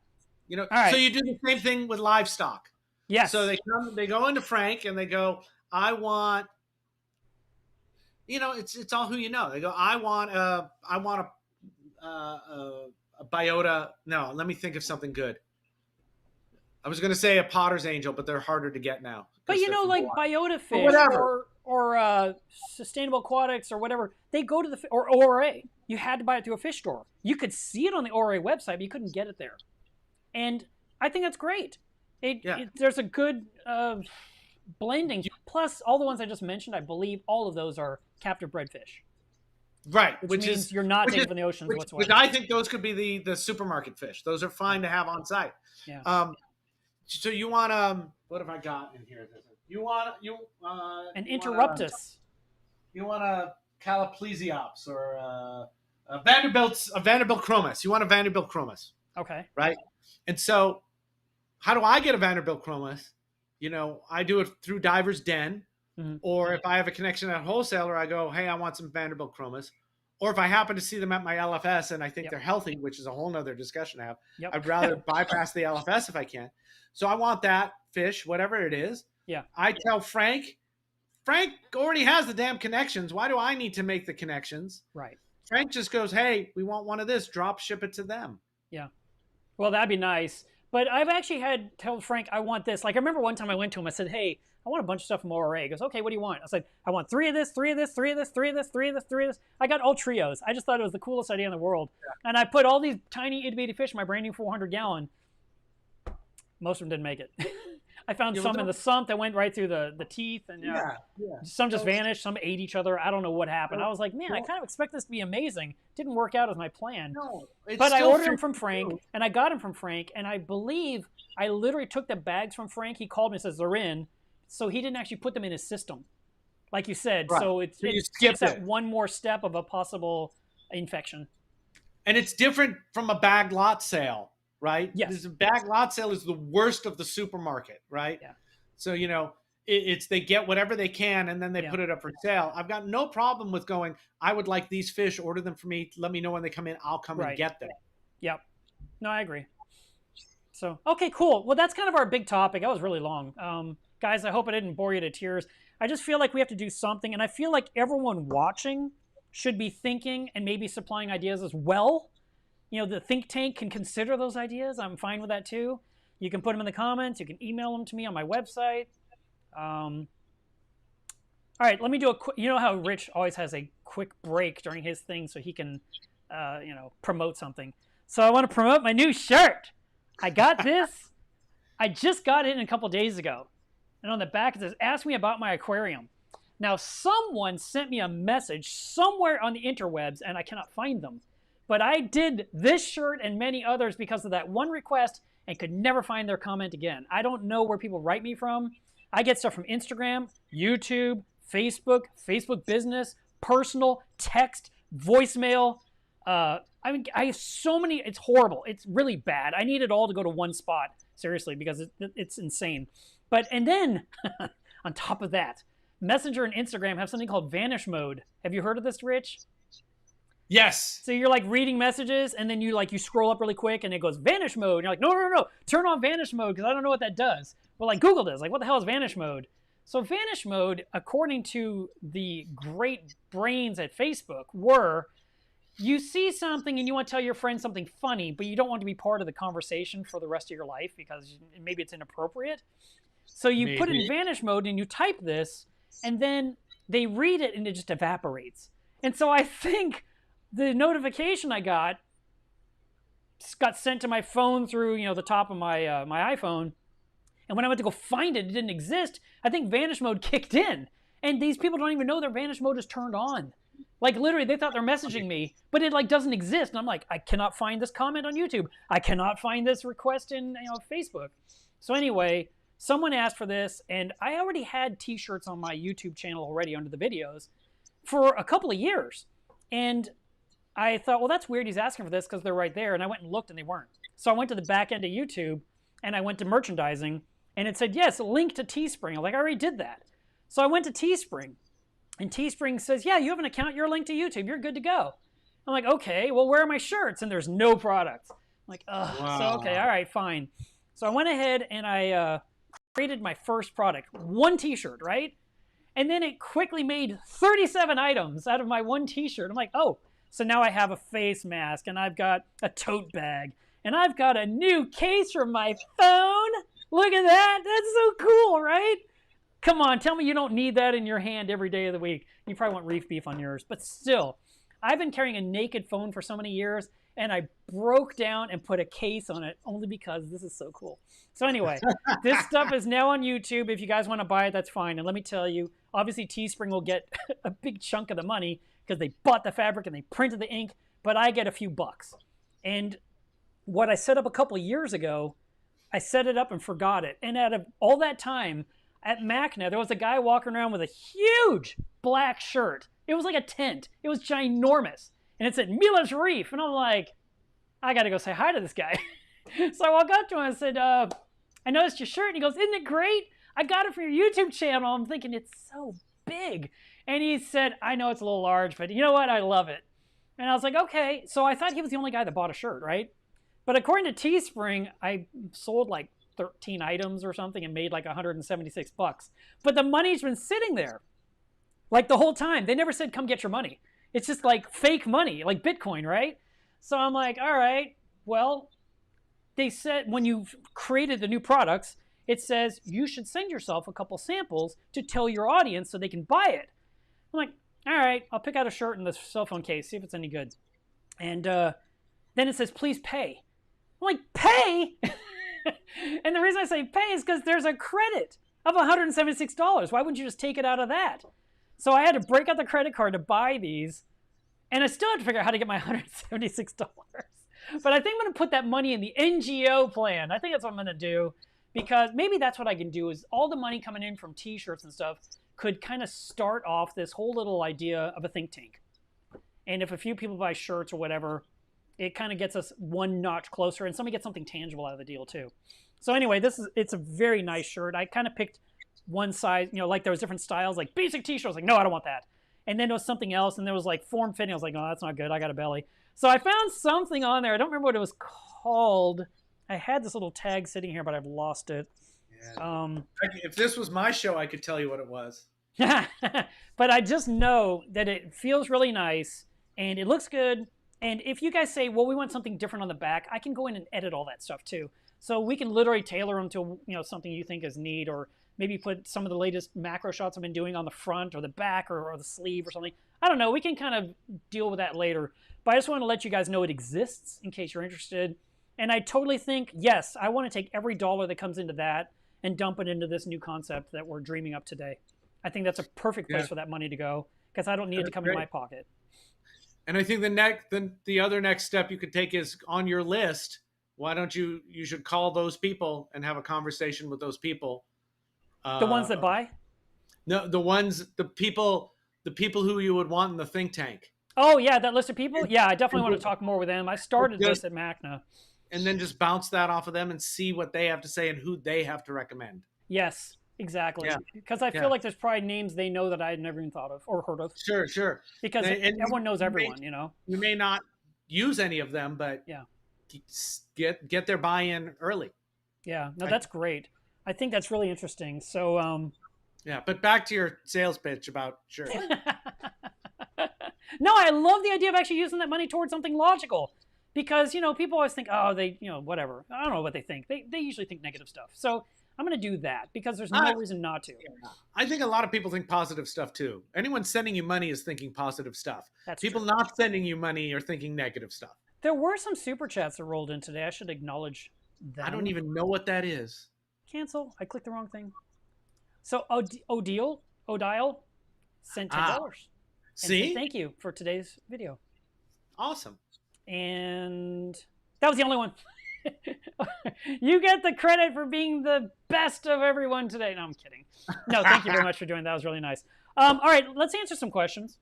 All right. So you do the same thing with livestock. Yes. So they go into Frank and they go, I want, it's all who you know. They go, I want a biota. No, let me think of something good. I was going to say a potter's angel, but they're harder to get now. But like biota fish or sustainable aquatics or whatever, they go to or ORA. You had to buy it through a fish store. You could see it on the ORA website, but you couldn't get it there. And I think that's great. There's a good blending. Plus, all the ones I just mentioned, I believe all of those are captive bred fish. Right, which means you're not taking from the oceans whatsoever. Which I think those could be the supermarket fish. Those are fine to have on site. Yeah. So you want what have I got in here? You want an interruptus. You want a Caloplesiops or a Vanderbilt chromis. You want a Vanderbilt chromis. Okay. Right. And so, how do I get a Vanderbilt chromis? I do it through Diver's Den, or if I have a connection at a wholesaler, I go, hey, I want some Vanderbilt chromis. Or if I happen to see them at my LFS and I think they're healthy, which is a whole nother discussion to have, I'd rather bypass the LFS if I can. So I want that fish, whatever it is. Yeah. I tell Frank already has the damn connections. Why do I need to make the connections? Right. Frank just goes, hey, we want one of this. Ship it to them. Yeah. Well, that'd be nice. But I've actually had told Frank, I want this. Like, I remember one time I went to him, I said, hey, I want a bunch of stuff from ORA. He goes, okay, what do you want? I said, I want 3 of this, 3 of this, 3 of this, 3 of this, 3 of this, 3 of this. I got all trios. I just thought it was the coolest idea in the world. And I put all these tiny itty bitty fish in my brand new 400 gallon. Most of them didn't make it. I found some in the sump that went right through the teeth, and some just vanished. Some ate each other. I don't know what happened. I was like, man, I kind of expect this to be amazing. Didn't work out as my plan. No, but I ordered them from Frank, and I got them from Frank, and I believe I literally took the bags from Frank. He called me and says they're in, so he didn't actually put them in his system, like you said. Right. So it skips that one more step of a possible infection. And it's different from a bag lot sale. Right? Yes. The bag lot sale is the worst of the supermarket, right? Yeah. So, it's they get whatever they can and then they put it up for sale. I've got no problem with going, I would like these fish, order them for me, let me know when they come in, I'll come and get them. Yep. No, I agree. So, okay, cool. Well, that's kind of our big topic. That was really long. Guys, I hope I didn't bore you to tears. I just feel like we have to do something, and I feel like everyone watching should be thinking and maybe supplying ideas as well. The think tank can consider those ideas. I'm fine with that too. You can put them in the comments. You can email them to me on my website. All right, let me do a quick, how Rich always has a quick break during his thing so he can, promote something. So I want to promote my new shirt. I got this. I just got it in a couple days ago. And on the back it says, ask me about my aquarium. Now, someone sent me a message somewhere on the interwebs, and I cannot find them. But I did this shirt and many others because of that one request and could never find their comment again. I don't know where people write me from. I get stuff from Instagram, YouTube, Facebook Business, personal, text, voicemail. I have so many. It's horrible. It's really bad. I need it all to go to one spot, seriously, because it's insane. And then, on top of that, Messenger and Instagram have something called vanish mode. Have you heard of this, Rich? Yes. So you're like reading messages, and then you scroll up really quick, and it goes vanish mode. And you're like, no, turn on vanish mode because I don't know what that does. Well, like Google does. Like, what the hell is vanish mode? So vanish mode, according to the great brains at Facebook, you see something and you want to tell your friend something funny, but you don't want to be part of the conversation for the rest of your life because maybe it's inappropriate. So you put it in vanish mode and you type this, and then they read it and it just evaporates. And so I think the notification I got sent to my phone through, the top of my my iPhone. And when I went to go find it, it didn't exist. I think vanish mode kicked in. And these people don't even know their vanish mode is turned on. Like, literally, they thought they're messaging me, but it, doesn't exist. And I'm like, I cannot find this comment on YouTube. I cannot find this request in, Facebook. So anyway, someone asked for this, and I already had T-shirts on my YouTube channel already under the videos for a couple of years. And I thought, well, that's weird. He's asking for this because they're right there. And I went and looked, and they weren't. So I went to the back end of YouTube, and I went to merchandising, and it said, yes, link to Teespring. I'm like, I already did that. So I went to Teespring, and Teespring says, yeah, you have an account. You're linked to YouTube. You're good to go. I'm like, okay, well, where are my shirts? And there's no products. I'm like, ugh. Wow. So, okay, all right, fine. So I went ahead, and I created my first product, one T-shirt, right? And then it quickly made 37 items out of my one T-shirt. I'm like, oh. So now I have a face mask, and I've got a tote bag, and I've got a new case for my phone. Look at that. That's so cool, right? Come on, tell me you don't need that in your hand every day of the week. You probably want reef beef on yours. But still, I've been carrying a naked phone for so many years, and I broke down and put a case on it only because this is so cool. So anyway, this stuff is now on YouTube. If you guys want to buy it, that's fine. And let me tell you, obviously Teespring will get a big chunk of the money because they bought the fabric and they printed the ink, but I get a few bucks. And what I set up a couple of years ago, I set it up and forgot it. And out of all that time, at Macna, there was a guy walking around with a huge black shirt. It was like a tent. It was ginormous. And it said, Mila's Reef. And I'm like, I got to go say hi to this guy. So I walked up to him and I said, I noticed your shirt. And he goes, isn't it great? I got it for your YouTube channel. I'm thinking, it's so big. And he said, I know it's a little large, but you know what? I love it. And I was like, okay. So I thought he was the only guy that bought a shirt, right? But according to Teespring, I sold like 13 items or something and made like 176 bucks. But the money's been sitting there like the whole time. They never said, come get your money. It's just like fake money, like Bitcoin, right? So I'm like, all right, well, they said when you've created the new products, it says you should send yourself a couple samples to tell your audience so they can buy it. I'm like, all right, I'll pick out a shirt in the cell phone case, see if it's any good. And then it says, please pay. I'm like, pay? And the reason I say pay is because there's a credit of $176. Why wouldn't you just take it out of that? So I had to break out the credit card to buy these, and I still had to figure out how to get my $176. But I think I'm going to put that money in the NGO plan. I think that's what I'm going to do, because maybe that's what I can do is all the money coming in from t-shirts and stuff could kind of start off this whole little idea of a think tank. And if a few people buy shirts or whatever, it kind of gets us one notch closer, and somebody gets something tangible out of the deal too. So anyway, it's a very nice shirt. I kind of picked one size, like there was different styles, like basic t-shirt. I was like, no, I don't want that. And then there was something else, and there was like form fitting. I was like, no, that's not good. I got a belly. So I found something on there. I don't remember what it was called. I had this little tag sitting here, but I've lost it. Yeah. If this was my show, I could tell you what it was. But I just know that it feels really nice, and it looks good. And if you guys say, well, we want something different on the back, I can go in and edit all that stuff too. So we can literally tailor them to something you think is neat, or maybe put some of the latest macro shots I've been doing on the front or the back or the sleeve or something. I don't know. We can kind of deal with that later. But I just want to let you guys know it exists in case you're interested. And I totally think, yes, I want to take every dollar that comes into that and dump it into this new concept that we're dreaming up today. I think that's a perfect place for that money to go, because I don't need it to come in my pocket. And I think the other next step you could take is on your list. Why don't you should call those people and have a conversation with those people. The ones that buy? No, the people who you would want in the think tank. Oh yeah, that list of people? Yeah, I definitely want to talk more with them. I started this at Macna. And then just bounce that off of them and see what they have to say and who they have to recommend. Yes, exactly. Because I feel like there's probably names they know that I had never even thought of or heard of. Sure. Because everyone knows everyone, You may not use any of them, but get their buy-in early. Yeah, no, that's great. I think that's really interesting. So, but back to your sales pitch about shirts. No, I love the idea of actually using that money towards something logical, because people always think, oh, they whatever. I don't know what they think. They usually think negative stuff. So I'm going to do that because there's no reason not to. I think a lot of people think positive stuff too. Anyone sending you money is thinking positive stuff. That's people true. Not sending you money are thinking negative stuff. There were some super chats that rolled in today. I should acknowledge them. I don't even know what that is. Cancel. I clicked the wrong thing. So Odile sent $10. See? Thank you for today's video. Awesome. And that was the only one. You get the credit for being the best of everyone today. No, I'm kidding. No, thank you very much for doing that. That was really nice. All right, let's answer some questions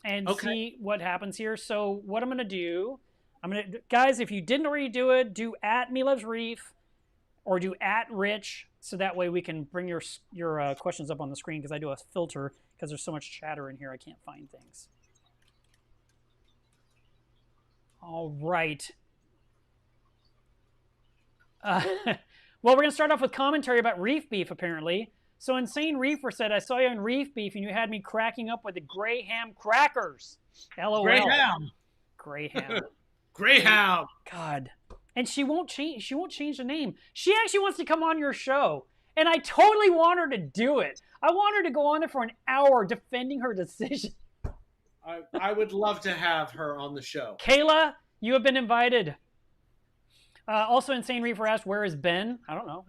and see what happens here. So what I'm going to do, guys, if you didn't already do it, do @MeLovesReef or do @Rich, so that way we can bring your questions up on the screen, because I do a filter because there's so much chatter in here I can't find things. All right. Well, we're going to start off with commentary about reef beef, apparently. So Insane Reefer said, I saw you on Reef Beef and you had me cracking up with the Graham crackers. LOL. Graham. Greyhound. God. And she won't change the name. She actually wants to come on your show. And I totally want her to do it. I want her to go on there for an hour defending her decision. I would love to have her on the show. Kayla, you have been invited. Also, Insane Reefer asked, where is Ben? I don't know.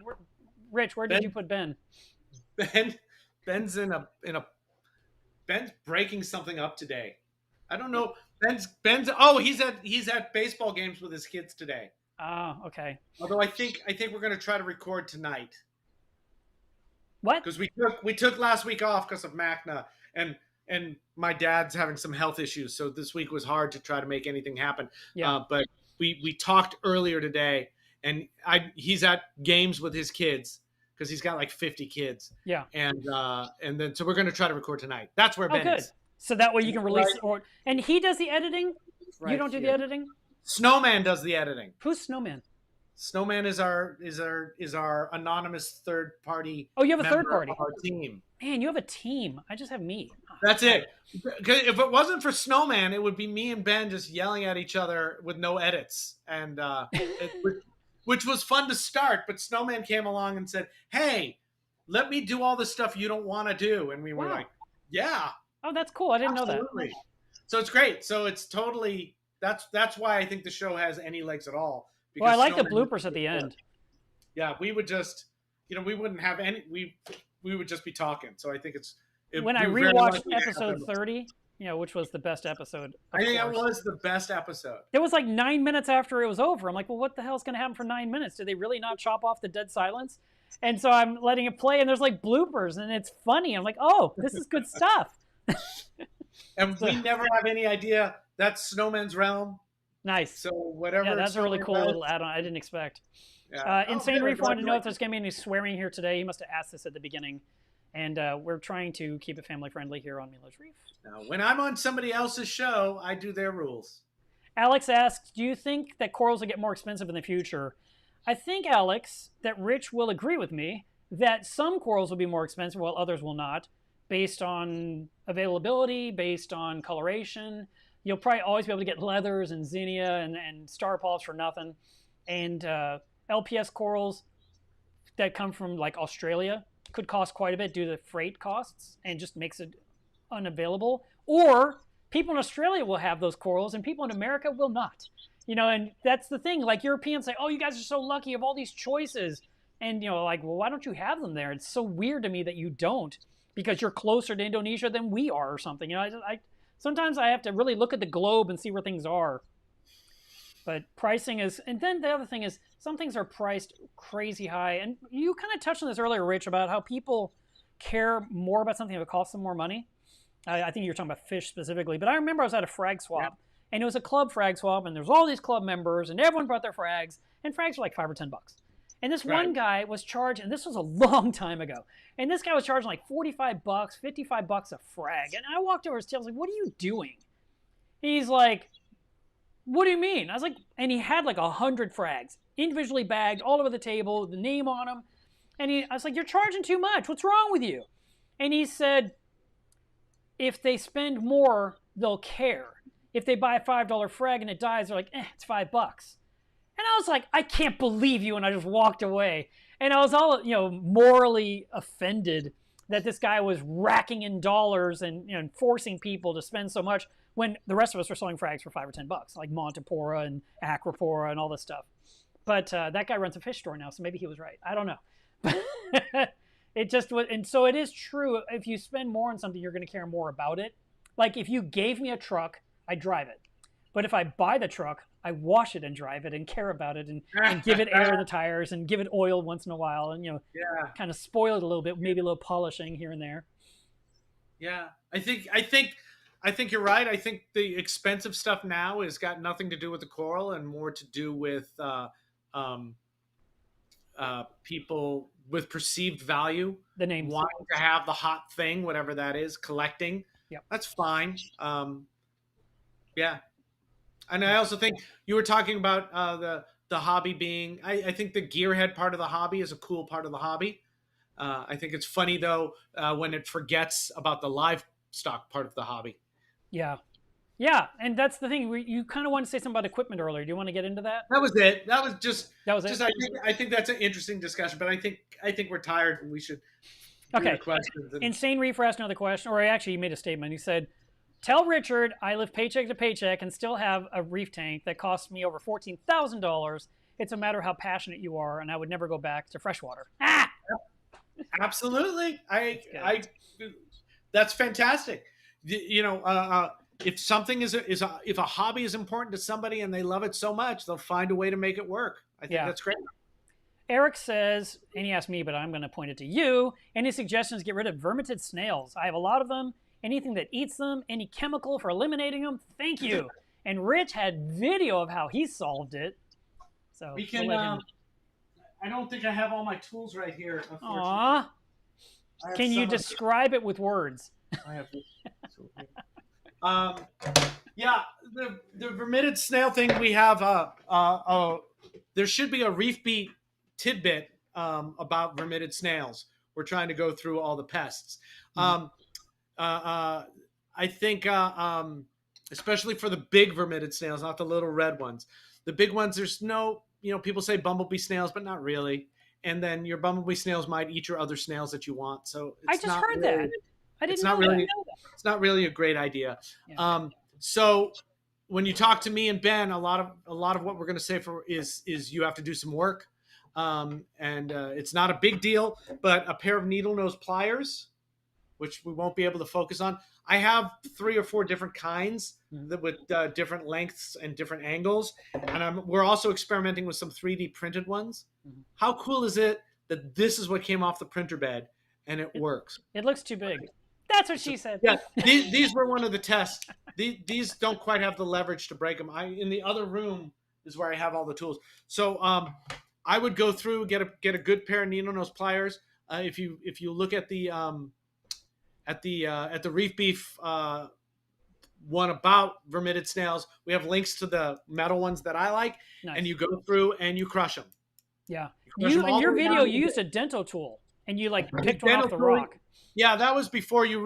Rich, where did you put Ben? Ben's Ben's breaking something up today. I don't know. He's at baseball games with his kids today. Oh, okay. Although I think we're going to try to record tonight. What? Because we took last week off because of Macna, and my dad's having some health issues, so this week was hard to try to make anything happen. Yeah. But we talked earlier today, and he's at games with his kids because he's got like 50 kids. Yeah. And then so we're going to try to record tonight. That's where Ben is. So that way you can release it. And he does the editing? Right, you don't do the editing? Snowman does the editing. Who's Snowman? Snowman is our anonymous third party. Oh, you have a third party. Of our team. Man, you have a team. I just have me. That's it. If it wasn't for Snowman, it would be me and Ben just yelling at each other with no edits, and which was fun to start. But Snowman came along and said, "Hey, let me do all the stuff you don't want to do," and we were Wow. like, "Yeah, Oh, that's cool. I didn't know that. absolutely." So it's great. So it's totally that's why I think the show has any legs at all. Well, I Because like the Snowman, bloopers at the end. yeah, we would just, we wouldn't have any. We would just be talking. So I think When I we very rewatched likely have episode them. 30, which was the best episode, of I think that course. was the best episode. It was like 9 minutes after it was over. I'm like, well, what the hell's going to happen for 9 minutes? Did they really not chop off the dead silence? And so I'm letting it play, and there's like bloopers, and it's funny. I'm like, oh, this is good stuff. And we never have any idea that's Snowman's realm. Nice. So whatever. Yeah, that's a really Snowman cool does, little add-on. I didn't expect. yeah. Insane Very Reef wanted to know if good. there's going to be any swearing here today. He must have asked this at the beginning. And we're trying to keep it family-friendly here on Milo's Reef. Now, when I'm on somebody else's show, I do their rules. Alex asks, do you think that corals will get more expensive in the future? I think, Alex, that Rich will agree with me that some corals will be more expensive while others will not, based on availability, based on coloration. You'll probably always be able to get leathers and zinnia and star polyps for nothing. And LPS corals that come from like Australia could cost quite a bit due to freight costs and just makes it unavailable. Or people in Australia will have those corals and people in America will not. And that's the thing. Like Europeans say, oh, you guys are so lucky, you have all these choices. And, like, well, why don't you have them there? It's so weird to me that you don't, because you're closer to Indonesia than we are or something. Sometimes I have to really look at the globe and see where things are. But pricing is, and then the other thing is, some things are priced crazy high. And you kind of touched on this earlier, Rich, about how people care more about something if it costs them more money. I think you're talking about fish specifically, but I remember I was at a frag swap, and it was a club frag swap, and there was all these club members, and everyone brought their frags, and frags were like $5 or $10. And this one guy was charging, and this was a long time ago, and this guy was charging like $45, $55 a frag. And I walked over his tail, I was like, what are you doing? He's like, what do you mean? I was like, and he had like 100 frags, individually bagged, all over the table, the name on them. And I was like, you're charging too much. What's wrong with you? And he said, if they spend more, they'll care. If they buy a $5 frag and it dies, they're like, it's $5. And I was like, I can't believe you. And I just walked away. And I was all, morally offended that this guy was racking in dollars and forcing people to spend so much when the rest of us were selling frags for $5 or $10, like Montipora and Acropora and all this stuff. But that guy runs a fish store now, so maybe he was right. I don't know. It just was, and so it is true. If you spend more on something, you're going to care more about it. Like if you gave me a truck, I drive it. But if I buy the truck, I wash it and drive it and care about it and give it air in the tires and give it oil once in a while and kind of spoil it a little bit, maybe a little polishing here and there. Yeah, I think you're right. I think the expensive stuff now has got nothing to do with the coral and more to do with people with perceived value. The name wanting to have the hot thing, whatever that is, collecting. Yep. That's fine. Yeah. And I also think you were talking about the hobby being, I think the gearhead part of the hobby is a cool part of the hobby. I think it's funny, though, when it forgets about the livestock part of the hobby. Yeah. Yeah, and that's the thing. You kind of want to say something about equipment earlier. Do you want to get into that? That was it. That was it. Just, I think that's an interesting discussion, but I think we're tired and we should okay. questions. Insane Reefer asked another question, or actually he made a statement. He said, tell Richard I live paycheck to paycheck and still have a reef tank that costs me over $14,000. It's a matter of how passionate you are, and I would never go back to freshwater. Ah! Absolutely. That's fantastic. If something if a hobby is important to somebody and they love it so much, they'll find a way to make it work. I think that's great. Eric says, and he asked me, but I'm going to point it to you. Any suggestions to get rid of vermitid snails? I have a lot of them. Anything that eats them, any chemical for eliminating them? Thank you. And Rich had video of how he solved it. So we can. I don't think I have all my tools right here. Aww. Can you describe it with words? I have this tool here. Yeah, the vermitid snail thing we have. There should be a Reef Beat tidbit about vermitid snails. We're trying to go through all the pests. I think, especially for the big vermitid snails, not the little red ones. The big ones, there's no people say bumblebee snails, but not really. And then your bumblebee snails might eat your other snails that you want. So I it's just not heard really, that. I it's didn't not know really, that. it's not really a great idea. Yeah. So when you talk to me and Ben, a lot of what we're going to say is you have to do some work, and it's not a big deal. But a pair of needle nose pliers, which we won't be able to focus on. I have 3 or 4 different kinds that with different lengths and different angles, and we're also experimenting with some 3D printed ones. Mm-hmm. How cool is it that this is what came off the printer bed and it works? It looks too big. That's what she said. Yeah, these were one of the tests. These don't quite have the leverage to break them. In the other room is where I have all the tools. So I would go through, get a good pair of needle nose pliers. If you look at the reef beef one about vermitid snails, we have links to the metal ones that I like. Nice. And you go through and you crush them. Yeah. You in your video you used a dental tool and you like picked one off the rock. Yeah, that was before you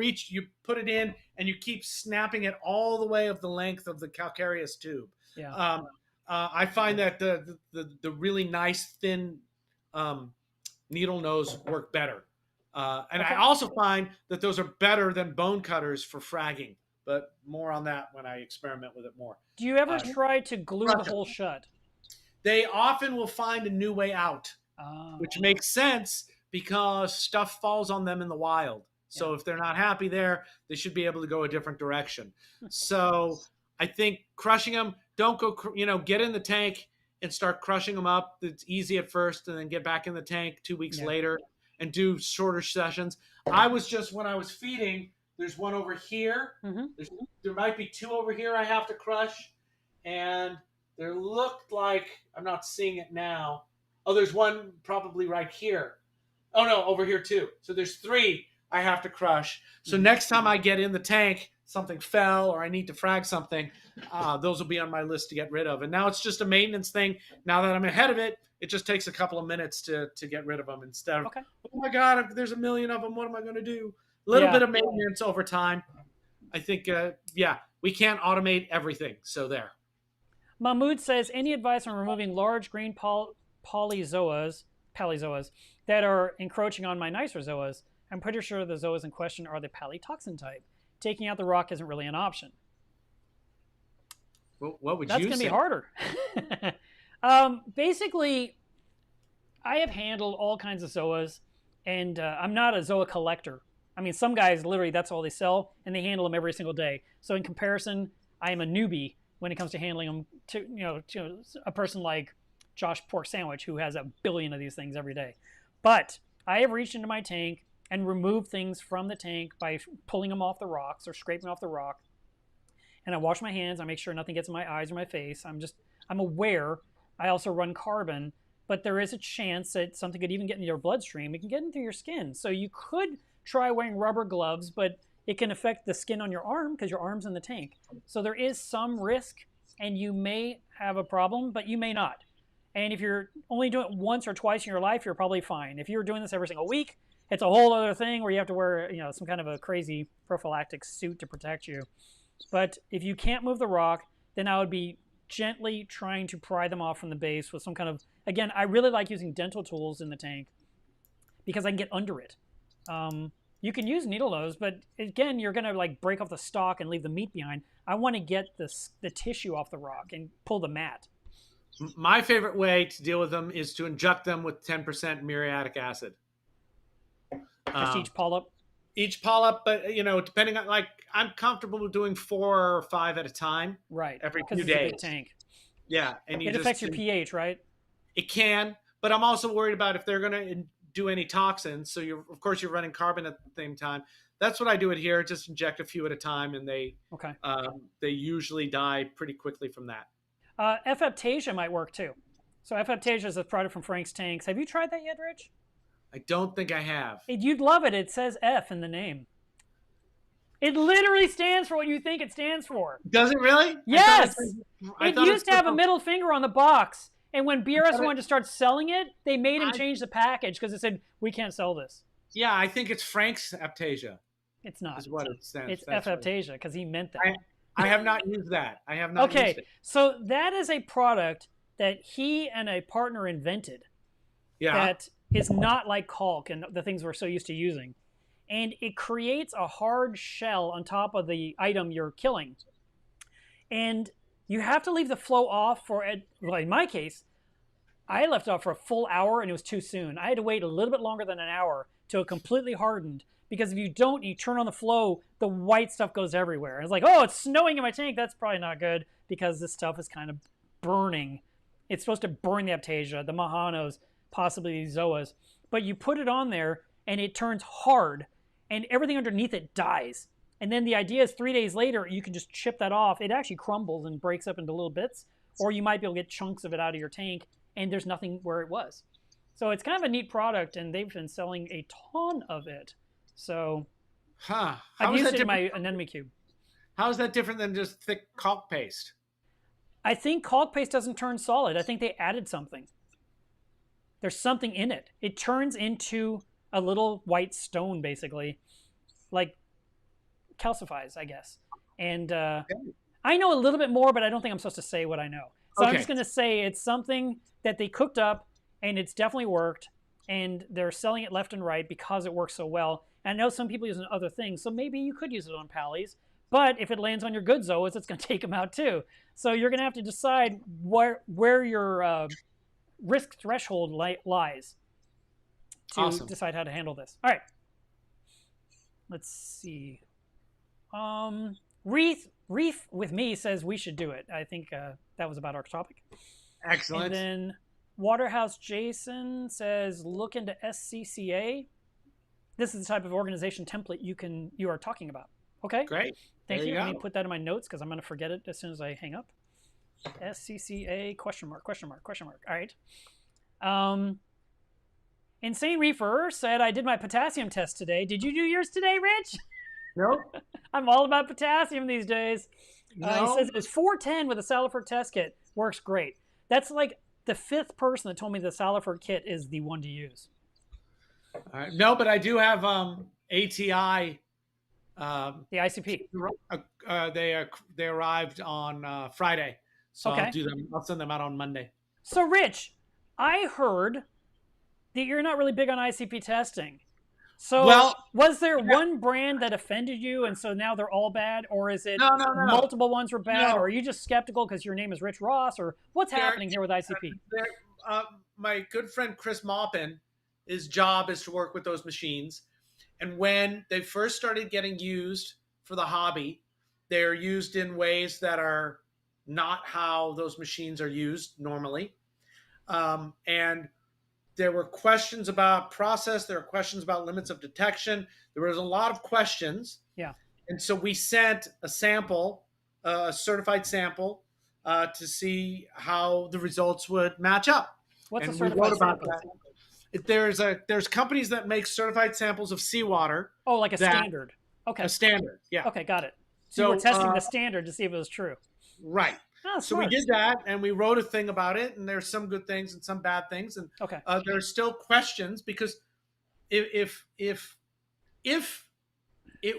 put it in and you keep snapping it all the way of the length of the calcareous tube. Yeah. I find that the really nice thin needle nose work better. And I also find that those are better than bone cutters for fragging, but more on that when I experiment with it more. Do you ever try to glue the hole shut? They often will find a new way out, which makes sense because stuff falls on them in the wild. So if they're not happy there, they should be able to go a different direction. So I think crushing them, don't go, get in the tank and start crushing them up. It's easy at first, and then get back in the tank 2 weeks later and do shorter sessions. I was just, when I was feeding, there's one over here. Mm-hmm. There might be 2 over here I have to crush. And there looked like, I'm not seeing it now. Oh, there's one probably right here. Oh no, over here too. So there's 3 I have to crush. So next time I get in the tank, something fell or I need to frag something, those will be on my list to get rid of. And now it's just a maintenance thing. Now that I'm ahead of it, it just takes a couple of minutes to get rid of them instead of, oh my God, there's a million of them. What am I going to do? A little bit of maintenance over time. I think, we can't automate everything. So there. Mahmoud says, any advice on removing large green polyzoas that are encroaching on my nicer zoas? I'm pretty sure the zoas in question are the palytoxin type. Taking out the rock isn't really an option. Well, what would That's you say? That's going to be harder. Basically, I have handled all kinds of zoas, and I'm not a zoa collector. I mean, some guys, literally, that's all they sell, and they handle them every single day. So in comparison, I am a newbie when it comes to handling them to a person like Josh Pork Sandwich, who has 1 billion of these things every day. But I have reached into my tank and removed things from the tank by pulling them off the rocks or scraping off the rock. And I wash my hands. I make sure nothing gets in my eyes or my face. I'm aware. I also run carbon, but there is a chance that something could even get into your bloodstream. It can get into your skin. So you could try wearing rubber gloves, but it can affect the skin on your arm because your arm's in the tank. So there is some risk, and you may have a problem, but you may not. And if you're only doing it once or twice in your life, you're probably fine. If you're doing this every single week, it's a whole other thing where you have to wear, some kind of a crazy prophylactic suit to protect you. But if you can't move the rock, then I would be gently trying to pry them off from the base with some kind of, again, I really like using dental tools in the tank because I can get under it. You can use needle nose, but again, you're going to like break off the stalk and leave the meat behind. I want to get the tissue off the rock and pull the mat. My favorite way to deal with them is to inject them with 10% muriatic acid. Just each polyp? Each polyp, but depending on, like, I'm comfortable with doing 4 or 5 at a time. Right. Every few days. A big tank. Yeah, and it affects your pH, right? It can, but I'm also worried about if they're going to do any toxins. So of course you're running carbon at the same time. That's what I do it here. Just inject a few at a time, and they usually die pretty quickly from that. F-Aptasia might work too. So F-Aptasia is a product from Frank's Tanks. Have you tried that yet, Rich? I don't think I have. You'd love it. It says F in the name. It literally stands for what you think it stands for. Does it really? Yes. It used to have a middle finger on the box. And when BRS wanted to start selling it, they made him change the package because it said, we can't sell this. Yeah, I think it's Frank's Aptasia. It's not. Is what it stands. It's F-Aptasia because he meant that. I have not used that. I have not used it. So that is a product that he and a partner invented Yeah. that is not like caulk and the things we're so used to using. And it creates a hard shell on top of the item you're killing. And you have to leave the flow off for, well, in my case, I left it off for a full hour and it was too soon. I had to wait a little bit longer than an hour till it completely hardened. Because if you don't, you turn on the flow, the white stuff goes everywhere. It's like, oh, it's snowing in my tank. That's probably not good because this stuff is kind of burning. It's supposed to burn the Aptasia, the Mahanos, possibly the Zoas. But you put it on there and it turns hard and everything underneath it dies. And then the idea is 3 days later, you can just chip that off. It actually crumbles and breaks up into little bits. Or you might be able to get chunks of it out of your tank and there's nothing where it was. So it's kind of a neat product and they've been selling a ton of it. So I've used it in my anemone cube. How is that different than just thick caulk paste? I think caulk paste doesn't turn solid. I think they added something. There's something in it. It turns into a little white stone, basically, like calcifies, I guess. And I know a little bit more, but I don't think I'm supposed to say what I know. So I'm just going to say it's something that they cooked up, and it's definitely worked, and they're selling it left and right because it works so well. And I know some people use it on other things, so maybe you could use it on pallies. But if it lands on your good zoas, it's going to take them out too. So you're going to have to decide where your risk threshold lies to decide how to handle this. All right. Let's see. Reef with me says we should do it. I think that was about our topic. Excellent. And then Waterhouse Jason says look into SCCA. This is the type of organization template you are talking about. Okay. Great. Thank you. Let me put that in my notes because I'm going to forget it as soon as I hang up. SCCA ? All right. Insane Reefer said I did my potassium test today. Did you do yours today, Rich? No. I'm all about potassium these days. No. He says it was 410 with a Salifert test kit. Works great. That's like the 5th person that told me the Salifert kit is the one to use. All right. No, but I do have ATI. The ICP. They arrived on Friday, so okay. I'll do them. I'll send them out on Monday. So, Rich, I heard that you're not really big on ICP testing. So, was there one brand that offended you, and so now they're all bad, or is it multiple ones were bad, or are you just skeptical because your name is Rich Ross, or what's happening here with ICP? My good friend Chris Maupin, his job is to work with those machines. And when they first started getting used for the hobby, they're used in ways that are not how those machines are used normally. And there were questions about process. There were questions about limits of detection. There was a lot of questions. Yeah. And so we sent a sample, a certified sample, to see how the results would match up. What's a certified sample? There's companies that make certified samples of seawater. Oh, like a standard. Okay. A standard, yeah. Okay, got it. So we're testing the standard to see if it was true. Right. Oh, so we did that, and we wrote a thing about it, and there's some good things and some bad things, and there's still questions because if it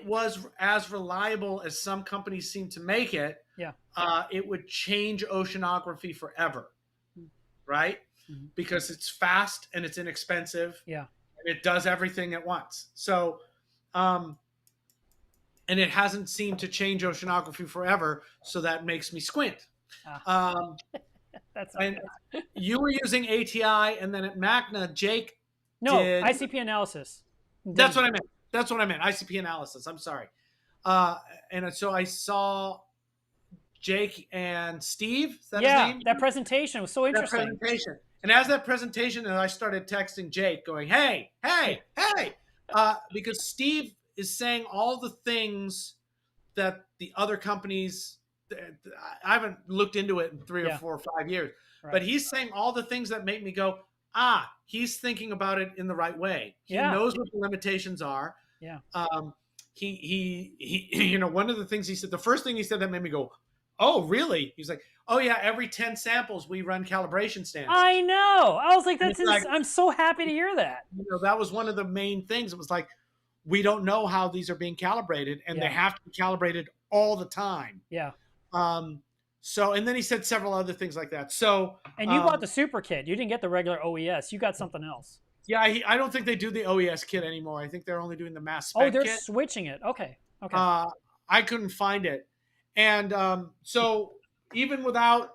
was as reliable as some companies seem to make it, it would change oceanography forever, right? Mm-hmm. Because it's fast and it's inexpensive. Yeah. And it does everything at once. So, and it hasn't seemed to change oceanography forever. So that makes me squint. That's and you were using ATI, and then at Macna, Jake did ICP analysis. That's what I meant. ICP analysis. I'm sorry. And so I saw Jake and Steve. Is that his name? That presentation was so interesting. And as that presentation, and I started texting Jake, going, "Hey, because Steve is saying all the things that the other companies. I haven't looked into it in 3 or 4 or 5 years, but he's saying all the things that make me go, he's thinking about it in the right way. He knows what the limitations are. Yeah. He one of the things he said, the first thing he said that made me go, oh, really? He's like, oh yeah, every 10 samples we run calibration standards. I know. I was like, I'm so happy to hear that. That was one of the main things. It was like, we don't know how these are being calibrated, and they have to be calibrated all the time. Yeah. So, and then he said several other things like that. So, And you bought the super kit. You didn't get the regular OES. You got something else. yeah, I don't think they do the OES kit anymore. I think they're only doing the mass Oh, spec they're kit. switching it. Okay. Okay. I couldn't find it, and so even without,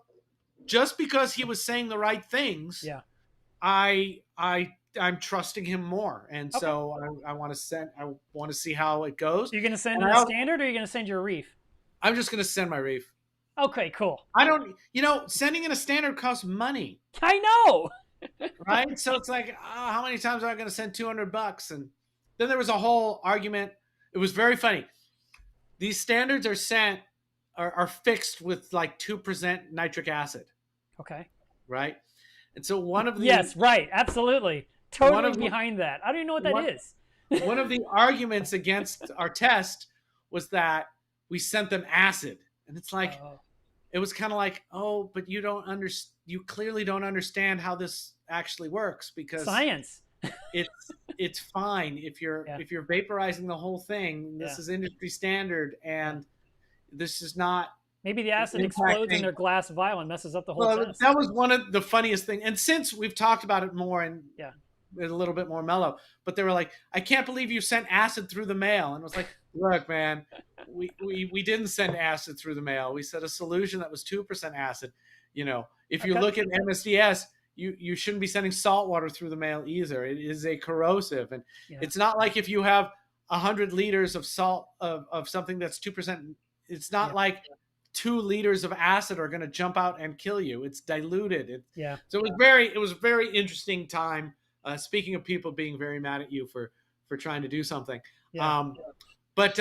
just because he was saying the right things, Yeah. I'm trusting him more, and Okay. so I want to see how it goes. You're gonna send And in a standard, or you're gonna send your reef? I'm just gonna send my reef. Okay. Cool. I don't, sending in a standard costs money, I know. right? So it's like, how many times am I going to send $200? And then there was a whole argument. It was very funny. These standards are fixed with like 2% nitric acid, Okay. right? And so one of the Yes. Right. Absolutely. one Totally of the behind that. I don't even know what that one, is. one of the arguments against our test was that we sent them acid, and it's like, it was kind of like, oh, but you clearly don't understand how this actually works, because Science. it's fine if you're vaporizing the whole thing. This is industry standard, and this is not. Maybe the acid explodes in their glass vial and messes up the whole test. That was one of the funniest things. And since we've talked about it more and a little bit more mellow, but they were like, I can't believe you sent acid through the mail. And I was like, look, man, we didn't send acid through the mail. We said a solution that was 2% acid. If you look at MSDS, you shouldn't be sending salt water through the mail either. It is a corrosive. And it's not like if you have 100 liters of salt of something that's 2%, it's not like 2 liters of acid are going to jump out and kill you. It's diluted. So it was a very interesting time. Speaking of people being very mad at you for trying to do something. But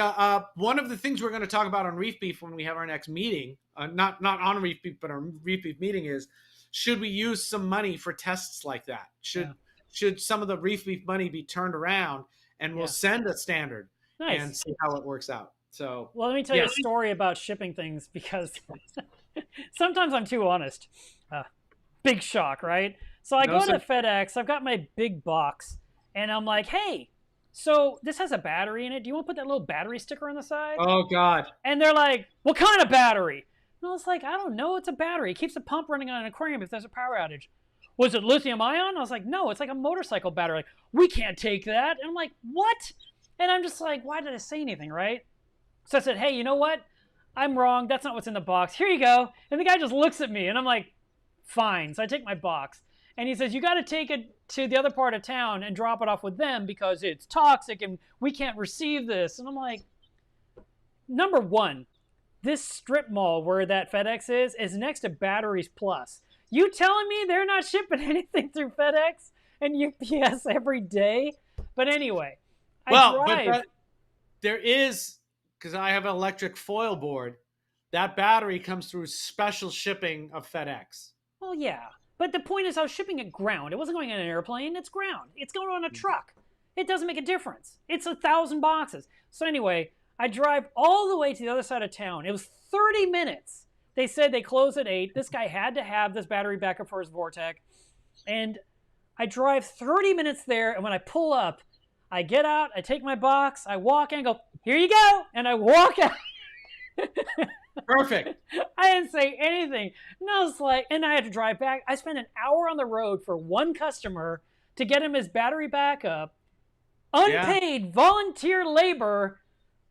one of the things we're going to talk about on Reef Beef when we have our next meeting, not on Reef Beef, but our Reef Beef meeting, is, should we use some money for tests like that? Should some of the Reef Beef money be turned around, and we'll send a standard and see how it works out? So, well, let me tell you a story about shipping things, because sometimes I'm too honest. Big shock, right? So I go to FedEx. I've got my big box, and I'm like, hey, so this has a battery in it. Do you want to put that little battery sticker on the side? Oh, God. And they're like, what kind of battery? And I was like, I don't know. It's a battery. It keeps the pump running on an aquarium if there's a power outage. Was it lithium ion? I was like, no, it's like a motorcycle battery. Like, we can't take that. And I'm like, what? And I'm just like, why did I say anything, right? So I said, hey, you know what? I'm wrong. That's not what's in the box. Here you go. And the guy just looks at me, and I'm like, fine. So I take my box. And he says, you got to take it to the other part of town and drop it off with them because it's toxic and we can't receive this. And I'm like, number one, this strip mall where that FedEx is next to Batteries Plus. You telling me they're not shipping anything through FedEx and UPS every day? But anyway, but there is, because I have an electric foil board, that battery comes through special shipping of FedEx. Well, yeah. But the point is, I was shipping it ground. It wasn't going on an airplane. It's ground. It's going on a truck. It doesn't make a difference. It's 1,000 boxes. So anyway, I drive all the way to the other side of town. It was 30 minutes. They said they close at 8. This guy had to have this battery backup for his Vortec. And I drive 30 minutes there, and when I pull up, I get out, I take my box, I walk in, and go, here you go, and I walk out. Perfect. I didn't say anything. And I was like, and I had to drive back. I spent an hour on the road for one customer to get him his battery backup. Unpaid volunteer labor.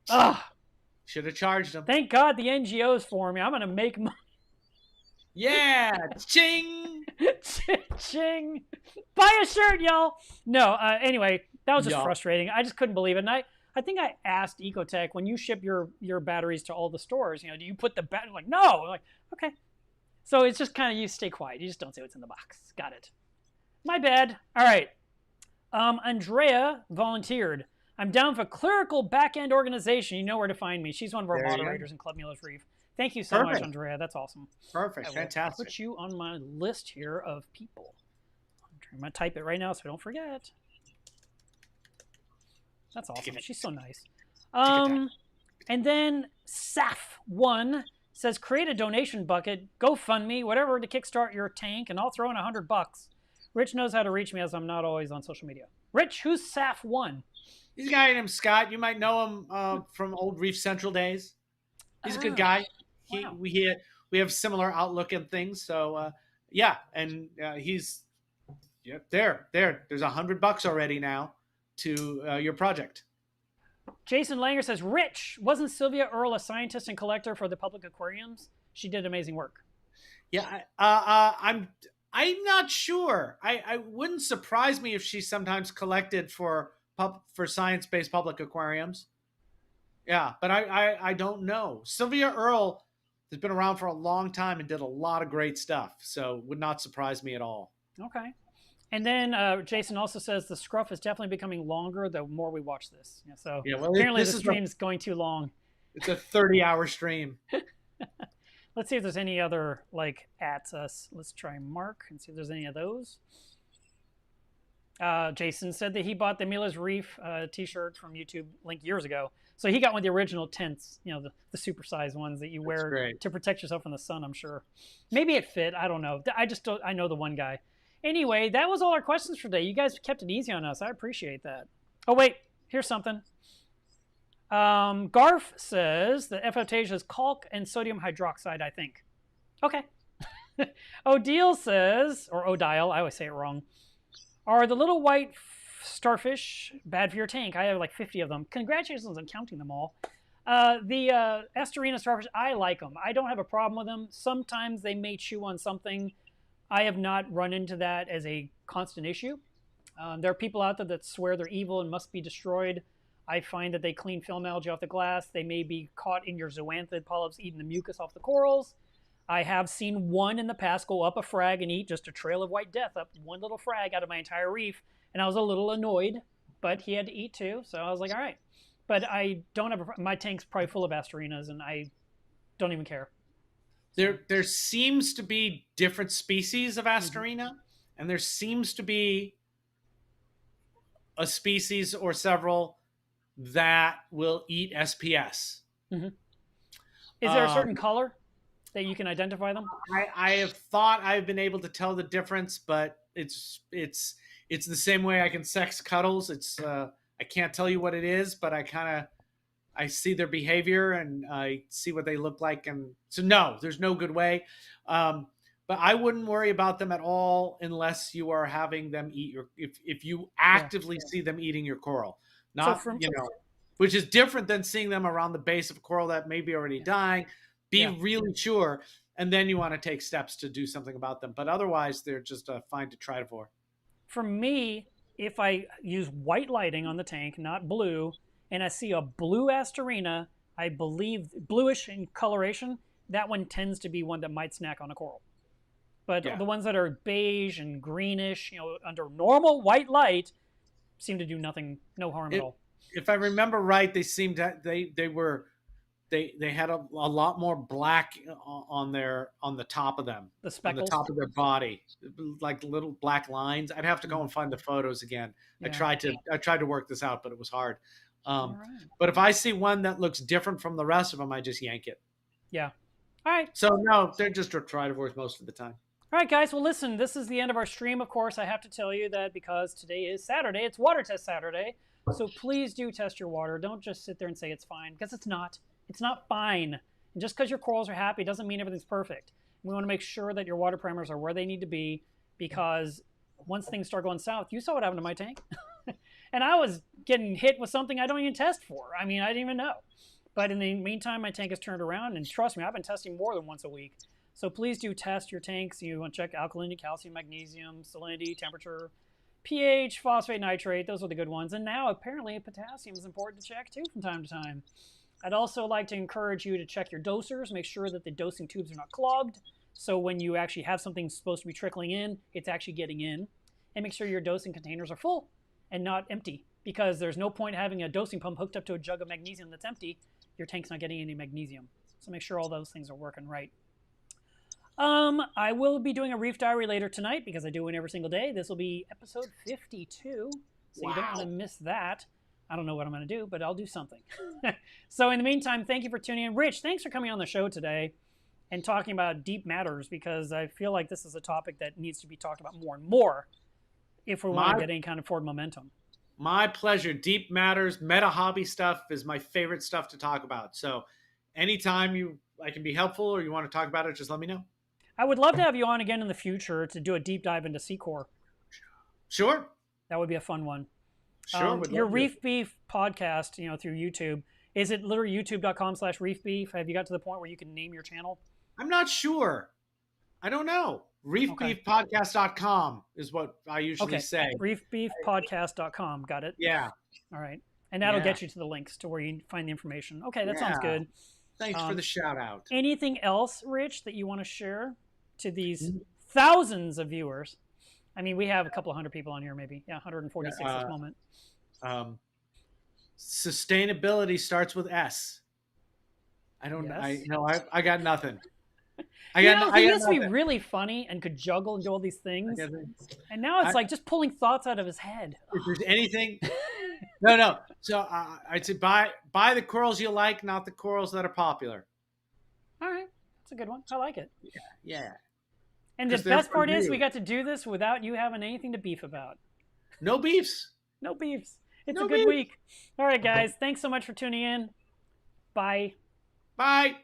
Ugh. Should have charged him. Thank God the NGO's for me. I'm going to make money. Yeah. Ching. Ching. Buy a shirt, y'all. No, anyway, that was just frustrating. I just couldn't believe it. And I think I asked Ecotech, when you ship your batteries to all the stores, do you put the battery? Like, no. I'm like, okay. So it's just kind of, you stay quiet. You just don't say what's in the box. Got it. My bad. All right. Andrea volunteered. I'm down for clerical back-end organization. You know where to find me. She's one of our moderators in Club Mueller's Reef. Thank you so much, Andrea. That's awesome. Perfect. Fantastic. Put you on my list here of people. I'm going to type it right now so I don't forget. That's awesome. She's so nice. And then Saf1 says, create a donation bucket, GoFundMe, whatever to kickstart your tank, and I'll throw in $100. Rich knows how to reach me as I'm not always on social media. Rich, who's Saf1? He's a guy named Scott. You might know him from old Reef Central days. He's a good guy. Wow. we have similar outlook in things. So yeah, and he's there's $100 already now to your project. Jason Langer says, Rich, wasn't Sylvia Earle a scientist and collector for the public aquariums? She did amazing work. Yeah, I'm not sure. I wouldn't surprise me if she sometimes collected for science-based public aquariums. Yeah, but I don't know. Sylvia Earle has been around for a long time and did a lot of great stuff, so would not surprise me at all. Okay. And then Jason also says the scruff is definitely becoming longer the more we watch this. Yeah, so Yeah, well, apparently this the is stream's going too long. it's a 30-hour stream. Let's see if there's any other like at us. Let's try Mark and see if there's any of those. Jason said that he bought the Mila's Reef T-shirt from YouTube link years ago. So he got one of the original tents, you know, the supersized ones that you wear to protect yourself from the sun, I'm sure. Maybe it fit. I don't know. I know the one guy. Anyway, that was all our questions for today. You guys kept it easy on us. I appreciate that. Oh, wait. Here's something. Garf says that FOTasia is caulk and sodium hydroxide, I think. Okay. Odile says, or Odile, I always say it wrong. Are the little white starfish bad for your tank? I have like 50 of them. Congratulations on counting them all. The Asterina starfish, I like them. I don't have a problem with them. Sometimes they may chew on something. I have not run into that as a constant issue. There are people out there that swear they're evil and must be destroyed. I find that they clean film algae off the glass. They may be caught in your zoanthid polyps eating the mucus off the corals. I have seen one in the past go up a frag and eat just a trail of white death up one little frag out of my entire reef. And I was a little annoyed, but he had to eat too. So I was like, all right. But I don't have my tank's probably full of Asterinas and I don't even care. There seems to be different species of Asterina, and there seems to be a species or several that will eat SPS. Mm-hmm. Is there a certain color that you can identify them? I have thought I've been able to tell the difference, but it's the same way I can sex cuddles. It's I can't tell you what it is, but I see their behavior and I see what they look like, and so no, there's no good way. But I wouldn't worry about them at all unless you are having them eat if you actively see them eating your coral, not which is different than seeing them around the base of a coral that may be already dying. Be really sure, and then you want to take steps to do something about them. But otherwise, they're just fine to try for. For me, if I use white lighting on the tank, not blue, and I see a blue Asterina, I believe bluish in coloration, that one tends to be one that might snack on a coral. But the ones that are beige and greenish, under normal white light, seem to do nothing, no harm at all. If I remember right, they seemed to they had a lot more black on the top of them, the speckles, on the top of their body, like little black lines. I'd have to go and find the photos again. I tried to work this out, but it was hard. But if I see one that looks different from the rest of them, I just yank it. Yeah. All right. So no, they're just tridivores most of the time. All right, guys. Well, listen, this is the end of our stream. Of course, I have to tell you that because today is Saturday, it's water test Saturday. So please do test your water. Don't just sit there and say it's fine, because it's not. It's not fine. And just because your corals are happy doesn't mean everything's perfect. We want to make sure that your water parameters are where they need to be, because once things start going south, you saw what happened to my tank. And I was getting hit with something I don't even test for. I mean, I didn't even know. But in the meantime, my tank has turned around. And trust me, I've been testing more than once a week. So please do test your tanks. You want to check alkalinity, calcium, magnesium, salinity, temperature, pH, phosphate, nitrate. Those are the good ones. And now apparently potassium is important to check too from time to time. I'd also like to encourage you to check your dosers. Make sure that the dosing tubes are not clogged. So when you actually have something supposed to be trickling in, it's actually getting in. And make sure your dosing containers are full and not empty, because there's no point having a dosing pump hooked up to a jug of magnesium that's empty. Your tank's not getting any magnesium. So make sure all those things are working right. I will be doing a reef diary later tonight, because I do one every single day. This will be episode 52, so you don't want to miss that. I don't know what I'm going to do, but I'll do something. So in the meantime, thank you for tuning in. Rich, thanks for coming on the show today and talking about deep matters, because I feel like this is a topic that needs to be talked about more and more if we want to get any kind of forward momentum. My pleasure. Deep matters, meta hobby stuff is my favorite stuff to talk about. So anytime you I can be helpful, or you want to talk about it, just let me know. I would love to have you on again in the future to do a deep dive into Secor. Sure. That would be a fun one. Sure. Would Your love to. Reef Beef podcast, through YouTube, is it literally youtube.com/Reef Beef? Have you got to the point where you can name your channel? I'm not sure. I don't know. Reefbeefpodcast.com is what I usually say. Reefbeefpodcast.com. Got it? Yeah. All right. And that'll Yeah. get you to the links to where you find the information. Okay, that sounds good. Thanks for the shout out. Anything else, Rich, that you want to share to these thousands of viewers? I mean, we have a couple of hundred people on here, maybe. Yeah, 146 at this moment. Sustainability starts with S. I don't. Yes. I got nothing. He used to be really funny and could juggle and do all these things, and now it's like just pulling thoughts out of his head. If there's anything, no. So I'd say buy the corals you like, not the corals that are popular. All right, that's a good one. I like it. Yeah. And the best part is we got to do this without you having anything to beef about. No beefs. No beefs. It's a good week. All right, guys. Thanks so much for tuning in. Bye. Bye.